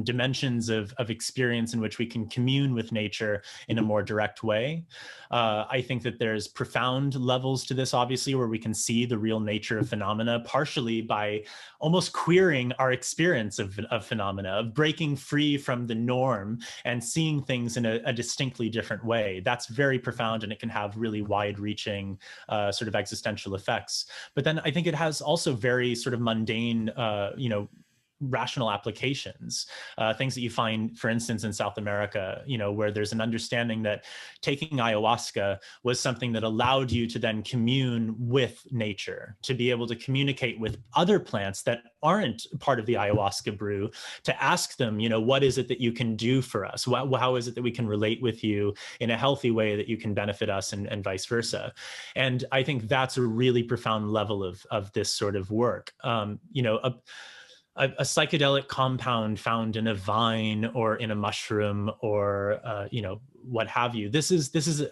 dimensions of experience in which we can commune with nature in a more direct way. I think that there's profound levels to this, obviously, where we can see the real nature of phenomena, partially by almost queering our experience of phenomena, of breaking free from the norm and seeing things in a distinctly different way. That's very profound, and it can have really wide-reaching sort of existential effects. But then I think it has also very sort of mundane, rational applications, things that you find, for instance, in South America, where there's an understanding that taking ayahuasca was something that allowed you to then commune with nature, to be able to communicate with other plants that aren't part of the ayahuasca brew, to ask them, what is it that you can do for us? How is it that we can relate with you in a healthy way that you can benefit us, and vice versa? And I think that's a really profound level of this sort of work. a psychedelic compound found in a vine or in a mushroom or what have you. This is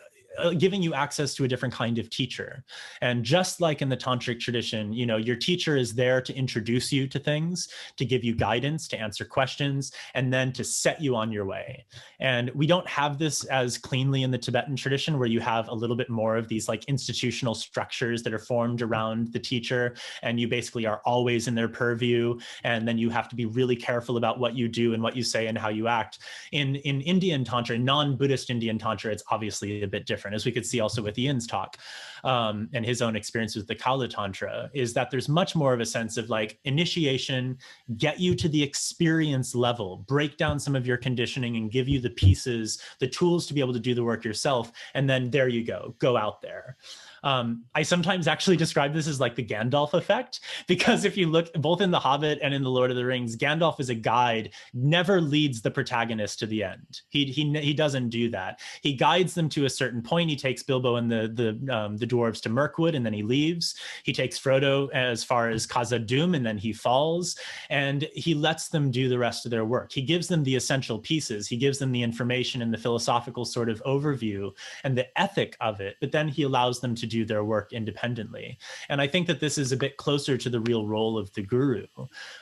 giving you access to a different kind of teacher. And just like in the tantric tradition, your teacher is there to introduce you to things, to give you guidance, to answer questions, and then to set you on your way. And we don't have this as cleanly in the Tibetan tradition, where you have a little bit more of these like institutional structures that are formed around the teacher, and you basically are always in their purview. And then you have to be really careful about what you do and what you say and how you act. In Indian Tantra, non-Buddhist Indian Tantra, it's obviously a bit different, as we could see also with Ian's talk and his own experience with the Kala Tantra, is that there's much more of a sense of like initiation, get you to the experience level, break down some of your conditioning and give you the pieces, the tools to be able to do the work yourself. And then there you go out there. I sometimes actually describe this as like the Gandalf effect, because if you look both in The Hobbit and in The Lord of the Rings, Gandalf is a guide, never leads the protagonist to the end. He doesn't do that. He guides them to a certain point. He takes Bilbo and the dwarves to Mirkwood, and then he leaves. He takes Frodo as far as Khazad-dûm, and then he falls, and he lets them do the rest of their work. He gives them the essential pieces. He gives them the information and the philosophical sort of overview and the ethic of it, but then he allows them to do their work independently. And I think that this is a bit closer to the real role of the guru.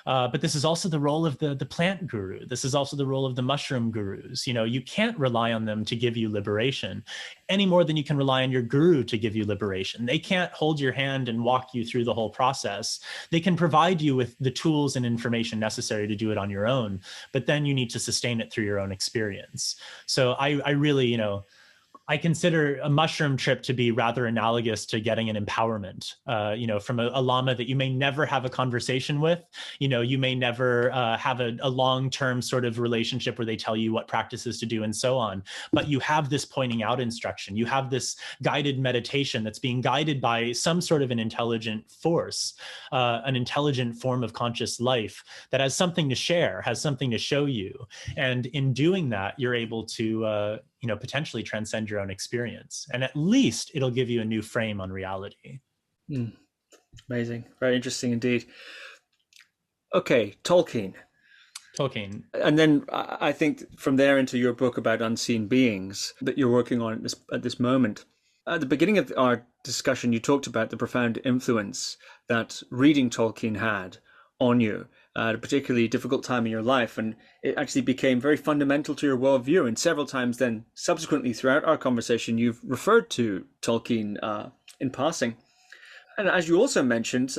But this is also the role of the plant guru. This is also the role of the mushroom gurus. You can't rely on them to give you liberation any more than you can rely on your guru to give you liberation. They can't hold your hand and walk you through the whole process. They can provide you with the tools and information necessary to do it on your own, but then you need to sustain it through your own experience. So I really, I consider a mushroom trip to be rather analogous to getting an empowerment, from a Lama that you may never have a conversation with. You may never have a long-term sort of relationship where they tell you what practices to do and so on. But you have this pointing out instruction. You have this guided meditation that's being guided by some sort of an intelligent force, an intelligent form of conscious life that has something to share, has something to show you. And in doing that, you're able to potentially transcend your own experience. And at least it'll give you a new frame on reality. Amazing. Very interesting indeed. Okay, Tolkien. And then I think from there into your book about unseen beings that you're working on at this moment. At the beginning of our discussion, you talked about the profound influence that reading Tolkien had on you at a particularly difficult time in your life, and it actually became very fundamental to your worldview. And several times then subsequently throughout our conversation, you've referred to Tolkien in passing. And as you also mentioned,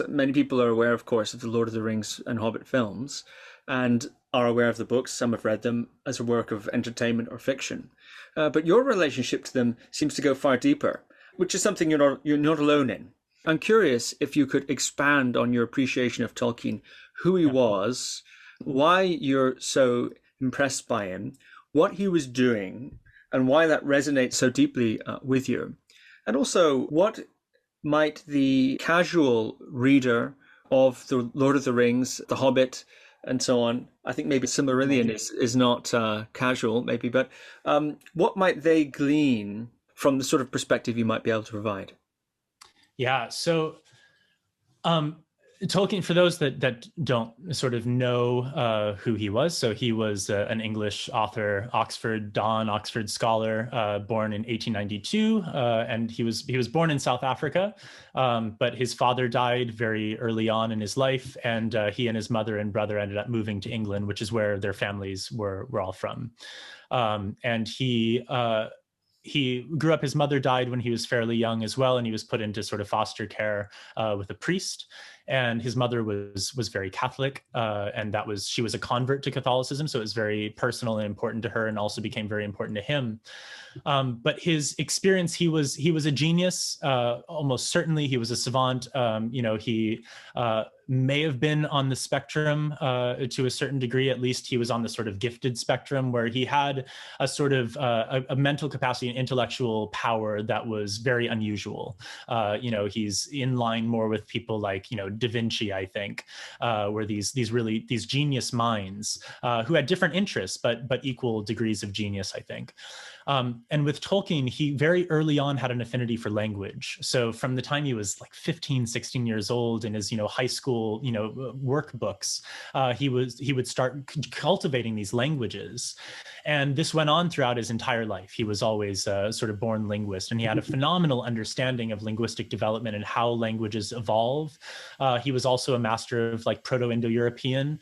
many people are aware, of course, of the Lord of the Rings and Hobbit films and are aware of the books. Some have read them as a work of entertainment or fiction. But your relationship to them seems to go far deeper, which is something you're not alone in. I'm curious if you could expand on your appreciation of Tolkien, who he was, why you're so impressed by him, what he was doing, and why that resonates so deeply with you. And also, what might the casual reader of The Lord of the Rings, The Hobbit, and so on, I think maybe Silmarillion is not casual, maybe, but what might they glean from the sort of perspective you might be able to provide? Yeah, so Tolkien, for those that don't sort of know who he was, so he was an English author, Oxford scholar, born in 1892, and he was born in South Africa, but his father died very early on in his life, and he and his mother and brother ended up moving to England, which is where their families were all from, and he grew up, his mother died when he was fairly young as well, and he was put into sort of foster care with a priest. And his mother was very Catholic, and she was a convert to Catholicism, so it was very personal and important to her, and also became very important to him. But his experience, he was a genius. Almost certainly, he was a savant. He may have been on the spectrum to a certain degree. At least he was on the sort of gifted spectrum, where he had a sort of a mental capacity and intellectual power that was very unusual. He's in line more with people like Da Vinci, I think, were these genius minds who had different interests but equal degrees of genius, I think. And with Tolkien, he very early on had an affinity for language. So from the time he was like 15, 16 years old in his, high school, workbooks, he would start cultivating these languages. And this went on throughout his entire life. He was always a sort of born linguist, and he had a phenomenal understanding of linguistic development and how languages evolve. He was also a master of like Proto-Indo-European,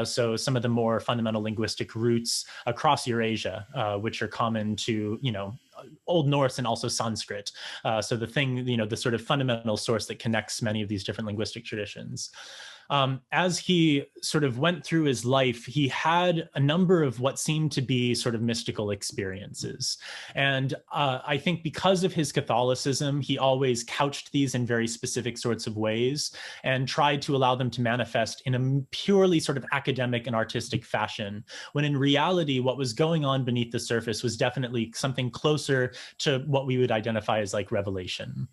so some of the more fundamental linguistic roots across Eurasia, which are common to, Old Norse and also Sanskrit. So the thing, the sort of fundamental source that connects many of these different linguistic traditions. As he sort of went through his life, he had a number of what seemed to be sort of mystical experiences. And I think because of his Catholicism, he always couched these in very specific sorts of ways and tried to allow them to manifest in a purely sort of academic and artistic fashion, when in reality, what was going on beneath the surface was definitely something closer to what we would identify as like revelation.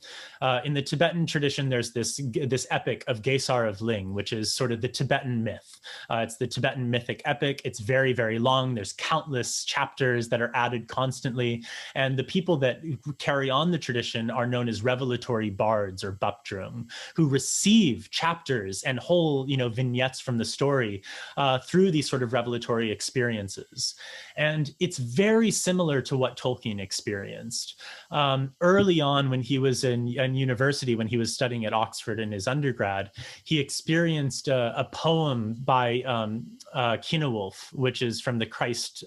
In the Tibetan tradition, there's this epic of Gesar of Ling, which is sort of the Tibetan myth. It's the Tibetan mythic epic. It's very, very long. There's countless chapters that are added constantly. And the people that carry on the tradition are known as revelatory bards or bapdrung, who receive chapters and whole, vignettes from the story through these sort of revelatory experiences. And it's very similar to what Tolkien experienced. Early on, when he was in university, when he was studying at Oxford in his undergrad, he experienced a poem by Cynewulf, which is from the Christ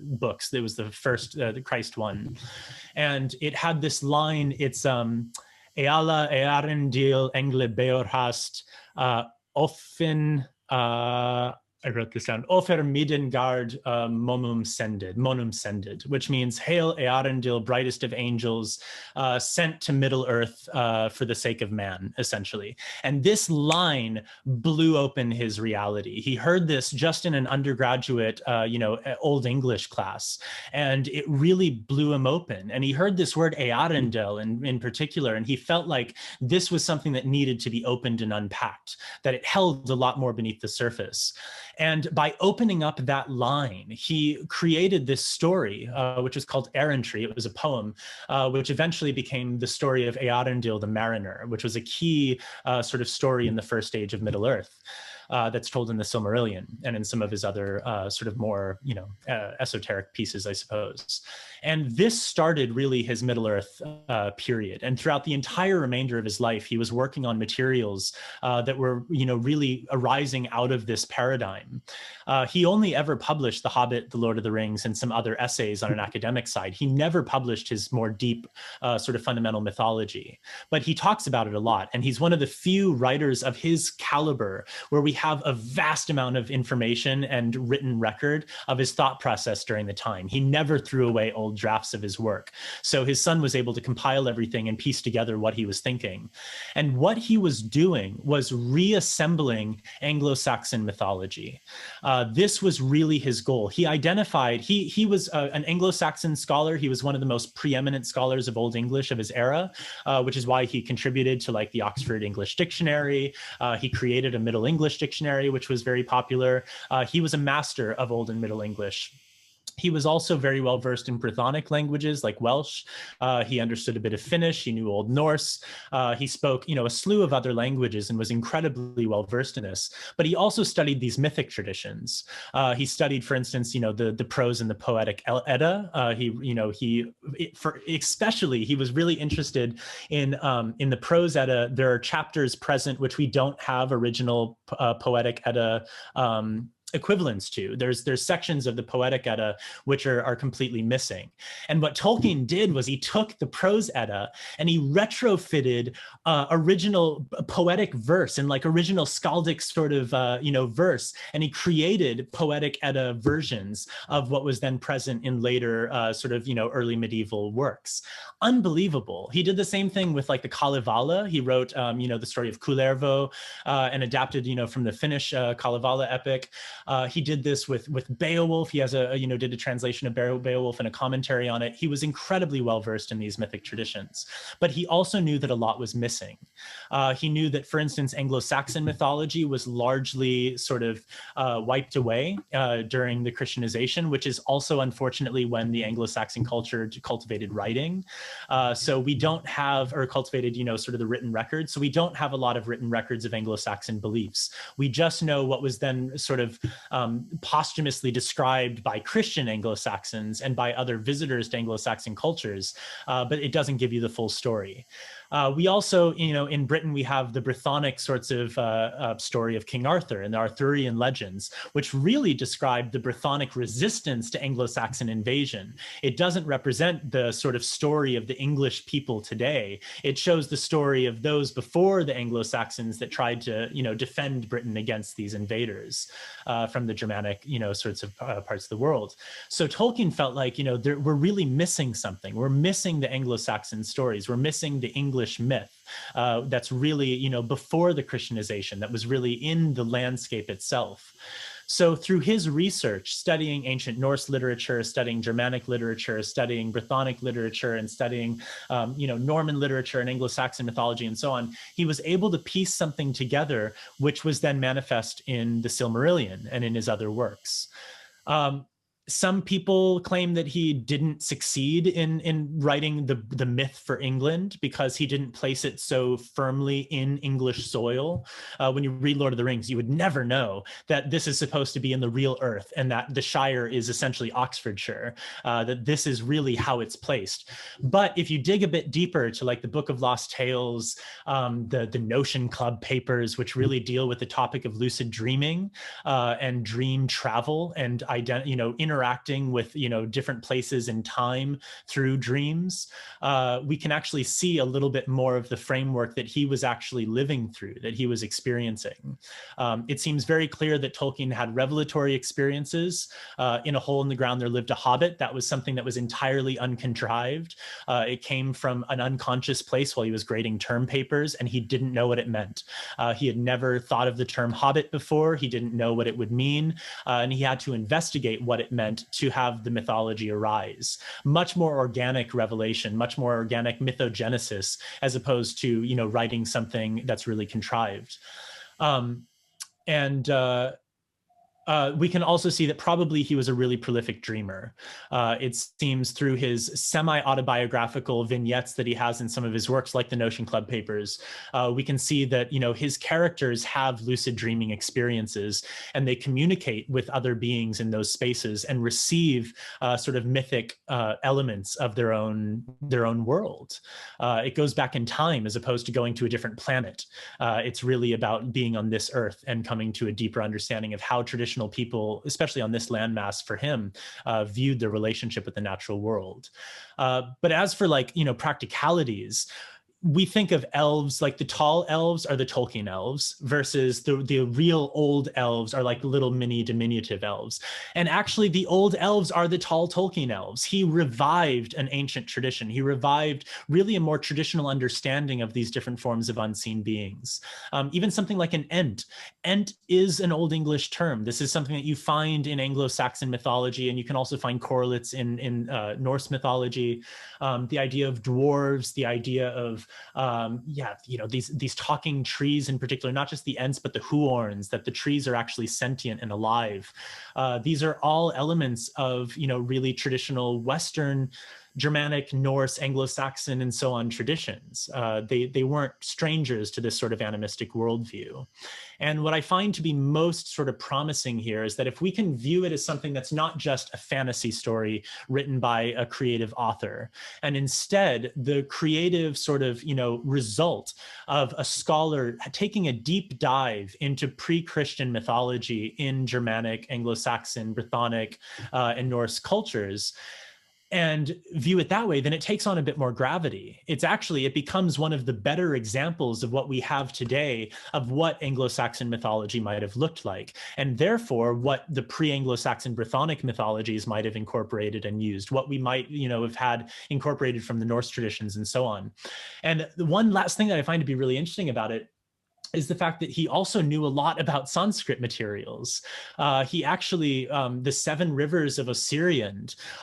books. It was the first, the Christ one. And it had this line, it's Eala earendil engle beorhast often, I wrote this down. Ofer Midengard monum sended, which means hail Earendil, brightest of angels, sent to Middle Earth for the sake of man, essentially. And this line blew open his reality. He heard this just in an undergraduate, Old English class, and it really blew him open. And he heard this word Earendil in particular, and he felt like this was something that needed to be opened and unpacked, that it held a lot more beneath the surface. And by opening up that line, he created this story, which was called Errantry. It was a poem, which eventually became the story of Earendil the Mariner, which was a key sort of story in the first age of Middle Earth. That's told in the Silmarillion and in some of his other sort of more, esoteric pieces, I suppose. And this started really his Middle Earth period. And throughout the entire remainder of his life, he was working on materials that were, really arising out of this paradigm. He only ever published The Hobbit, The Lord of the Rings, and some other essays on an academic side. He never published his more deep sort of fundamental mythology, but he talks about it a lot. And he's one of the few writers of his caliber where we have a vast amount of information and written record of his thought process during the time. He never threw away old drafts of his work. So his son was able to compile everything and piece together what he was thinking. And what he was doing was reassembling Anglo-Saxon mythology. This was really his goal. He identified, he was an Anglo-Saxon scholar. He was one of the most preeminent scholars of Old English of his era, which is why he contributed to like the Oxford English Dictionary. He created a Middle English dictionary, which was very popular. He was a master of Old and Middle English. He was also very well versed in Brythonic languages like Welsh. He understood a bit of Finnish. He knew Old Norse. He spoke, a slew of other languages and was incredibly well versed in this. But he also studied these mythic traditions. He studied, for instance, the prose and the poetic Edda. He was really interested in the prose Edda. There are chapters present which we don't have original poetic Edda equivalents to. There's sections of the Poetic Edda which are completely missing. And what Tolkien did was he took the prose Edda and he retrofitted original poetic verse and like original skaldic sort of verse, and he created Poetic Edda versions of what was then present in later early medieval works. Unbelievable. He did the same thing with like the Kalevala. He wrote the story of Kullervo and adapted from the Finnish Kalevala epic. He did this with Beowulf. He has did a translation of Beowulf and a commentary on it. He was incredibly well versed in these mythic traditions, but he also knew that a lot was missing. He knew that, for instance, Anglo-Saxon mythology was largely sort of wiped away during the Christianization, which is also unfortunately when the Anglo-Saxon culture cultivated writing. So we don't have, or cultivated, sort of the written records. So we don't have a lot of written records of Anglo-Saxon beliefs. We just know what was then sort of posthumously described by Christian Anglo-Saxons and by other visitors to Anglo-Saxon cultures, but it doesn't give you the full story. We also, in Britain, we have the Brythonic sorts of story of King Arthur and the Arthurian legends, which really describe the Brythonic resistance to Anglo-Saxon invasion. It doesn't represent the sort of story of the English people today. It shows the story of those before the Anglo-Saxons that tried to, defend Britain against these invaders from the Germanic, sorts of parts of the world. So Tolkien felt like, we're really missing something. We're missing the Anglo-Saxon stories. We're missing the English myth that's really, before the Christianization, that was really in the landscape itself. So through his research, studying ancient Norse literature, studying Germanic literature, studying Brythonic literature, and studying, Norman literature and Anglo-Saxon mythology and so on, he was able to piece something together, which was then manifest in the Silmarillion and in his other works. Some people claim that he didn't succeed in writing the myth for England because he didn't place it so firmly in English soil. When you read Lord of the Rings, you would never know that this is supposed to be in the real earth and that the Shire is essentially Oxfordshire, that this is really how it's placed. But if you dig a bit deeper to like the Book of Lost Tales, the Notion Club papers, which really deal with the topic of lucid dreaming and dream travel and interacting with different places in time through dreams, we can actually see a little bit more of the framework that he was actually living through, that he was experiencing. It seems very clear that Tolkien had revelatory experiences. In a hole in the ground there lived a hobbit. That was something that was entirely uncontrived. It came from an unconscious place while he was grading term papers, and he didn't know what it meant. He had never thought of the term hobbit before. He didn't know what it would mean, and he had to investigate what it meant to have the mythology arise. Much more organic revelation, much more organic mythogenesis, as opposed to, writing something that's really contrived. We can also see that probably he was a really prolific dreamer. It seems through his semi-autobiographical vignettes that he has in some of his works, like the Notion Club papers, we can see that, his characters have lucid dreaming experiences, and they communicate with other beings in those spaces and receive sort of mythic elements of their own world. It goes back in time as opposed to going to a different planet. It's really about being on this earth and coming to a deeper understanding of how traditional people, especially on this landmass for him, viewed their relationship with the natural world. But as for practicalities, we think of elves, like the tall elves are the Tolkien elves versus the real old elves are like little mini diminutive elves. And actually the old elves are the tall Tolkien elves. He revived an ancient tradition. He revived really a more traditional understanding of these different forms of unseen beings. Even something like an ent. Ent is an Old English term. This is something that you find in Anglo-Saxon mythology, and you can also find correlates in Norse mythology. The idea of dwarves, the idea of these talking trees in particular, not just the ents, but the huorns, that the trees are actually sentient and alive. These are all elements of, really traditional Western Germanic, Norse, Anglo-Saxon, and so on traditions. They weren't strangers to this sort of animistic worldview. And what I find to be most sort of promising here is that if we can view it as something that's not just a fantasy story written by a creative author, and instead the creative sort of, result of a scholar taking a deep dive into pre-Christian mythology in Germanic, Anglo-Saxon, Brythonic, and Norse cultures, and view it that way, then it takes on a bit more gravity. It becomes one of the better examples of what we have today of what Anglo-Saxon mythology might have looked like, and therefore what the pre-Anglo-Saxon Brythonic mythologies might have incorporated and used, what we might, have had incorporated from the Norse traditions and so on. And the one last thing that I find to be really interesting about it is the fact that he also knew a lot about Sanskrit materials. He actually, the 7 rivers of Assyrian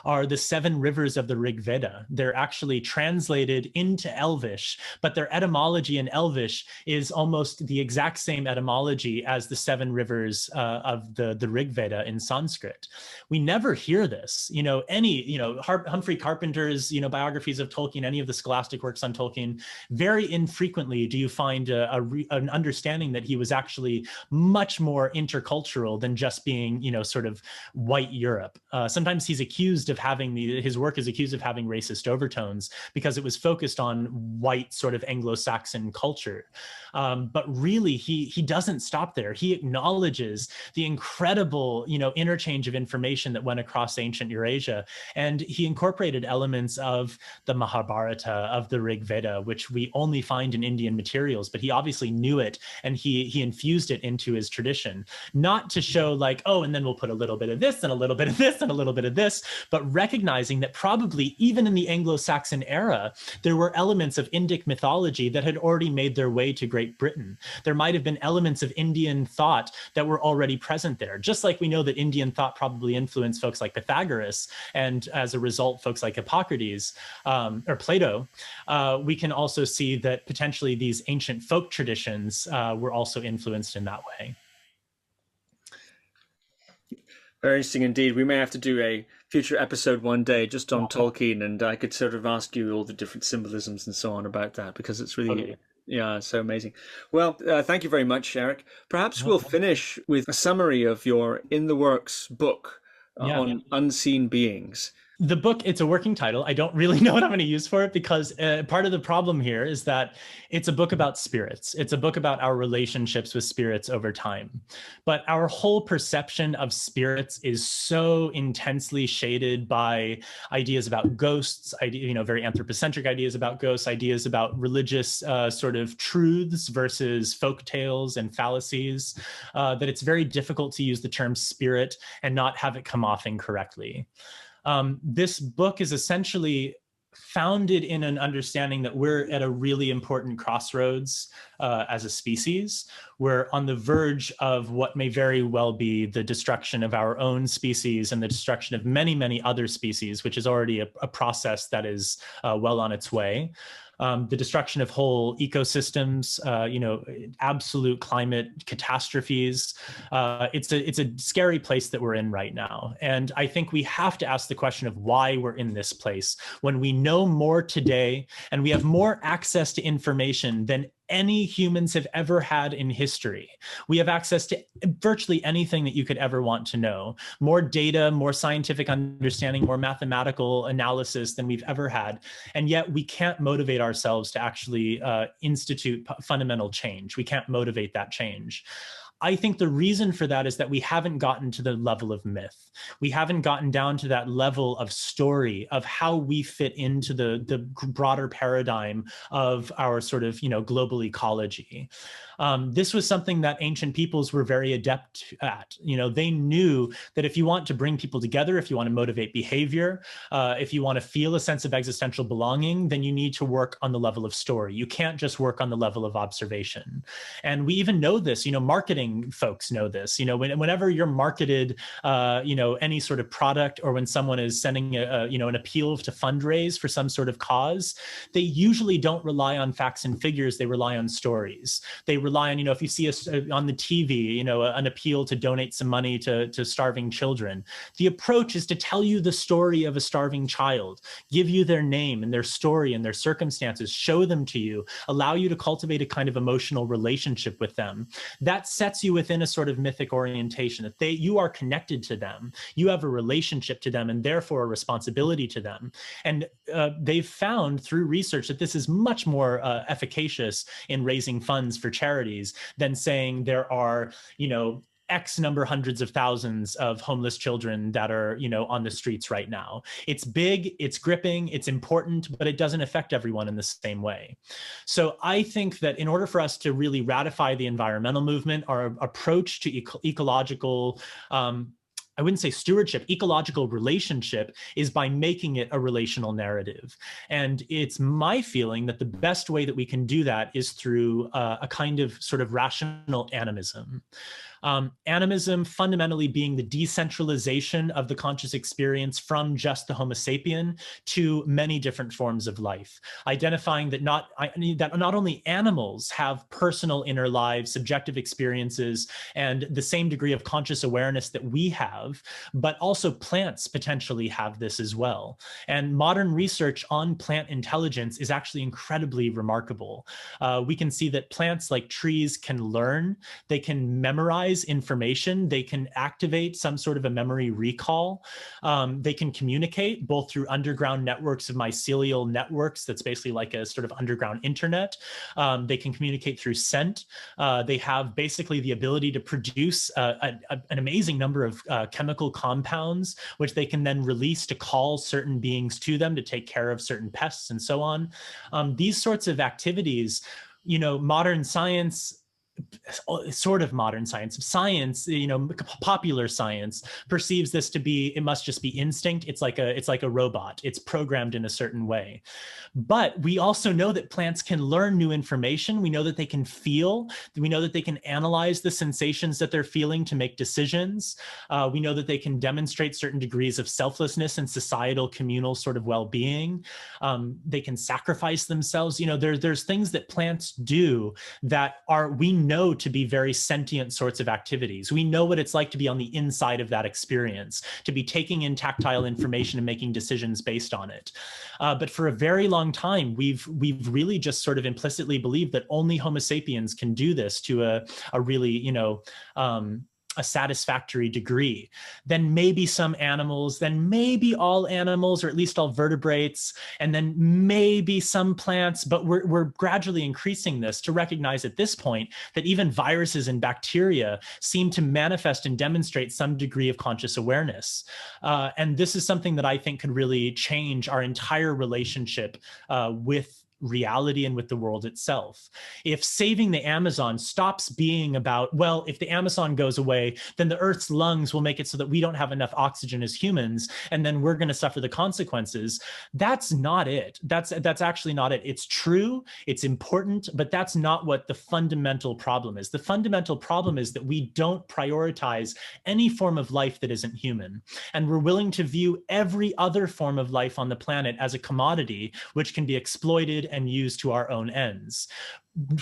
are the 7 rivers of the Rig Veda. They're actually translated into Elvish, but their etymology in Elvish is almost the exact same etymology as the 7 rivers of the Rig Veda in Sanskrit. We never hear this. Humphrey Carpenter's, biographies of Tolkien, any of the scholastic works on Tolkien, very infrequently do you find an understanding that he was actually much more intercultural than just being, sort of white Europe. Sometimes he's accused of having his work is accused of having racist overtones because it was focused on white sort of Anglo-Saxon culture. But really, he doesn't stop there. He acknowledges the incredible, interchange of information that went across ancient Eurasia, and he incorporated elements of the Mahabharata, of the Rig Veda, which we only find in Indian materials, but he obviously knew it, and he infused it into his tradition, not to show like, oh, and then we'll put a little bit of this and a little bit of this and a little bit of this, but recognizing that probably even in the Anglo-Saxon era, there were elements of Indic mythology that had already made their way to Great Britain. There might have been elements of Indian thought that were already present there, just like we know that Indian thought probably influenced folks like Pythagoras, and as a result, folks like Hippocrates or Plato. We can also see that potentially these ancient folk traditions were also influenced in that way. Very interesting indeed. We may have to do a future episode one day just on Tolkien, and I could sort of ask you all the different symbolisms and so on about that, because it's really, so amazing. Well, thank you very much, Erik. Perhaps we'll finish with a summary of your in the works book on unseen beings. The book, it's a working title. I don't really know what I'm going to use for it, because part of the problem here is that it's a book about spirits. It's a book about our relationships with spirits over time. But our whole perception of spirits is so intensely shaded by ideas about ghosts, very anthropocentric ideas about ghosts, ideas about religious sort of truths versus folk tales and fallacies, that it's very difficult to use the term spirit and not have it come off incorrectly. This book is essentially founded in an understanding that we're at a really important crossroads as a species. We're on the verge of what may very well be the destruction of our own species and the destruction of many, many other species, which is already a process that is well on its way. The destruction of whole ecosystems, absolute climate catastrophes. It's a scary place that we're in right now. And I think we have to ask the question of why we're in this place when we know more today and we have more access to information than any humans have ever had in history. We have access to virtually anything that you could ever want to know. More data, more scientific understanding, more mathematical analysis than we've ever had. And yet we can't motivate ourselves to actually institute fundamental change. We can't motivate that change. I think the reason for that is that we haven't gotten to the level of myth. We haven't gotten down to that level of story of how we fit into the broader paradigm of our sort of, global ecology. This was something that ancient peoples were very adept at. They knew that if you want to bring people together, if you want to motivate behavior, if you want to feel a sense of existential belonging, then you need to work on the level of story. You can't just work on the level of observation. And we even know this, marketing folks know this, whenever you're marketed, any sort of product, or when someone is sending an appeal to fundraise for some sort of cause, they usually don't rely on facts and figures. They rely on stories. They rely on, if you see on the TV, an appeal to donate some money to starving children, the approach is to tell you the story of a starving child, give you their name and their story and their circumstances, show them to you, allow you to cultivate a kind of emotional relationship with them. That sets you within a sort of mythic orientation, that you are connected to them, you have a relationship to them, and therefore a responsibility to them. And they've found through research that this is much more efficacious in raising funds for charities than saying there are, X number, hundreds of thousands of homeless children that are, on the streets right now. It's big, it's gripping, it's important, but it doesn't affect everyone in the same way. So I think that in order for us to really ratify the environmental movement, our approach to ecological I wouldn't say stewardship, ecological relationship, is by making it a relational narrative. And it's my feeling that the best way that we can do that is through a kind of sort of rational animism. Animism fundamentally being the decentralization of the conscious experience from just the Homo sapien to many different forms of life, identifying that not only animals have personal inner lives, subjective experiences, and the same degree of conscious awareness that we have, but also plants potentially have this as well. And modern research on plant intelligence is actually incredibly remarkable. We can see that plants like trees can learn, they can memorize information, they can activate some sort of a memory recall, they can communicate both through underground networks of mycelial networks, that's basically like a sort of underground internet. They can communicate through scent. They have basically the ability to produce an amazing number of chemical compounds, which they can then release to call certain beings to them to take care of certain pests and so on. These sorts of activities, modern science, sort of modern science, popular science perceives this to be, it must just be instinct. It's like a robot. It's programmed in a certain way. But we also know that plants can learn new information. We know that they can feel. We know that they can analyze the sensations that they're feeling to make decisions. We know that they can demonstrate certain degrees of selflessness and societal communal sort of well-being. They can sacrifice themselves. There's things that plants do that we know to be very sentient sorts of activities. We know what it's like to be on the inside of that experience, to be taking in tactile information and making decisions based on it. But for a very long time, we've really just sort of implicitly believed that only Homo sapiens can do this to a really, a satisfactory degree. Then maybe some animals, then maybe all animals, or at least all vertebrates, and then maybe some plants, but we're gradually increasing this to recognize at this point that even viruses and bacteria seem to manifest and demonstrate some degree of conscious awareness. And this is something that I think could really change our entire relationship with reality and with the world itself. If saving the Amazon stops being about, well, if the Amazon goes away, then the Earth's lungs will make it so that we don't have enough oxygen as humans, and then we're going to suffer the consequences. That's not it. That's actually not it. It's true, it's important, but that's not what the fundamental problem is. The fundamental problem is that we don't prioritize any form of life that isn't human, and we're willing to view every other form of life on the planet as a commodity which can be exploited and used to our own ends.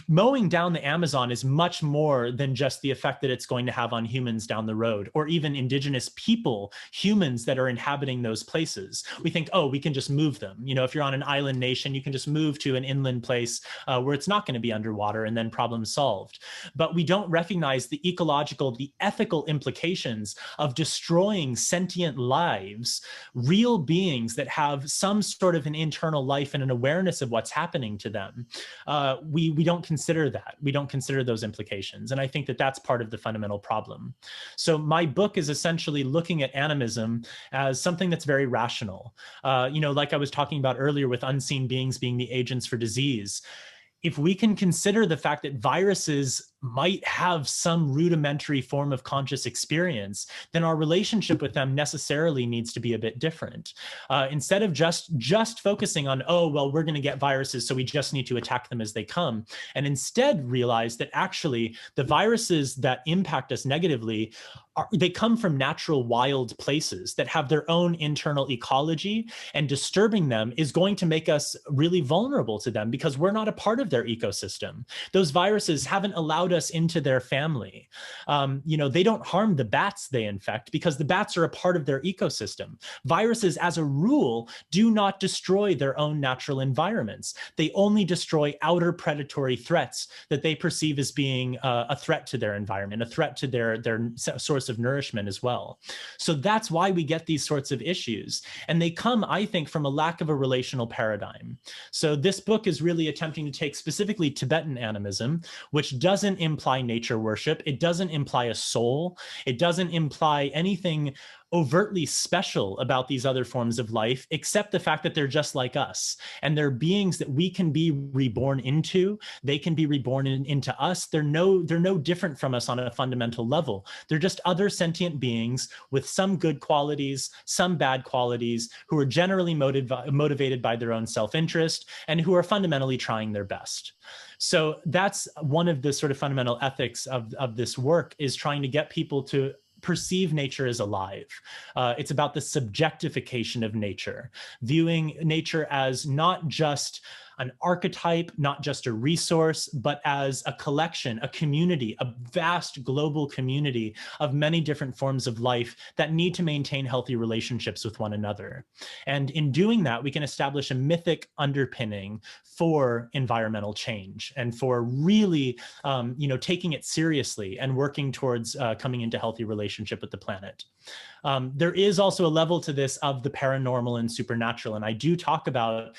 Mowing down the Amazon is much more than just the effect that it's going to have on humans down the road, or even indigenous people, humans that are inhabiting those places. We think, oh, we can just move them. If you're on an island nation, you can just move to an inland place where it's not going to be underwater, and then problem solved. But we don't recognize the ecological, the ethical implications of destroying sentient lives, real beings that have some sort of an internal life and an awareness of what's happening to them. We don't consider that. We don't consider those implications. And I think that that's part of the fundamental problem. So my book is essentially looking at animism as something that's very rational. Like I was talking about earlier with unseen beings being the agents for disease. If we can consider the fact that viruses might have some rudimentary form of conscious experience, then our relationship with them necessarily needs to be a bit different. Instead of just focusing on, oh, well, we're going to get viruses, so we just need to attack them as they come, and instead realize that actually the viruses that impact us negatively, they come from natural wild places that have their own internal ecology, and disturbing them is going to make us really vulnerable to them because we're not a part of their ecosystem. Those viruses haven't allowed us into their family. They don't harm the bats they infect because the bats are a part of their ecosystem. Viruses, as a rule, do not destroy their own natural environments. They only destroy outer predatory threats that they perceive as being a threat to their environment, a threat to their source of nourishment as well. So that's why we get these sorts of issues. And they come, I think, from a lack of a relational paradigm. So this book is really attempting to take specifically Tibetan animism, which doesn't imply nature worship. It doesn't imply a soul. It doesn't imply anything overtly special about these other forms of life, except the fact that they're just like us. And they're beings that we can be reborn into. They can be reborn into us. They're no different from us on a fundamental level. They're just other sentient beings with some good qualities, some bad qualities, who are generally motivated by their own self-interest and who are fundamentally trying their best. So that's one of the sort of fundamental ethics of this work, is trying to get people to perceive nature as alive. It's about the subjectification of nature, viewing nature as not just an archetype, not just a resource, but as a collection, a community, a vast global community of many different forms of life that need to maintain healthy relationships with one another. And in doing that, we can establish a mythic underpinning for environmental change and for really, taking it seriously and working towards coming into healthy relationship with the planet. There is also a level to this of the paranormal and supernatural. And I do talk about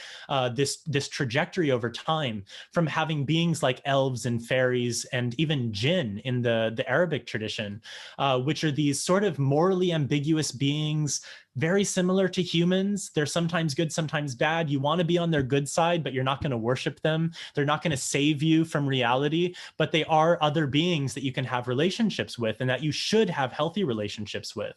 this trajectory over time from having beings like elves and fairies and even jinn in the Arabic tradition, which are these sort of morally ambiguous beings, very similar to humans. They're sometimes good, sometimes bad. You want to be on their good side, but you're not going to worship them. They're not going to save you from reality, but they are other beings that you can have relationships with and that you should have healthy relationships with.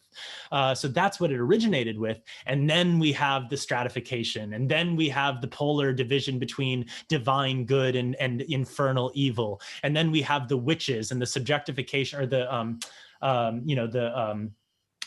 So that's what it originated with. And then we have the stratification, and then we have the polar division between divine good and infernal evil. And then we have the witches and the subjectification, or the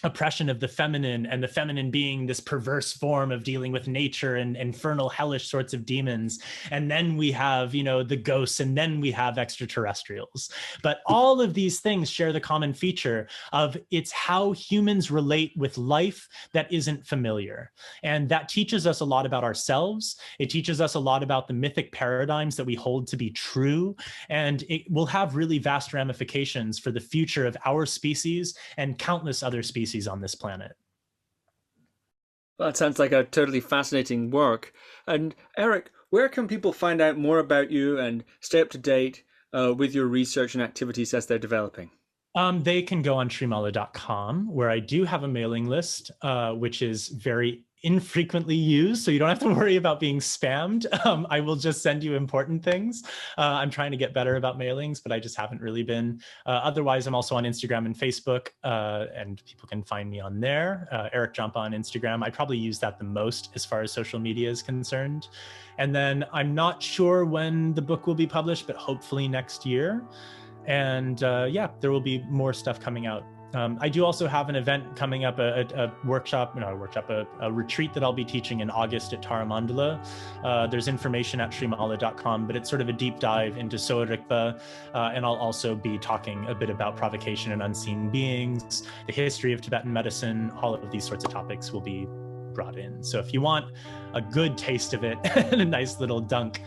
oppression of the feminine, and the feminine being this perverse form of dealing with nature and infernal, hellish sorts of demons. And then we have, the ghosts, and then we have extraterrestrials. But all of these things share the common feature of it's how humans relate with life that isn't familiar. And that teaches us a lot about ourselves. It teaches us a lot about the mythic paradigms that we hold to be true. And it will have really vast ramifications for the future of our species and countless other species on this planet. Well, that sounds like a totally fascinating work. And Erik, where can people find out more about you and stay up to date with your research and activities as they're developing? They can go on srimala.com, where I do have a mailing list, which is very infrequently used, so you don't have to worry about being spammed. I will just send you important things. I'm trying to get better about mailings, but I just haven't really been. Otherwise, I'm also on Instagram and Facebook, and people can find me on there. Erik Jampa on Instagram. I probably use that the most as far as social media is concerned. And then I'm not sure when the book will be published, but hopefully next year. And there will be more stuff coming out. I do also have an event coming up, a retreat that I'll be teaching in August at Taramandala. There's information at srimala.com, but it's sort of a deep dive into Soarikpa, and I'll also be talking a bit about provocation and unseen beings, the history of Tibetan medicine. All of these sorts of topics will be brought in. So if you want a good taste of it and a nice little dunk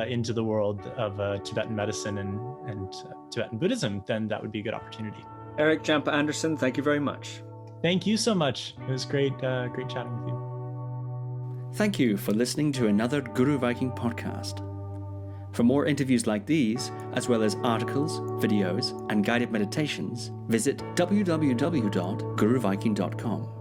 into the world of Tibetan medicine and Tibetan Buddhism, then that would be a good opportunity. Erik Jampa Andersson, thank you very much. Thank you so much. It was great chatting with you. Thank you for listening to another Guru Viking podcast. For more interviews like these, as well as articles, videos, and guided meditations, visit www.guruviking.com.